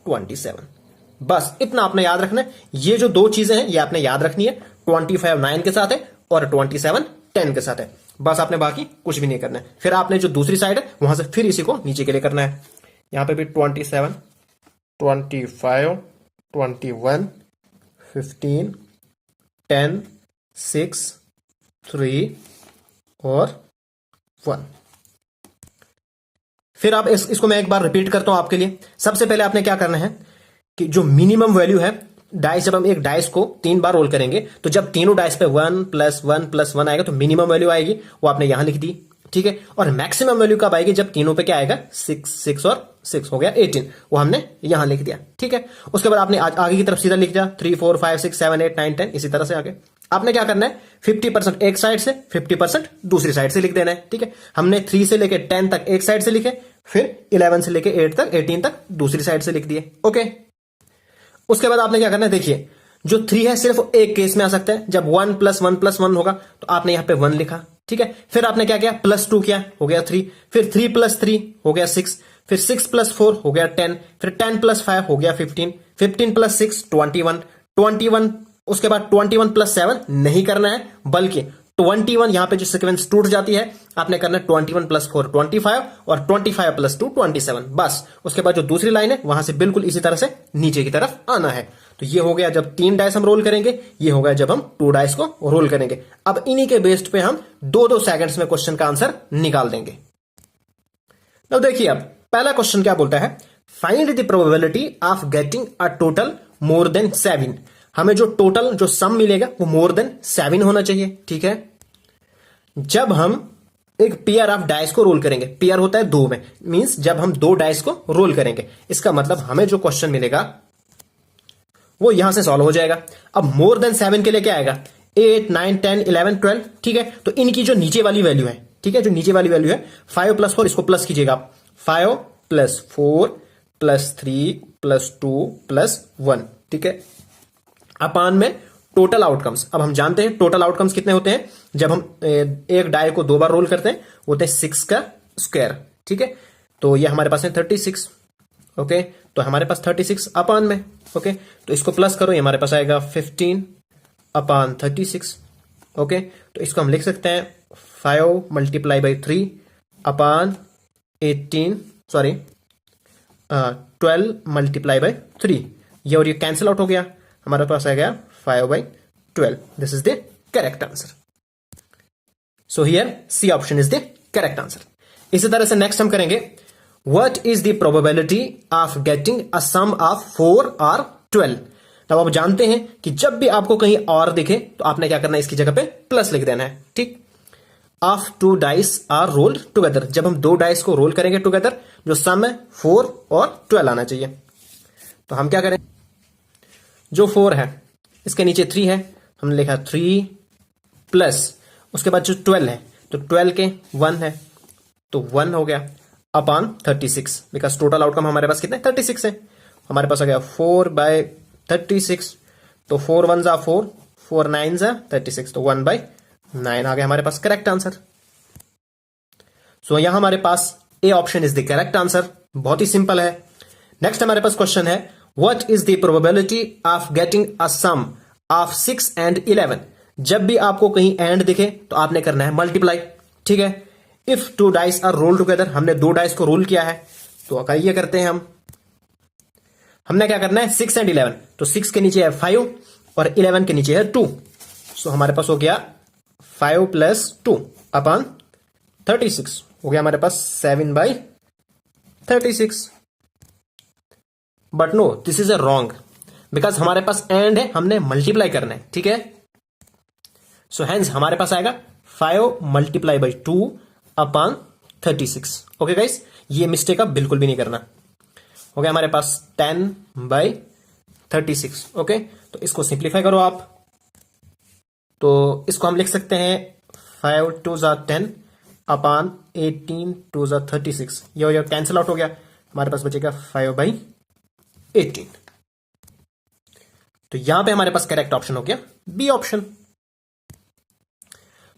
27। बस इतना आपने याद रखना है। ये जो 2 चीजें हैं ये आपने याद रखनी है, 25 9 के साथ है और 27 10 के साथ है। बस आपने बाकी कुछ भी नहीं करना है। फिर आपने जो दूसरी साइड है वहां से फिर इसी को नीचे के लिए करना है। यहां पे भी 27 25 21 15 10 6 3 और 1। फिर आप इसको मैं एक बार रिपीट करता हूं आपके लिए। सबसे पहले आपने क्या करना है कि जो मिनिमम वैल्यू है डाइस, जब हम एक डाइस को 3 बार रोल करेंगे तो जब तीनों डाइस पे 1 + 1 + 1 आएगा तो मिनिमम वैल्यू आएगी, वो आपने यहां लिख दी। ठीक है, और मैक्सिमम वैल्यू कब आएगी, जब तीनों पे क्या आएगा, 6 6 और 6 हो गया 18, वो हमने यहां लिख दिया। ठीक है, उसके बाद आपने आगे की तरफ सीधा लिख दिया 3 4 5 6 7 8 9 10, इसी तरह से आगे। आपने क्या करना है, 50% एक साइड से 50% दूसरी साइड से लिख देना है। ठीक है, हमने 3 से लेके 10 तक एक साइड से लिखे, फिर 11 से लेके 18 तक दूसरी साइड से लिख दिए। ओके, उसके बाद आपने क्या करना है, देखिए जो 3 है सिर्फ एक केस में आ सकता है, जब 1 + 1 + 1 होगा तो आपने यहां पे 1 लिखा। ठीक है, फिर आपने क्या किया, +2 किया, हो गया 3, फिर 3 + 3 हो गया 6, फिर 6 + 4 हो गया 10, फिर 10 + 5 हो गया 15, 15 + 6 21, 21, उसके बाद 21 + 7 नहीं करना है, बल्कि 21 यहां पे जो सीक्वेंस टूट जाती है, आपने करना है 21 प्लस 4 25 और 25 प्लस 2 27। बस उसके बाद जो दूसरी लाइन है वहां से बिल्कुल इसी तरह से नीचे की तरफ आना है। तो ये हो गया जब 3 डाइस हम रोल करेंगे, ये हो गया जब हम 2 डाइस को रोल करेंगे। अब इन्हीं के बेस्ड पे हम 2-2 सेकंड्स में क्वेश्चन का आंसर निकाल देंगे। अब देखिए, अब पहला क्वेश्चन क्या बोलता है, find the probability of getting a total more than 7। हमें जो टोटल जो सम मिलेगा वो मोर देन 7 होना चाहिए। ठीक है, जब हम एक पेयर ऑफ डाइस को रोल करेंगे, पेयर होता है 2 में, मींस जब हम 2 डाइस को रोल करेंगे, इसका मतलब हमें जो क्वेश्चन मिलेगा वो यहां से सॉल्व हो जाएगा। अब मोर देन 7 के लिए क्या आएगा, 8 9 10 11 12। ठीक है, तो इनकी जो नीचे वाली वैल्यू है, ठीक है, जो नीचे वाली वैल्यू है 5 प्लस 4, इसको प्लस कीजिएगा आप, 5 प्लस 4 प्लस 3 प्लस 2 प्लस 1। ठीक है, अपान में टोटल आउटकम्स। अब हम जानते हैं टोटल आउटकम्स कितने होते हैं, जब हम एक डाई को 2 बार रोल करते हैं होते हैं 6 का स्क्वायर। ठीक है, तो ये हमारे पास है 36। ओके, तो हमारे पास 36 अपान में, ओके, तो इसको प्लस करो, ये हमारे पास आएगा 15 अपान 36। ओके, तो इसको हम लिख सकते हैं 5 multiply by 3 upon 12 multiply by 3। ये और ये कैंसिल आउट हो गया, हमारे पास आ गया 5/12। This is the correct answer. So here C option is the correct answer. इसी तरह से नेक्स्ट हम करेंगे, what is the probability of getting a sum of 4 और 12। तब आप जानते हैं कि जब भी आपको कहीं और दिखे तो आपने क्या करना है, इसकी जगह पे प्लस लिख देना है। ठीक, of 2 dice are rolled together, जब हम 2 डाइस को रोल करेंगे टुगेदर, जो सम है 4 और 12 आना चाहिए। तो हम क्या करें, जो 4 है इसके नीचे 3 है, हमने लिखा 3 प्लस उसके बाद जो 12 है, तो 12 के 1 है, तो 1 हो गया अपान 36, बिकॉज टोटल आउटकम हमारे पास कितने 36 है। हमारे पास आ गया 4/36, तो 4 1 जा 4, 4 9 जा 36, तो 1/9 आ गया हमारे पास करेक्ट आंसर। सो यहां हमारे पास A option is the correct answer. बहुत ही सिंपल है। नेक्स्ट हमारे पास क्वेश्चन है, What is the probability of getting a sum of 6 and 11? जब भी आपको कहीं एंड दिखे तो आपने करना है मल्टीप्लाई। ठीक है, if 2 dice are roll together, हमने 2 डाइस को रोल किया है, तो ये करते हैं हमने क्या करना है 6 एंड 11, तो 6 के नीचे है 5 और 11 के नीचे है 2। सो हमारे पास हो गया 5 प्लस 2 अपान 36, हो गया हमारे पास 7/36। But no, this is a wrong, because हमारे पास एंड है, हमने मल्टीप्लाई करना है। ठीक है, सो हेंस हमारे पास आएगा 5 multiply by 2 upon 36। Okay guys, ये मिस्टेक आप बिल्कुल भी नहीं करना। हो गया हमारे पास 10/36। ओके, तो इसको सिंप्लीफाई करो आप, तो इसको हम लिख सकते हैं 5 2 जा 10 अपान 18 2 जा 36। ये कैंसिल आउट हो गया, हमारे पास बचेगा 5/18। तो यहां पे हमारे पास करेक्ट ऑप्शन हो गया बी ऑप्शन।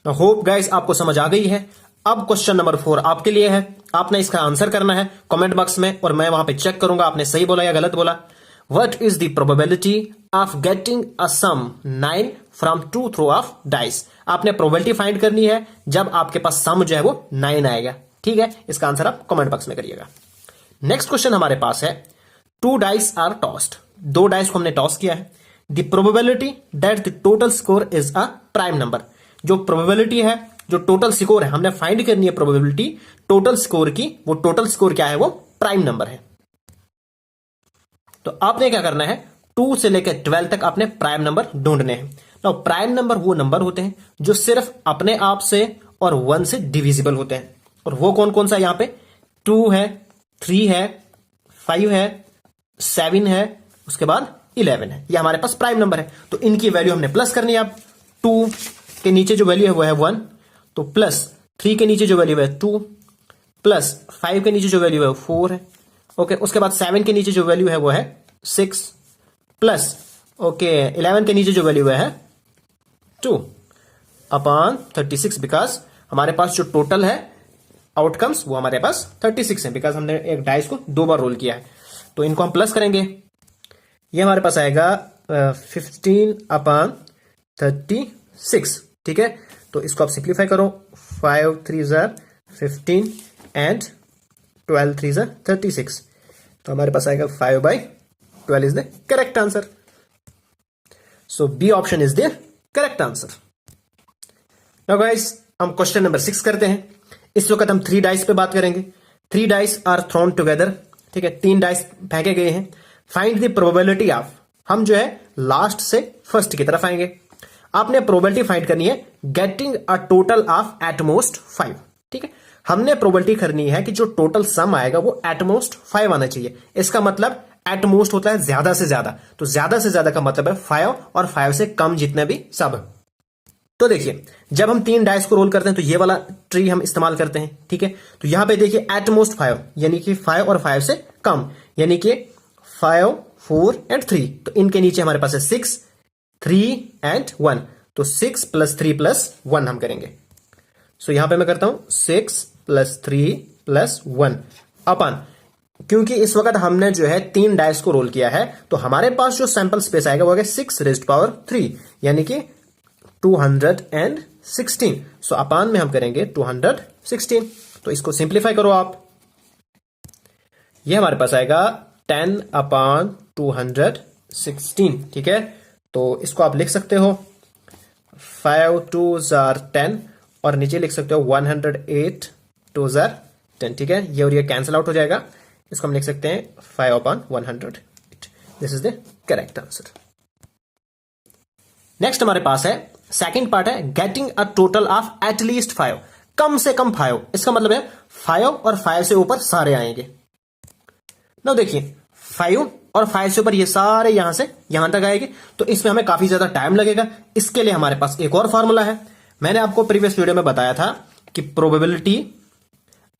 होप गाइस आपको समझ आ गई है। अब क्वेश्चन नंबर 4 आपके लिए है, आपने इसका आंसर करना है कमेंट बॉक्स में, और मैं वहां पे चेक करूंगा आपने सही बोला या गलत बोला। What is the probability of getting a sum 9 from 2 throw of dice. आपने प्रोबेबिलिटी फाइंड करनी है जब आपके पास सम जो है वो 9 आएगा। ठीक है, इसका आंसर आप कमेंट बॉक्स में करिएगा। नेक्स्ट क्वेश्चन हमारे पास है, 2 डाइस आर टॉस्ड, 2 डाइस को हमने टॉस किया है। The probability that the total score is a prime number. जो प्रोबेबिलिटी है, जो टोटल स्कोर है, हमने फाइंड करनी है प्रोबेबिलिटी टोटल स्कोर की। वो टोटल स्कोर क्या है, वो प्राइम नंबर है। तो आपने क्या करना है, 2 से लेकर 12 तक आपने प्राइम नंबर ढूंढने हैं। तो प्राइम नंबर वो नंबर होते हैं जो सिर्फ अपने आप से और 1 से डिविजिबल होते हैं। और वो कौन कौन सा, यहां पे 2 है, 3 है, 5 है, 7 है, उसके बाद 11 है। ये हमारे पास प्राइम नंबर है। तो इनकी वैल्यू हमने प्लस करनी है। अब 2 के नीचे जो वैल्यू है वो है 1, तो प्लस 3 के नीचे जो वैल्यू है 2, प्लस 5 के नीचे जो वैल्यू है 4 है। ओके, उसके बाद 7 के नीचे जो वैल्यू है वो है 6, प्लस 11 के नीचे जो वैल्यू है 2 अपान 36, बिकॉज हमारे पास जो टोटल है आउटकम्स वो हमारे पास 36 है, बिकॉज हमने एक डाइस को 2 बार रोल किया है। तो इनको हम प्लस करेंगे, ये हमारे पास आएगा 15 अपान 36। ठीक है, तो इसको आप सिंप्लीफाई करो, 5 3 जार 15 एंड 12 3 जार 36, तो हमारे पास आएगा 5/12 is the correct answer. So B option is the correct answer. Now guys हम क्वेश्चन नंबर 6 करते हैं। इस वक्त हम 3 डाइस पे बात करेंगे। 3 डाइस आर थ्रोन टुगेदर, ठीक है, 3 डाइस फेंके गए हैं। फाइंड द प्रोबेबिलिटी ऑफ, हम जो है लास्ट से फर्स्ट की तरफ आएंगे। आपने प्रोबेबिलिटी फाइंड करनी है getting a total of at most 5, ठीक है। हमने प्रोबेबिलिटी करनी है कि जो टोटल सम आएगा वो एटमोस्ट 5 आना चाहिए। इसका मतलब एटमोस्ट होता है ज्यादा से ज्यादा, तो ज्यादा से ज्यादा का मतलब है 5 और 5 से कम जितने भी सब। तो देखिए जब हम 3 डाइस को रोल करते हैं तो ये वाला ट्री हम इस्तेमाल करते हैं, ठीक है। तो यहां पे देखिए एटमोस्ट 5 यानी कि 5 और 5 से कम, यानी कि 5 4 एंड 3, तो इनके नीचे हमारे पास है 6 3 एंड 1, तो 6 + 3 + 1 हम करेंगे। सो यहां पे मैं करता हूं 6 + 3 + 1 अपन, क्योंकि इस वक्त हमने जो है 3 डाइस को रोल किया है तो हमारे पास जो सैंपल स्पेस आएगा वो है 6⁻³ यानी कि 216। सो अपान में हम करेंगे 216, तो इसको सिंप्लीफाई करो आप, ये हमारे पास आएगा 10/216, ठीक है। तो इसको आप लिख सकते हो 5 2s are 10 और नीचे लिख सकते हो 108 2s are 10, ठीक है। ये और ये कैंसिल आउट हो जाएगा, इसको हम लिख सकते हैं 5/108। This is the correct answer. Next हमारे पास है सेकंड पार्ट है getting a total of at least 5, कम से कम 5। इसका मतलब है 5 और 5 से ऊपर सारे आएंगे। ना देखिए 5 और 5 से ऊपर ये सारे यहां से यहां तक आएंगे, तो इसमें हमें काफी ज्यादा टाइम लगेगा। इसके लिए हमारे पास एक और फॉर्मूला है। मैंने आपको प्रीवियस वीडियो में बताया था कि probability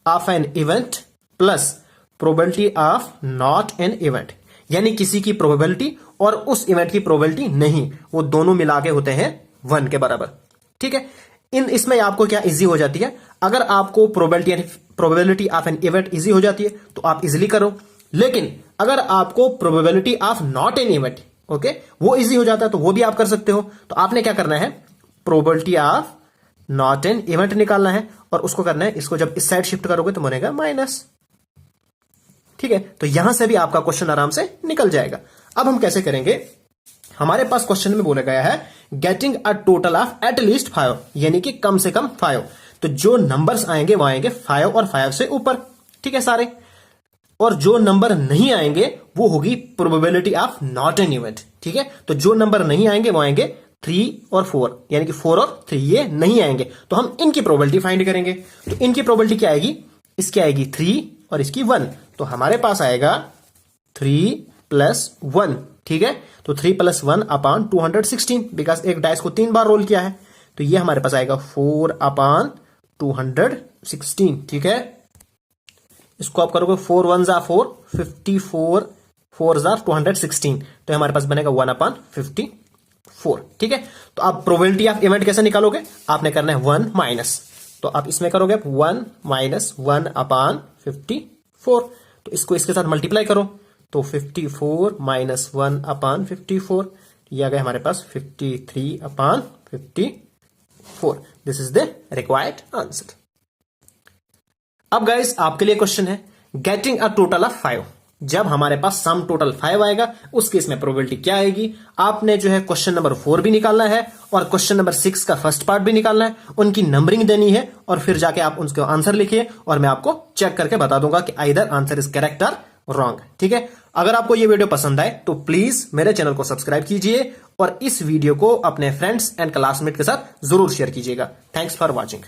of an event plus probability of not an event, यानी किसी की प्रोबेबिलिटी और उस इवेंट की प्रोबेबिलिटी नहीं, वो दोनों मिला के होते हैं 1 के बराबर, ठीक है। इसमें आपको क्या इजी हो जाती है, अगर आपको probability of an event easy हो जाती है तो आप इजीली करो, लेकिन अगर आपको probability of not an event, okay, वो इजी हो जाता है तो वो भी आप कर सकते हो। तो आपने क्या करना है, probability of not an event निकालना है और उसको करना है, इसको जब इस साइड शिफ्ट करोगे तो बनेगा माइनस, ठीक है। तो यहां से भी आपका क्वेश्चन आराम से निकल जाएगा। अब हम कैसे करेंगे, हमारे पास क्वेश्चन में बोला गया है getting a total of at least 5, यानी कि कम से कम 5। तो जो नंबर्स आएंगे वो आएंगे 5 और 5 से ऊपर, ठीक है सारे, और जो नंबर नहीं आएंगे वो होगी probability of not an event, ठीक है। तो जो नंबर नहीं आएंगे वो आएंगे 3 और 4, यानी कि 4 और 3 ये नहीं आएंगे, तो हम इनकी प्रोबेबिलिटी फाइंड करेंगे। तो इनकी प्रोबेबिलिटी क्या आएगी, इसकी आएगी 3 और इसकी 1, तो हमारे पास आएगा 3 + 1, ठीक है। तो 3 + 1/216, बिकॉज एक डाइस को 3 बार रोल किया है, तो ये हमारे पास आएगा 4/216, ठीक है। इसको आप करोगे 4 1s are 4, 54 4s are 216, तो हमारे पास बनेगा 1/54, ठीक है। तो आप प्रोबेबिलिटी ऑफ इवेंट कैसे निकालोगे, आपने करना है 1 माइनस, तो आप इसमें करोगे 1 - 1/54, तो इसको इसके साथ मल्टीप्लाई करो, तो 54 - 1/54, ये आ गया हमारे पास 53/54। This is the required answer. अब गाइस आपके लिए क्वेश्चन है गेटिंग अ टोटल ऑफ 5, जब हमारे पास सम टोटल 5 आएगा उस केस में प्रोबेबिलिटी क्या आएगी। आपने जो है क्वेश्चन नंबर 4 भी निकालना है और क्वेश्चन नंबर 6 का फर्स्ट पार्ट भी निकालना है, उनकी नंबरिंग देनी है और फिर जाके आप उनके आंसर लिखिए और मैं आपको चेक करके बता दूंगा कि आइदर आंसर इज करेक्ट और रॉन्ग, ठीक है। अगर आपको ये वीडियो पसंद आए तो प्लीज मेरे चैनल को सब्सक्राइब कीजिए और इस वीडियो को अपने फ्रेंड्स एंड क्लासमेट के साथ जरूर शेयर कीजिएगा। Thanks for watching.